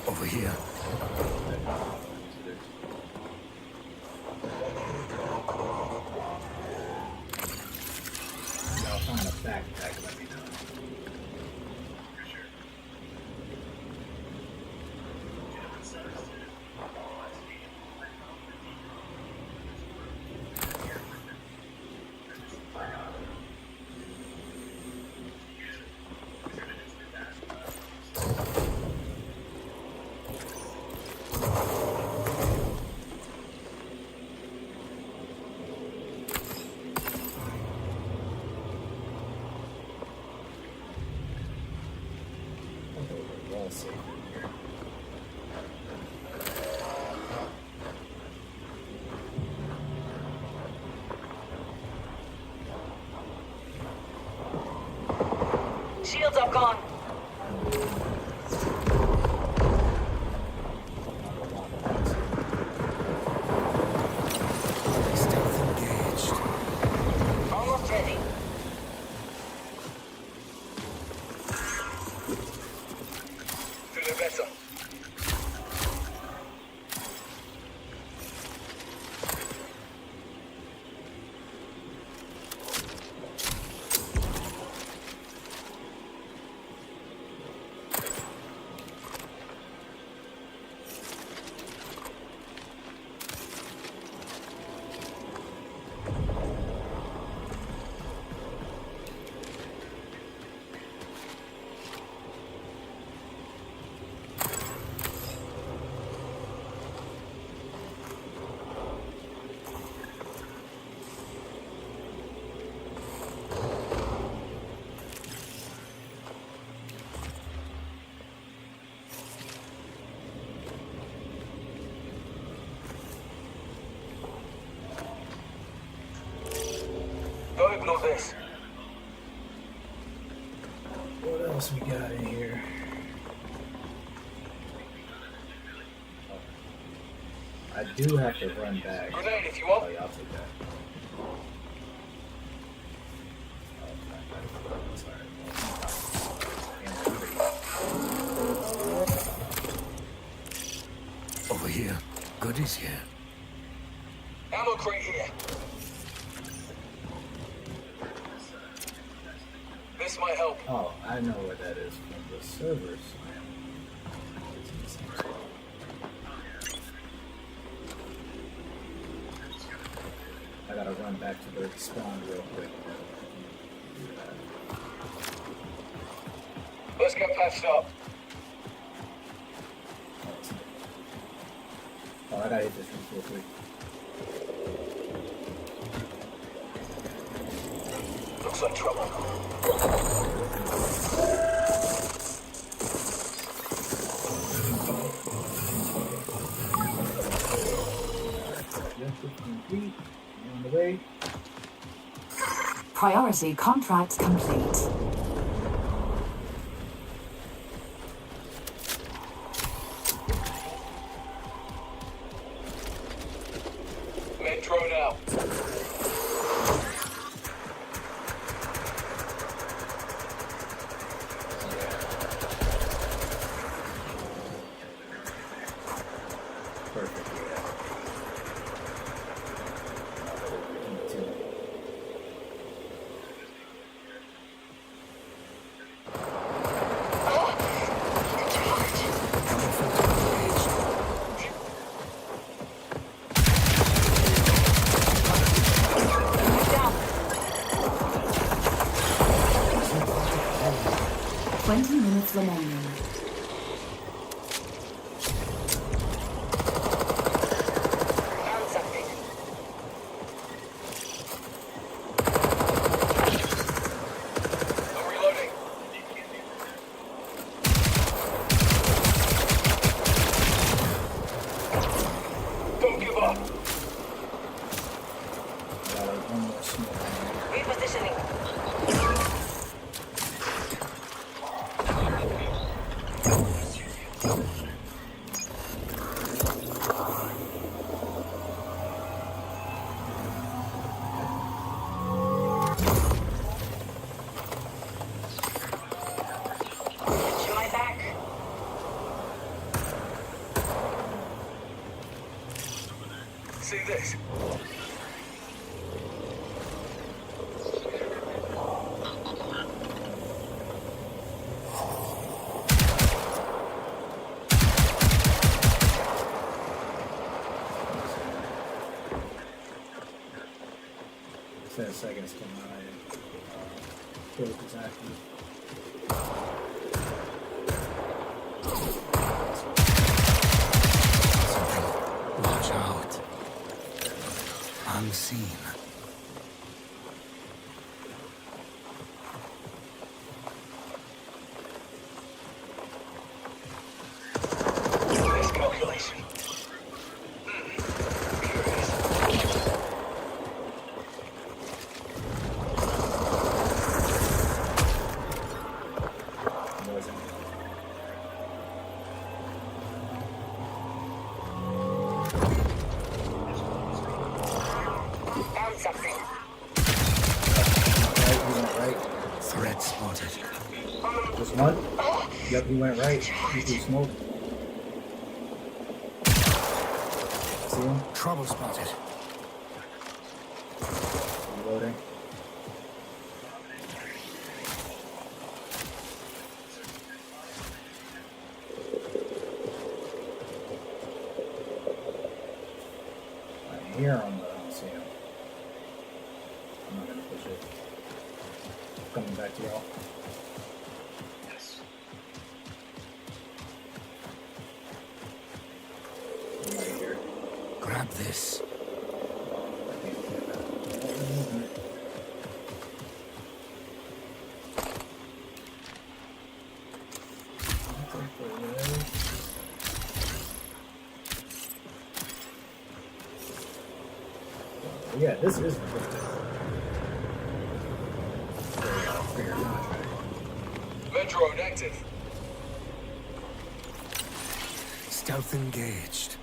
Speaker 8: Over here.
Speaker 6: I'll find a backpack, let me know. Well safe in here.
Speaker 7: Shields are gone.
Speaker 8: Stealth engaged.
Speaker 7: Almost ready. Feeling better. Don't ignore this.
Speaker 6: What else we got in here? I do have to run back.
Speaker 7: Grenade if you want.
Speaker 6: Oh, yeah, I'll take that.
Speaker 8: Over here. Goodies here.
Speaker 7: Ammo crate here. This might help.
Speaker 6: Oh, I know where that is from the server slam. I gotta run back to the spawn real quick.
Speaker 7: Let's get patched up.
Speaker 6: Oh, I gotta hit this real quick.
Speaker 7: Looks like trouble.
Speaker 6: Complete. On the way.
Speaker 4: Priority contract complete.
Speaker 7: Med drone out.
Speaker 6: Perfect.
Speaker 4: Minutes remaining.
Speaker 10: see this?
Speaker 6: Says seconds to my close exactly.
Speaker 3: Watch out. Unseen.
Speaker 10: Miscalculation.
Speaker 7: Found something.
Speaker 3: Right. Threat spotted.
Speaker 6: Just one? Yep, he went right. He threw smoke. See him?
Speaker 3: Trouble spotted.
Speaker 6: Reloading. I hear him, but I don't see him. I'm not gonna push it. Coming back to y'all. I'm right here.
Speaker 3: Grab this.
Speaker 6: Yeah, this is ridiculous.
Speaker 10: Metro active.
Speaker 3: Stealth engaged.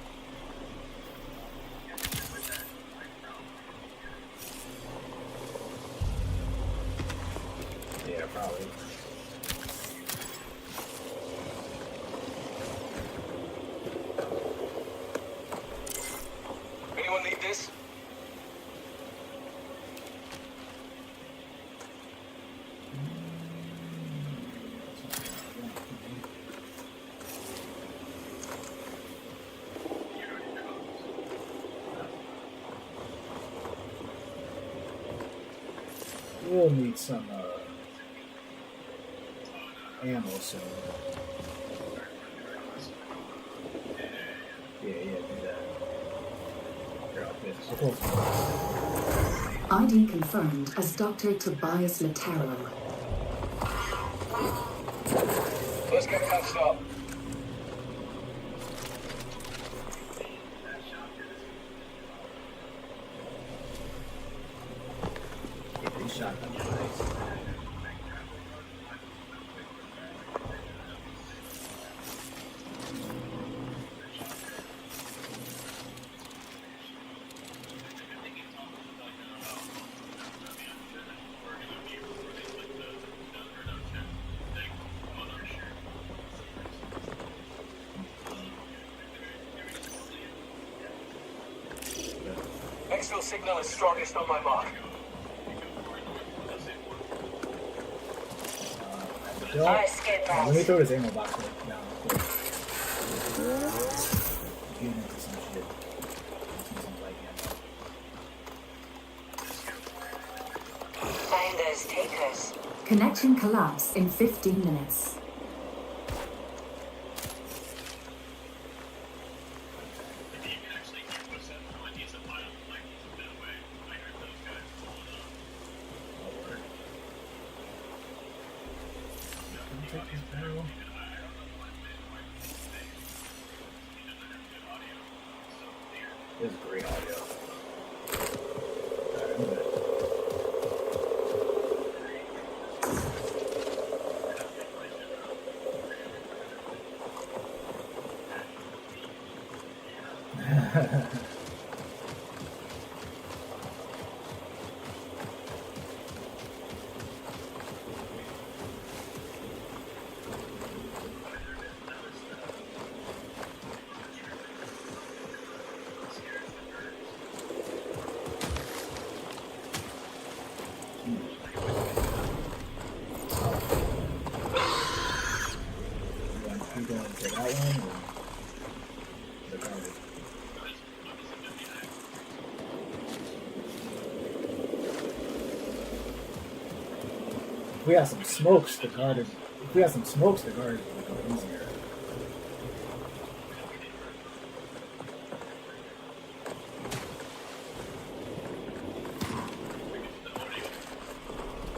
Speaker 6: Yeah, probably.
Speaker 10: Anyone need this?
Speaker 6: We'll need some ammo soon. Yeah, do that. Here, I'll close it.
Speaker 4: ID confirmed as Dr. Tobias Latero.
Speaker 10: Let's get patched up.
Speaker 6: Yeah, he shot them twice.
Speaker 10: Exfil signal is strongest on my mark.
Speaker 6: Let me throw this ammo box down real quick. Get into some shit. Some light ammo.
Speaker 7: Find those takers.
Speaker 4: Connection collapse in 15 minutes.
Speaker 6: This is great audio. we had some smokes, the guard would go easier.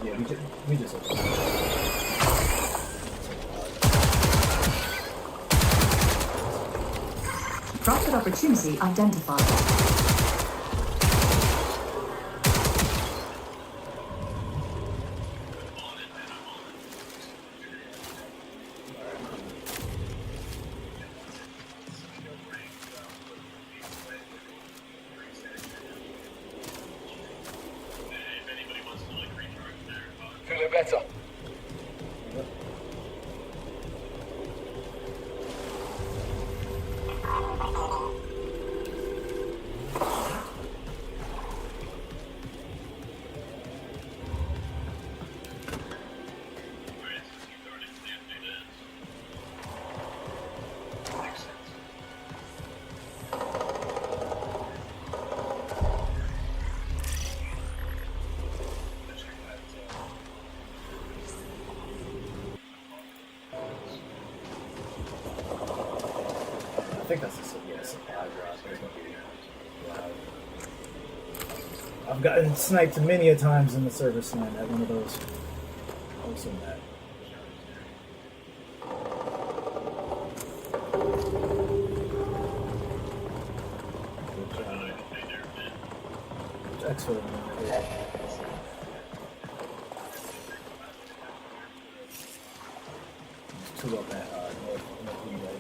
Speaker 6: Yeah, we just
Speaker 4: Profit opportunity identified.
Speaker 9: Feeling better?
Speaker 6: I think that's a supply drop. There's gonna be loud. I've gotten sniped many a times in the service line at one of those. Also that. Excellent. Two up at north relay.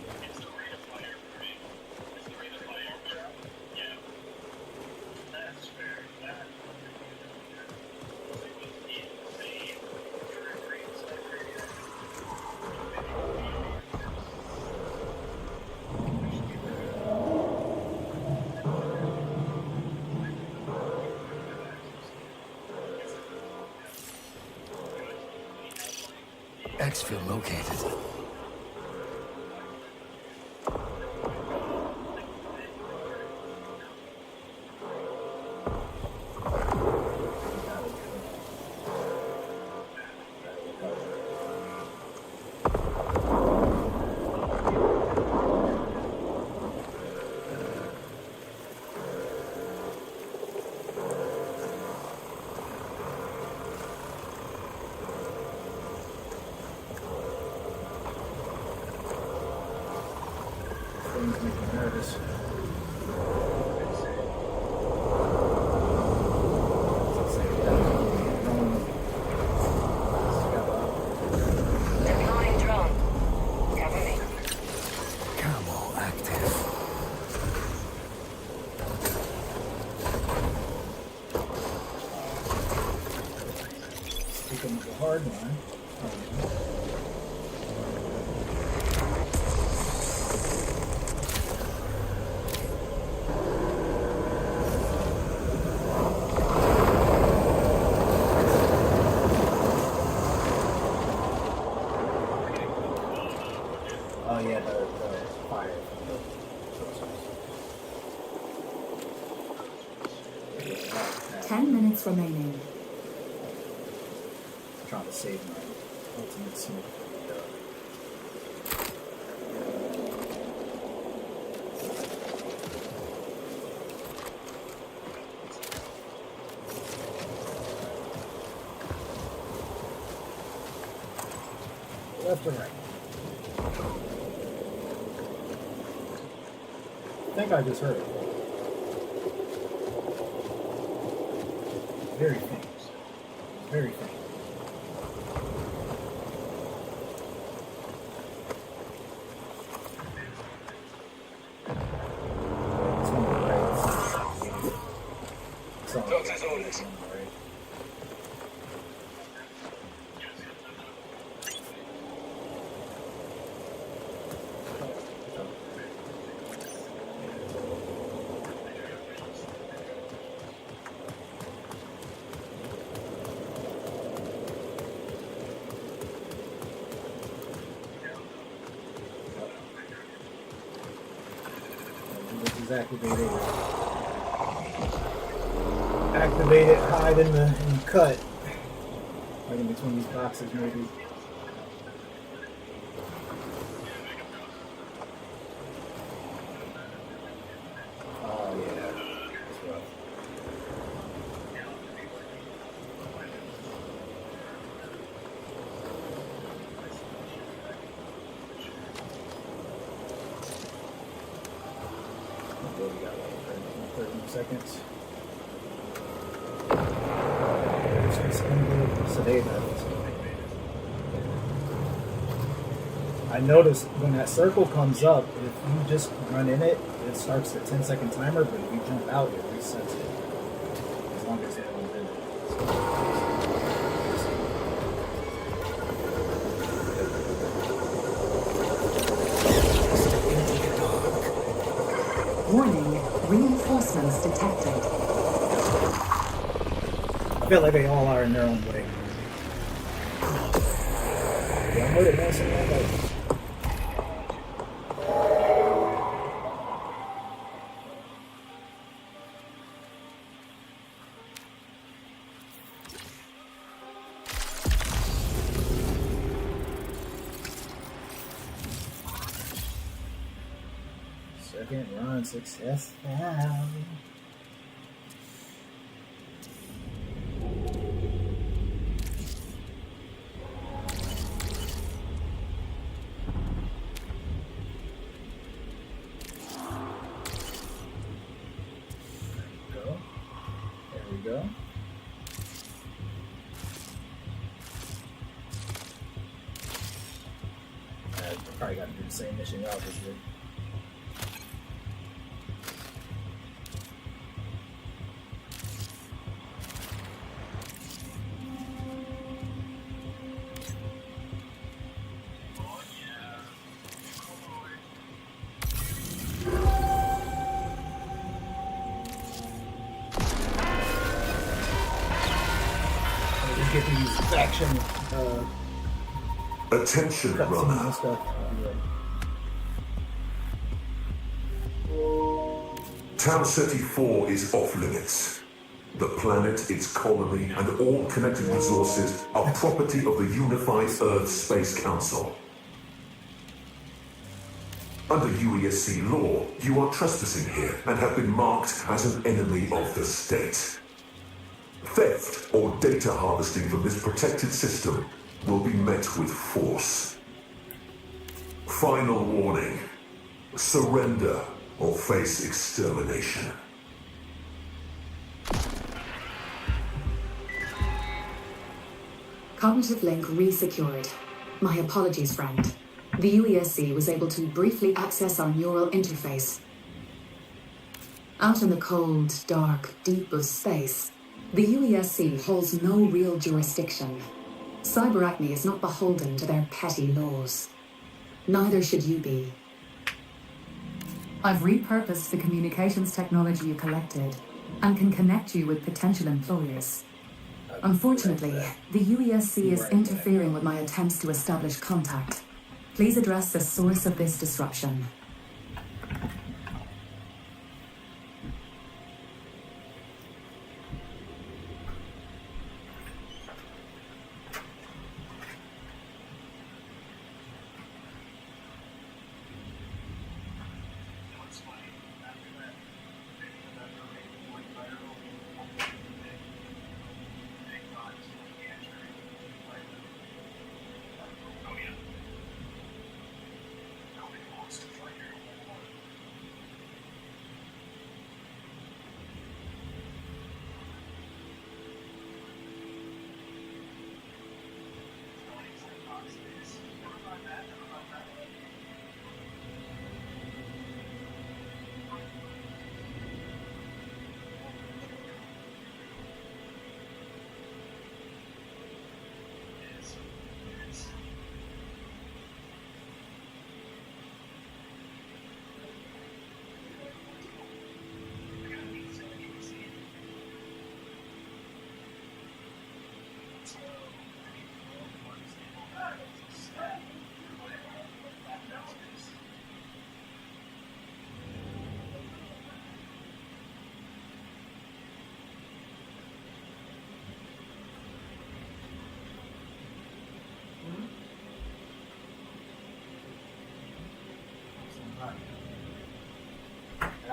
Speaker 3: Exfil located. Things make me nervous.
Speaker 7: Deploying drone. Cover me.
Speaker 3: Camo active.
Speaker 6: Speaking of the hard line. Oh yeah, the fire from the tracers.
Speaker 4: 10 minutes remaining.
Speaker 6: Trying to save my ultimate smoke. Left or right? I think I just heard it. Very faint. Very faint. It's on the right. It's on the right. It's on the right. This is activated. Activate it, hide in the cut. Right in between these boxes, maybe. Oh, yeah. That's rough. Okay, we got like 30 more seconds. I noticed when that circle comes up, if you just run in it, it starts the 10-second timer, but if you jump out, it resets it. As long as everyone's in
Speaker 4: it. Warning, reinforcements detected.
Speaker 6: I feel like they all are in their own way. Yeah, I'm with it, man. Something like that. Second run success. Go. I probably got to do the same mission y'all just did. Get these faction
Speaker 10: attention, runner. Town City 4 is off limits. The planet, its colony, and all connected resources are property of the Unified Earth Space Council. Under UESC law, you are trespassing here and have been marked as an enemy of the state. Theft or data harvesting from this protected system will be met with force. Final warning: surrender or face extermination.
Speaker 4: Cognitive link re-secured. My apologies, friend. The UESC was able to briefly access our neural interface. Out in the cold, dark, deep of space, the UESC holds no real jurisdiction. Cyberacne is not beholden to their petty laws. Neither should you be. I've repurposed the communications technology you collected and can connect you with potential employers. Unfortunately, the UESC is interfering with my attempts to establish contact. Please address the source of this disruption.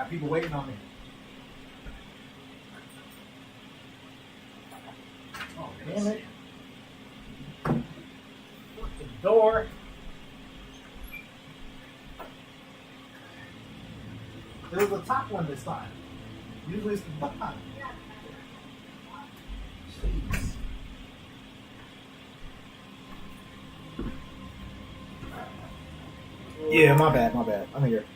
Speaker 6: got people waiting on me. Oh, damn it. The door. It was the top one this time. Usually it's the bottom. Jeez. Yeah, my bad. I'm here.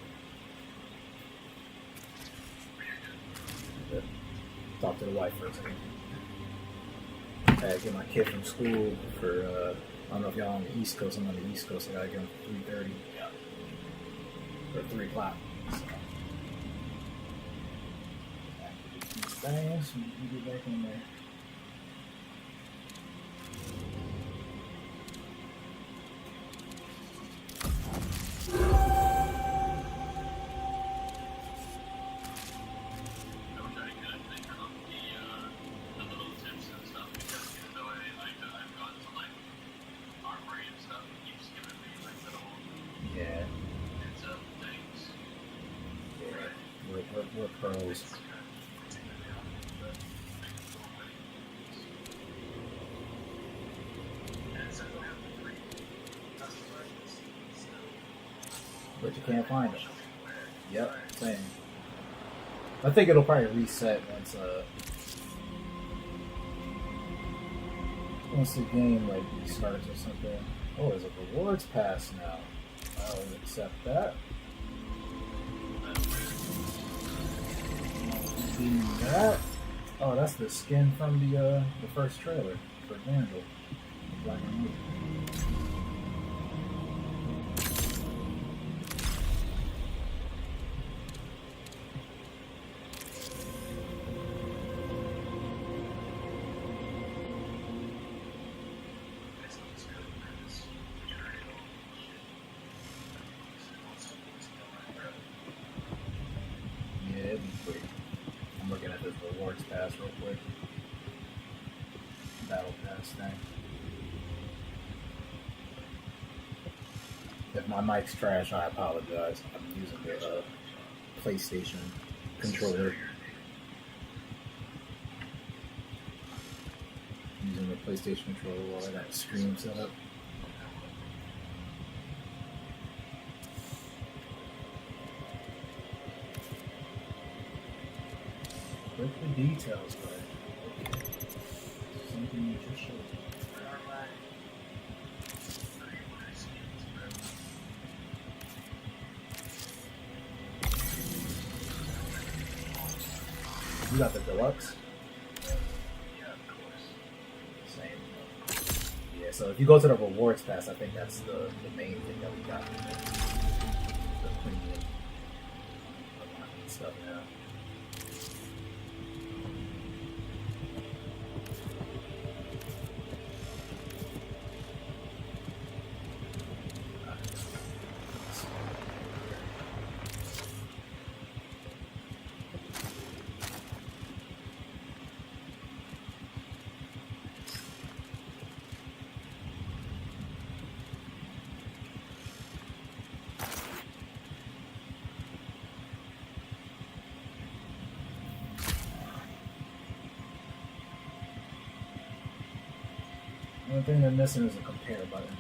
Speaker 6: Talk to the wife for a second. I had to get my kid from school for, I don't know if y'all on the East Coast. I'm on the East Coast. I gotta get him for 3:30. Or 3 o'clock. So. Things, we get back in there. Yeah. We're pros. But you can't find them. Yep, same. I think it'll probably reset once the game like restarts or something. Oh, there's a rewards pass now. I'll accept that. That. Oh, that's the skin from the first trailer for Vandal. Black and white. I'm looking at this rewards pass real quick. Battle pass thing. If my mic's trash, I apologize. I'm using the PlayStation controller. Using the PlayStation controller while I got the stream set up. With the details, but okay. Something you just showed me. You got the deluxe? Same. Yeah, so if you go to the rewards pass, I think that's the main thing that we got. The premium stuff now. The only thing they're missing is a compare button.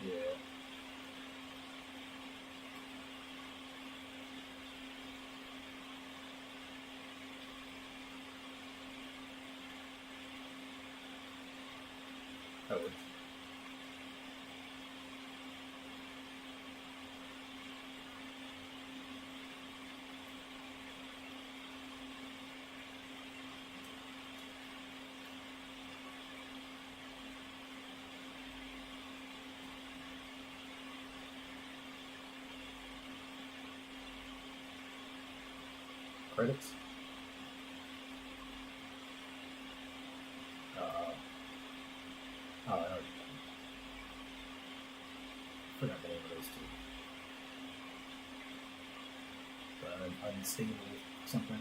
Speaker 6: Yeah. Oh, it's credits. Oh, I know. Forgot the name of those two. But unstable something.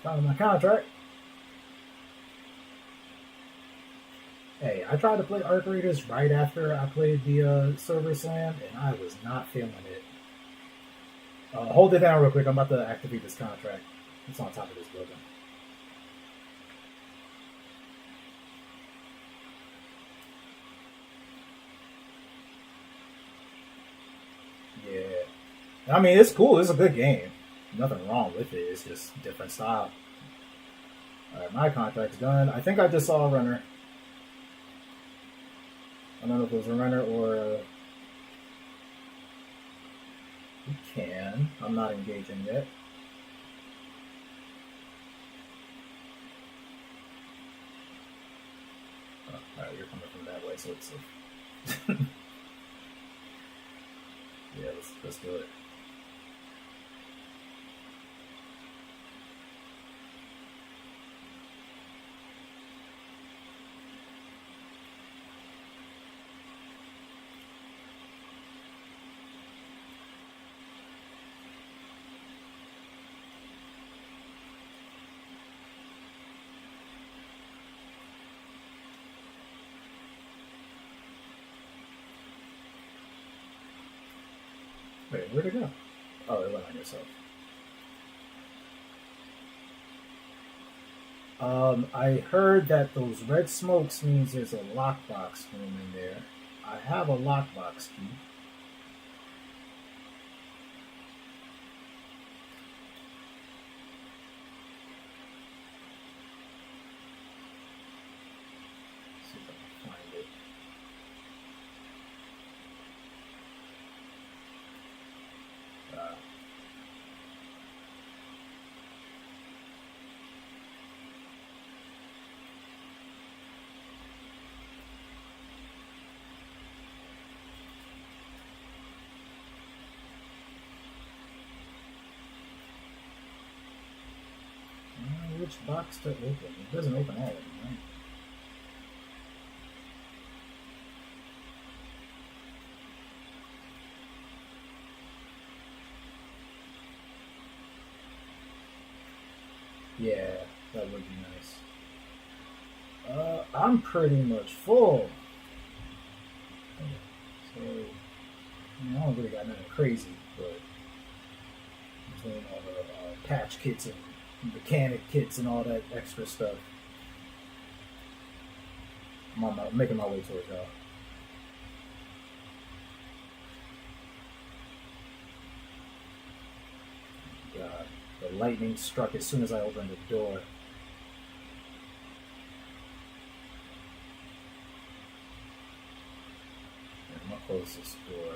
Speaker 6: Found my contract. Hey, I tried to play Arc Raiders right after I played the Server Slam, and I was not feeling it. Hold it down real quick. I'm about to activate this contract. It's on top of this building. Yeah. I mean, it's cool. It's a good game. Nothing wrong with it. It's just different style. Alright, my contract's done. I think I just saw a runner. I don't know if it was a runner or we can. I'm not engaging yet. Oh, alright, you're coming from that way, so it's yeah, let's do it. Wait, where'd it go? Oh, it went on yourself. I heard that those red smokes means there's a lockbox room in there. I have a lockbox key. See if I can find it. Which box to open? It doesn't open all of them, right? Yeah, that would be nice. I'm pretty much full. So, I don't really got nothing crazy, but between all the patch kits and mechanic kits and all that extra stuff, I'm making my way towards y'all. God, the lightning struck as soon as I opened the door. I'm gonna close this door.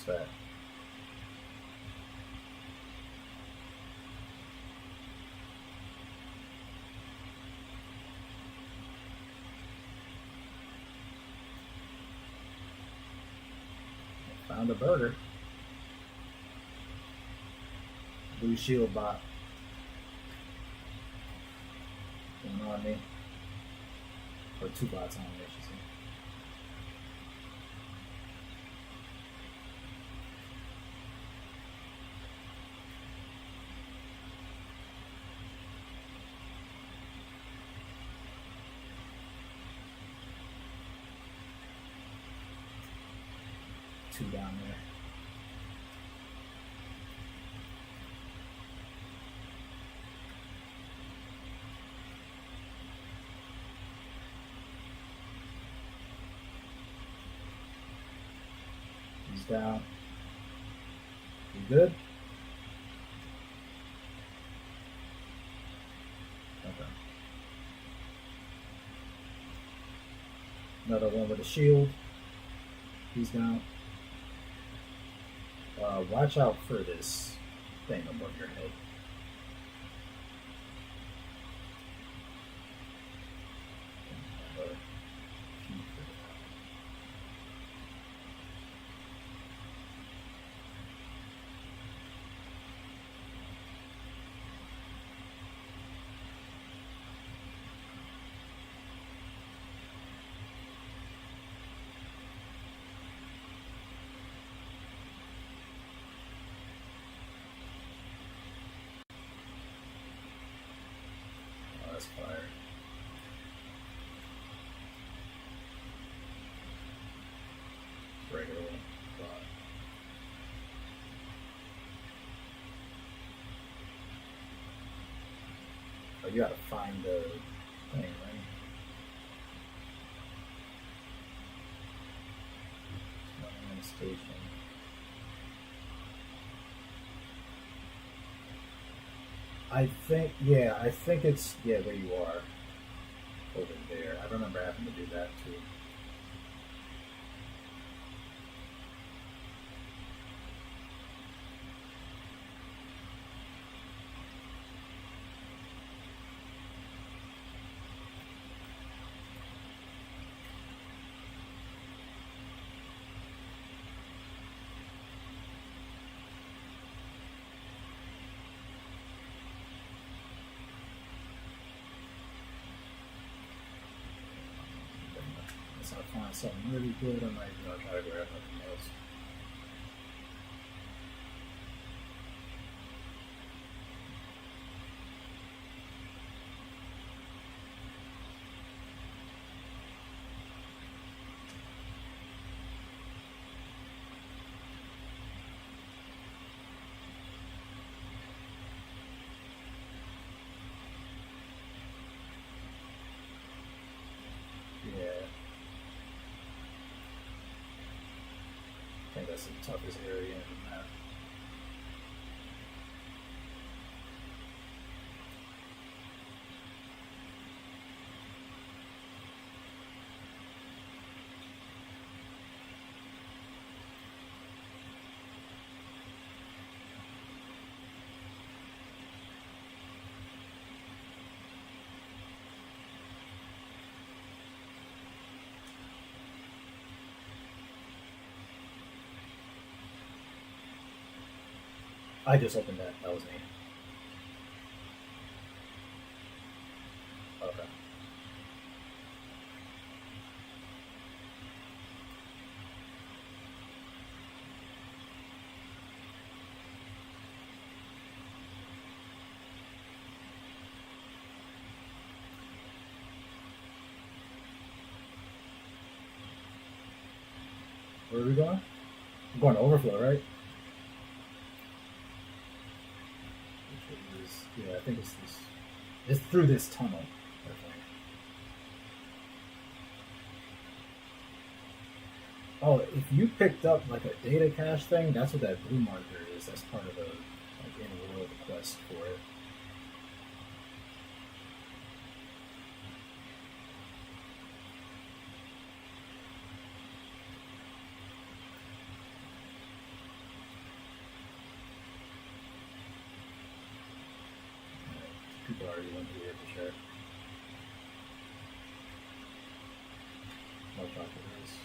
Speaker 6: That. Found a burger. Blue shield bot. on me. Or 2 bots on me, I should say. Two down there. He's down. You good? Okay. Another one with a shield. He's down. Watch out for this thing above your head. That's fire. Regular one. Oh, you gotta find the thing, right? Station. I think it's where you are over there. I remember having to do that too. Unless I find something really good, I might try to grab something else. Yeah. I think that's the toughest area in the map. I just opened that. That was me. Okay. Where are we going? I'm going to overflow, right? Yeah, I think it's this. It's through this tunnel. I think. Oh, if you picked up like a data cache thing, that's what that blue marker is. That's part of the in-world quest for it. People already went through here for sure. No chocolate rice.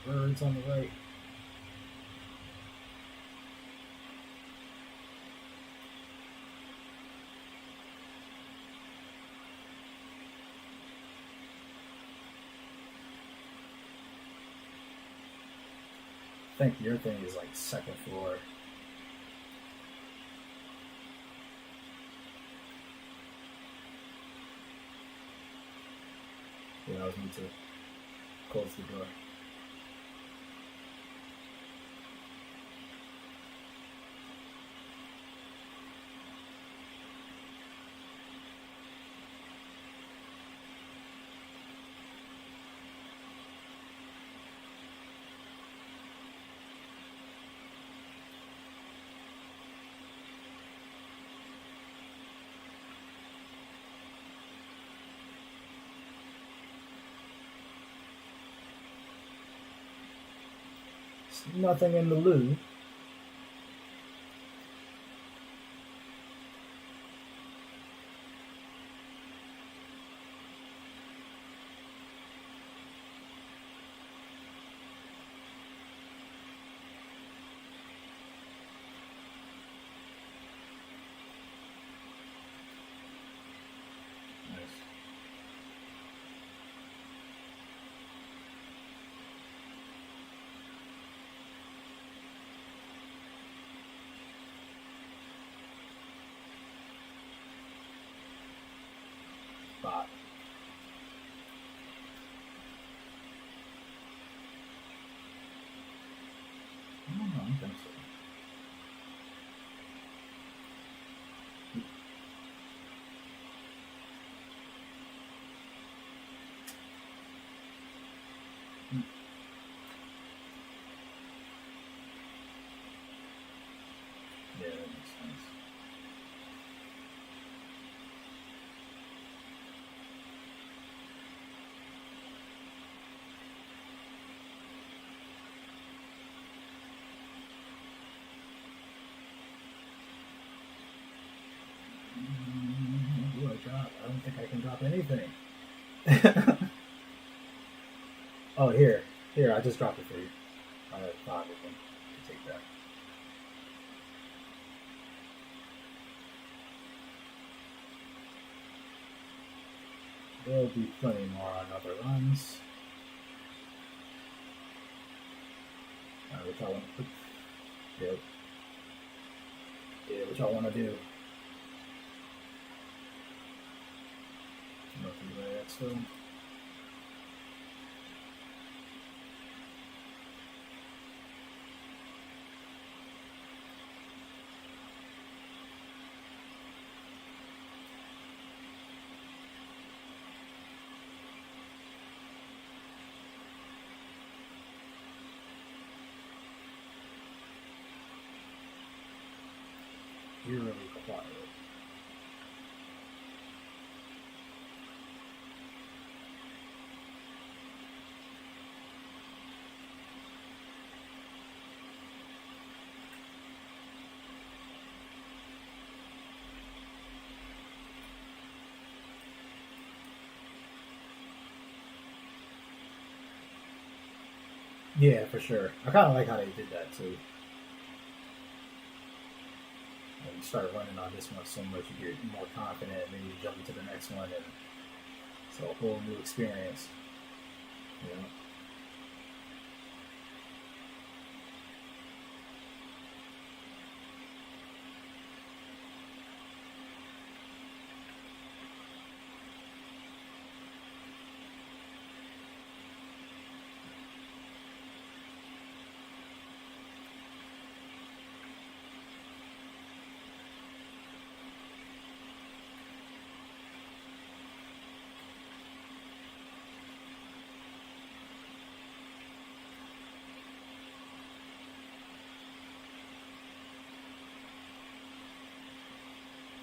Speaker 6: Birds on the right. I think your thing is like second floor. Yeah, I was need to close the door. Nothing in the loo. Nice. Spot. I don't know, I think so. Yeah, that makes sense. What do I drop? I don't think I can drop anything. Oh, here. Here, I just dropped it for you. I have 5 of them to take that. There'll be plenty more on other runs. Which I want to put. Yep. Yeah, which I want to do. Nothing bad, so. Eerily quiet. Yeah, for sure. I kind of like how they did that too. When you start running on this one so much, you get more confident, and then you jump into the next one, and it's a whole new experience. You know?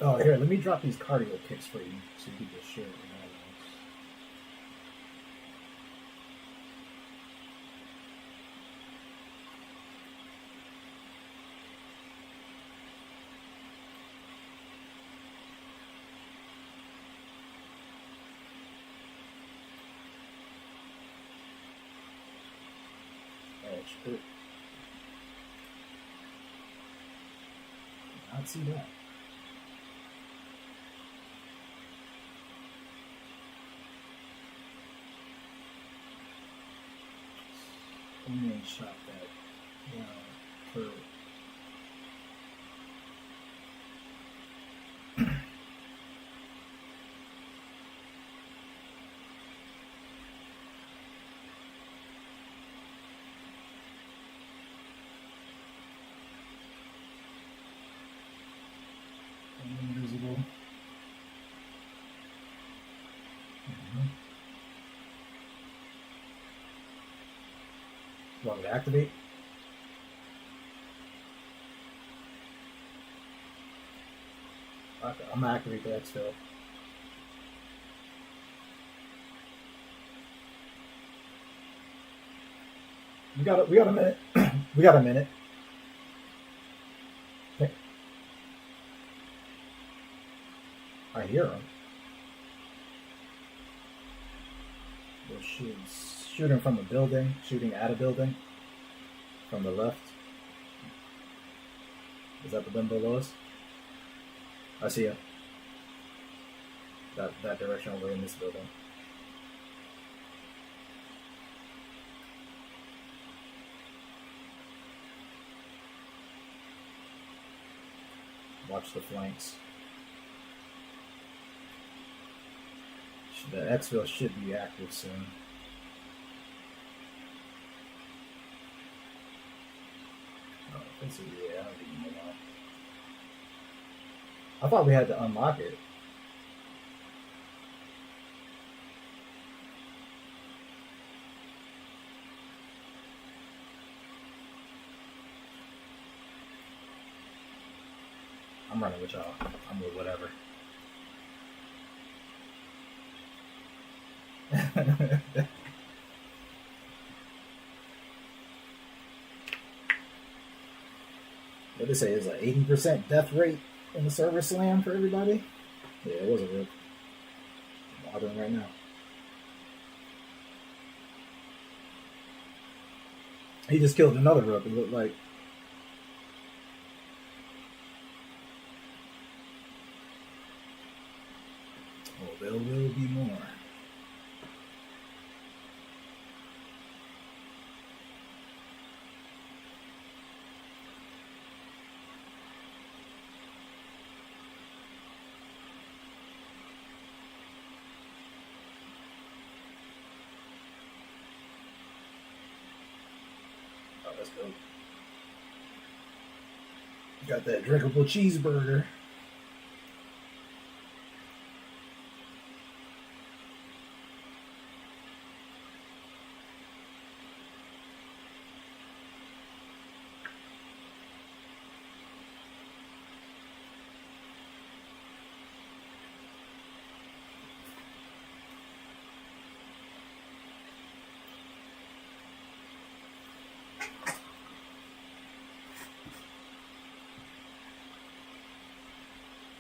Speaker 6: Oh, here, let me drop these cardio kicks for you so you can just share it with everyone else. Shit. Did not see that. Only shot that turret. Invisible. You want me to activate? Okay, I'm gonna activate the exfil. We got a minute. We got a minute. Okay. I hear him. They're shooting from a building, shooting at a building from the left. Is that the one below us? I see you. That direction over in this building. Watch the flanks. The exfil should be active soon. Oh, this is, yeah, I don't even know. I thought we had to unlock it. I'm running with y'all. I'm with whatever. What did they say? Is an 80% death rate in the server slam for everybody? Yeah, it wasn't real. I'm bothering right now. He just killed another rook. It looked like. Oh, there will be more. Let's go. Got that drinkable cheeseburger.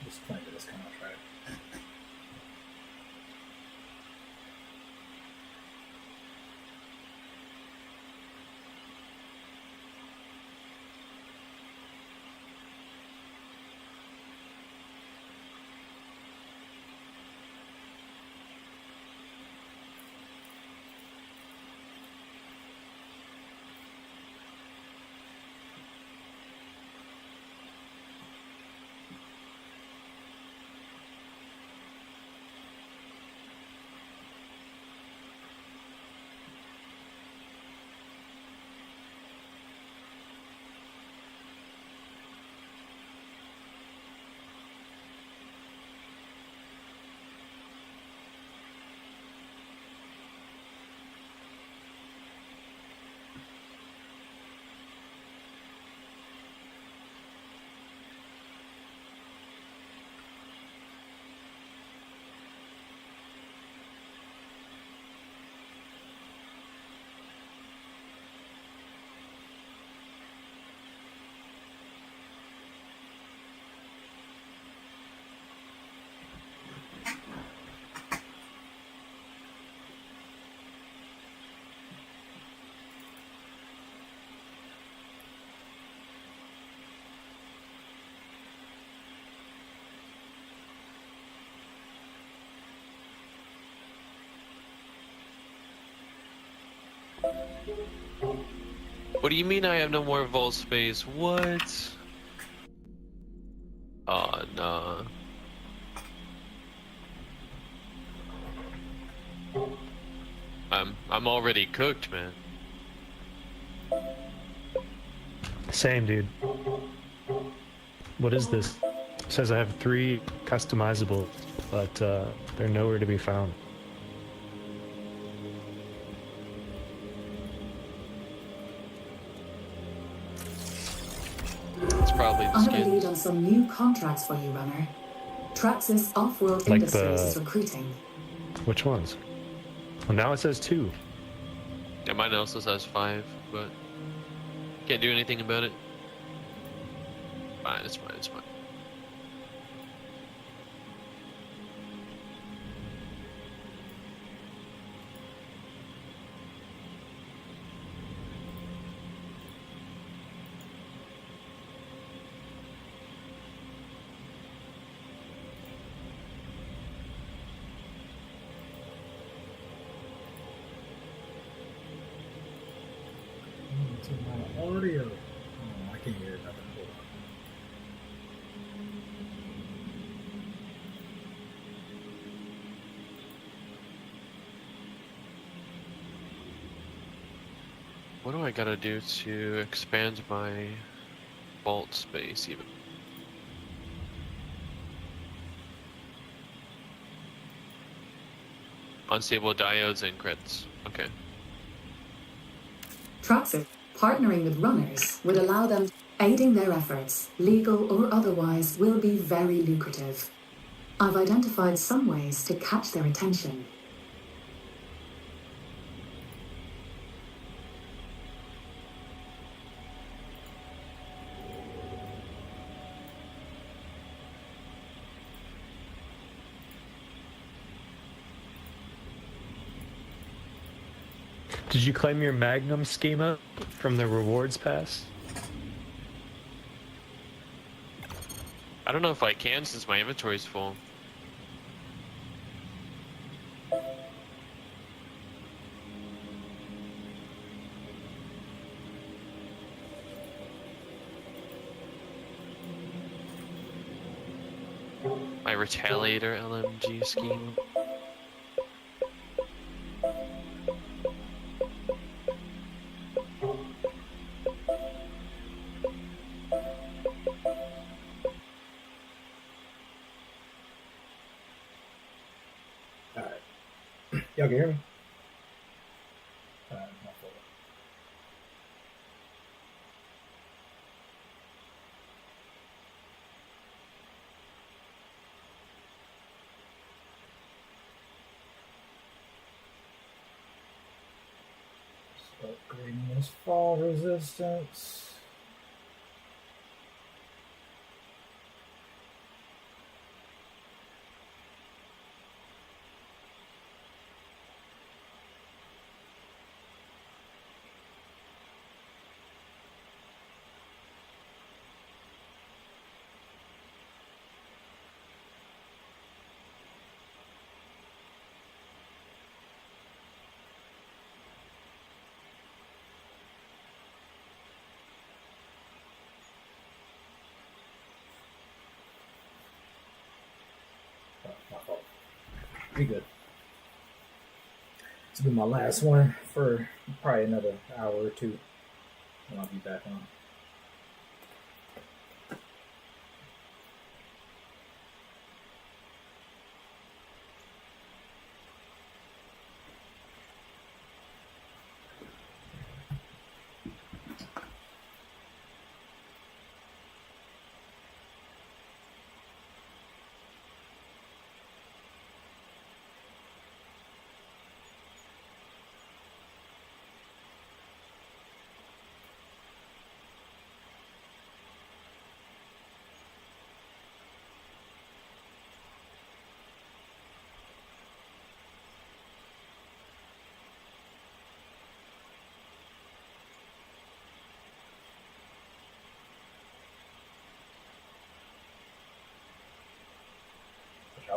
Speaker 6: Just playing to this contract.
Speaker 14: What do you mean I have no more vault space? What? Oh, nah. I'm already cooked, man.
Speaker 15: Same, dude. What is this? It says I have 3 customizable, but they're nowhere to be found.
Speaker 14: It's probably the
Speaker 4: I have a
Speaker 14: skins.
Speaker 4: lead on some new contracts for you, Runner. Traxxas Off-World
Speaker 15: Like
Speaker 4: Industries
Speaker 15: the-
Speaker 4: is recruiting.
Speaker 15: Which ones? Well, now it says 2.
Speaker 14: Yeah, mine also says 5, but can't do anything about it. Fine, it's fine, it's fine.
Speaker 6: To my audio. Oh, I can't hear nothing. Hold on.
Speaker 14: What do I gotta do to expand my vault space even? Unstable diodes and crits. Okay.
Speaker 4: Traxxas, partnering with runners, would allow them, aiding their efforts, legal or otherwise, will be very lucrative. I've identified some ways to catch their attention.
Speaker 15: Did you claim your Magnum schema from the rewards pass?
Speaker 14: I don't know if I can since my inventory's full. My Retaliator LMG scheme.
Speaker 6: Y'all can hear me? My fault. Just upgrading this fall resistance. My fault. Be good. This will be my last one for probably another hour or two. And I'll be back on.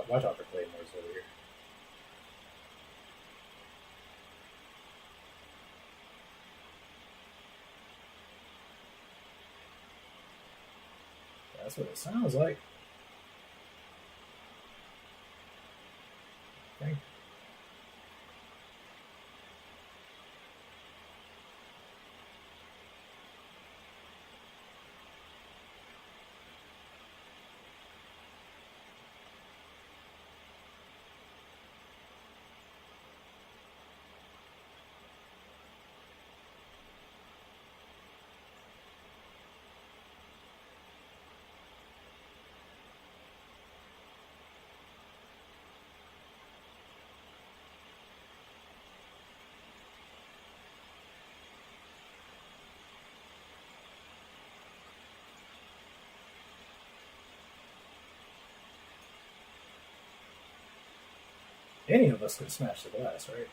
Speaker 6: Watch out for Claymores over here. That's what it sounds like. Okay. Any of us could smash the glass, right?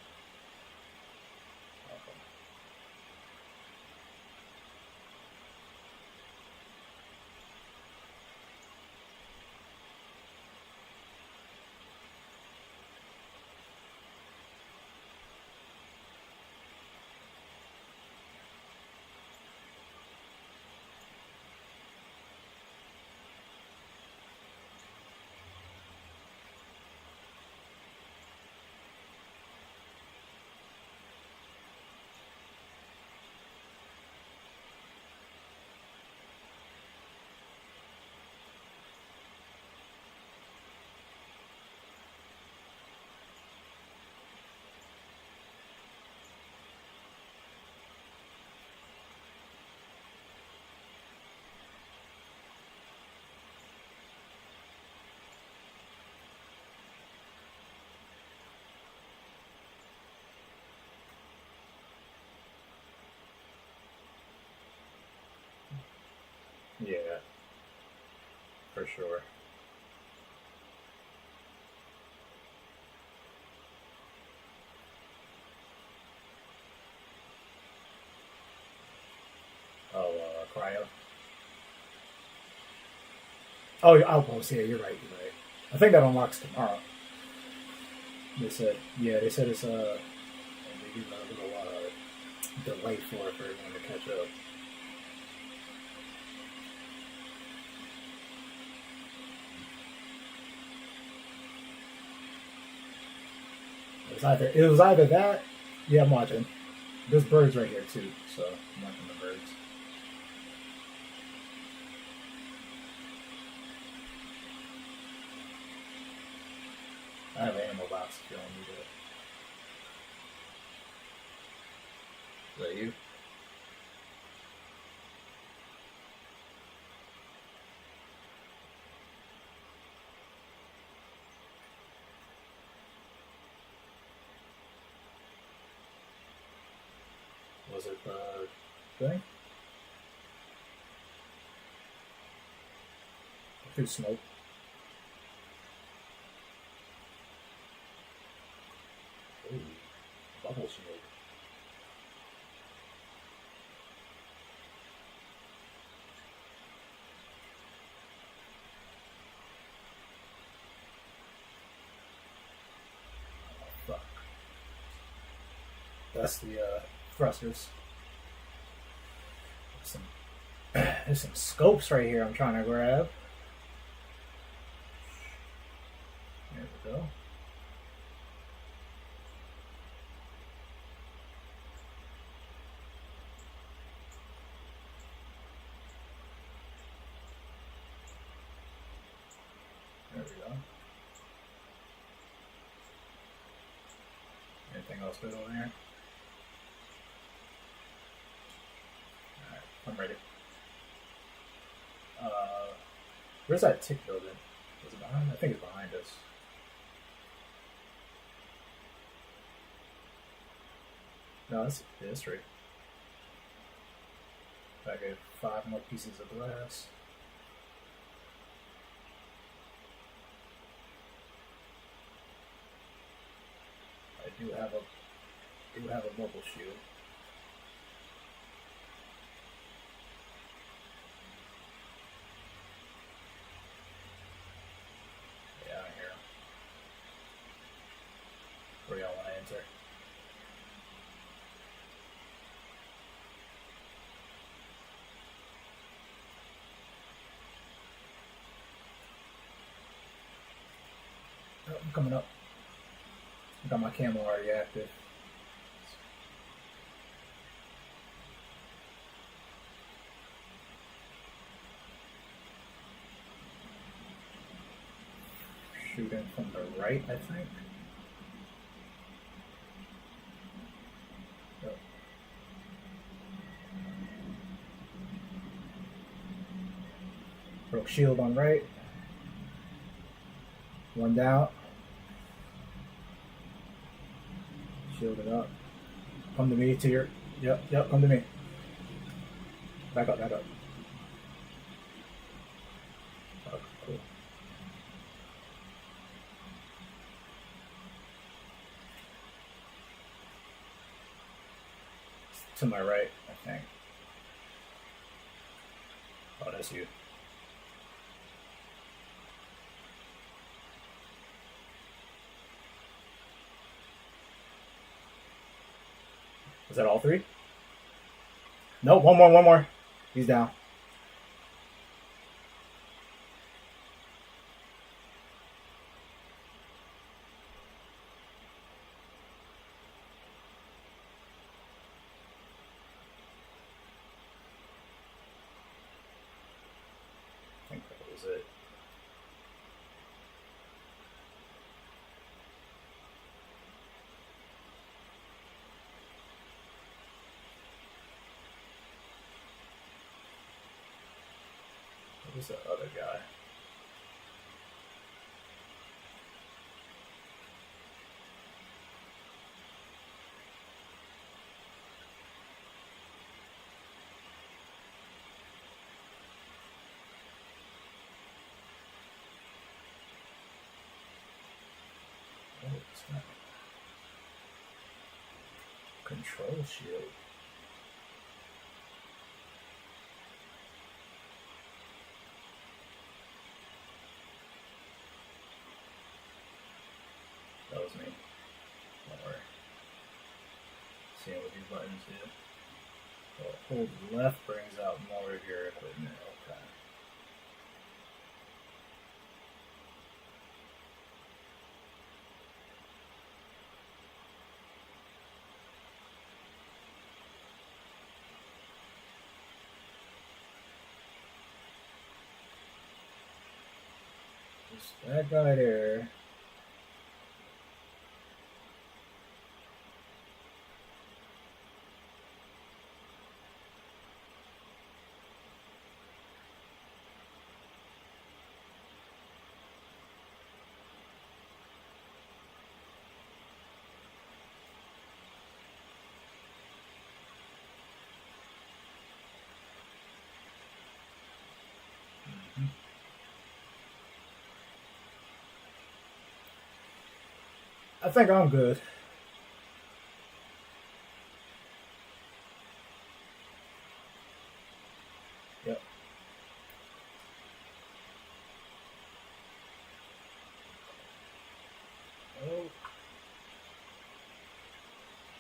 Speaker 6: Yeah, for sure. Oh, cryo. Oh, outpost. Yeah, you're right. You're right. I think that unlocks tomorrow. They said, yeah, they said it's they give a little delay for everyone to catch up. It was either that. Yeah, I'm watching. There's birds right here too, so I'm watching the birds. I have an ammo box if you don't need it. Is that you? Was it the thing? Through smoke. Ooh, bubble smoke. Oh, fuck. That's the thrusters. There's some scopes right here I'm trying to grab. There we go. There we go. Anything else good over here? Alright, I'm ready. Where's that tick building? Is it behind? I think it's behind us. No, that's history. I get 5 more pieces of glass. I do have a mobile shield. Yeah, I hear him. Where y'all want to enter? I'm coming up. I got my camo already active. Shooting from the right, I think. Yep. Broke shield on right. One down. Shield it up. Come to me to your. Yep, come to me. Back up, back up. Oh, cool. To my right, I think. Oh, that's you. Is that all three? Nope, one more. He's down. I think that was it. Who's the other guy? Oh, it's not. Control shield. That was me. Don't worry. Seeing what these buttons do. So hold left brings out more of your equipment. Okay. Just that guy there. I think I'm good. Yep. Oh.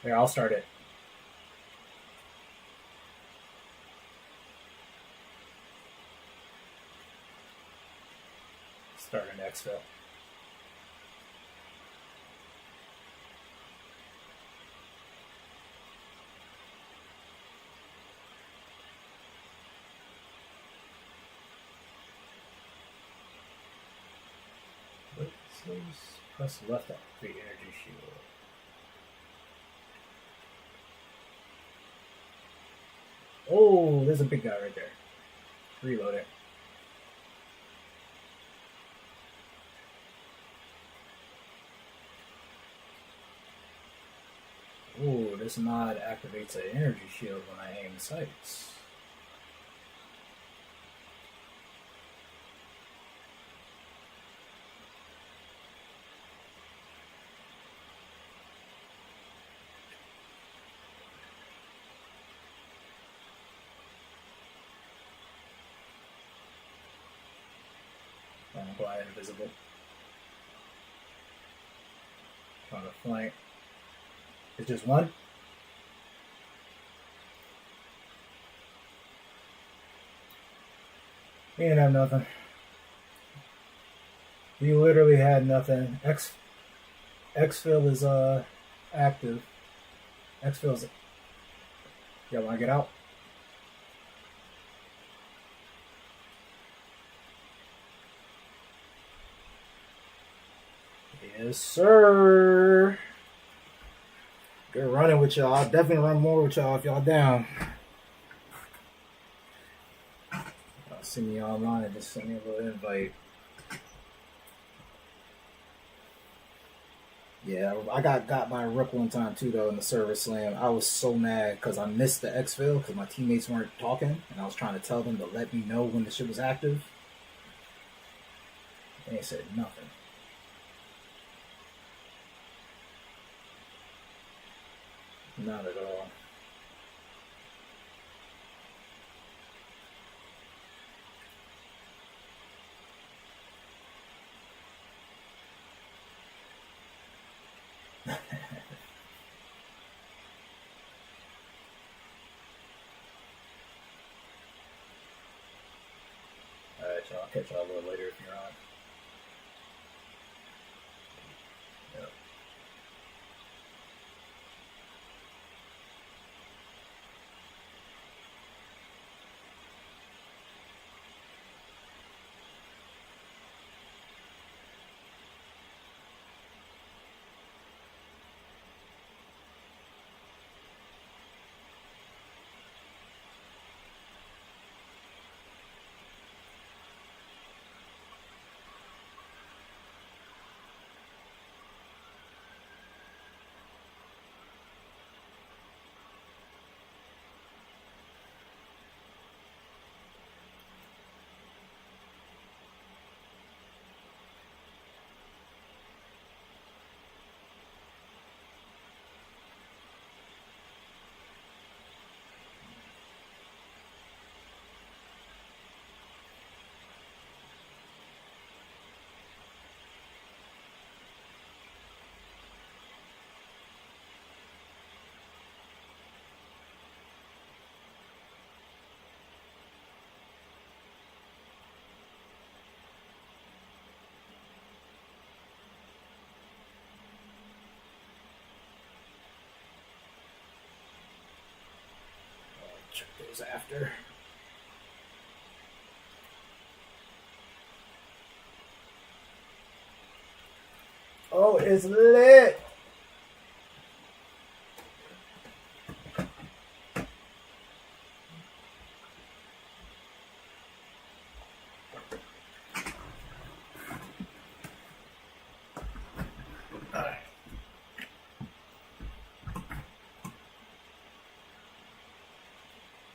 Speaker 6: Here, I'll start it. Start an exfil. Press left on the energy shield. Oh, there's a big guy right there. Reload it. Oh, this mod activates an energy shield when I aim sights. Fly invisible. Trying to flank. It's just one. He didn't have nothing. He literally had nothing. Exfil is active. Exfil's. Y'all wanna get out? Yes, sir. Good running with y'all. I'll definitely run more with y'all if y'all down. Y'all see me online and just send me a little invite. Yeah, I got by Rook one time too though in the service slam. I was so mad because I missed the exfil because my teammates weren't talking and I was trying to tell them to let me know when the shit was active. They ain't said nothing. Not at all. Alright, y'all. I'll catch y'all a little later if you're on. Yep. Check those after. Oh, it's lit.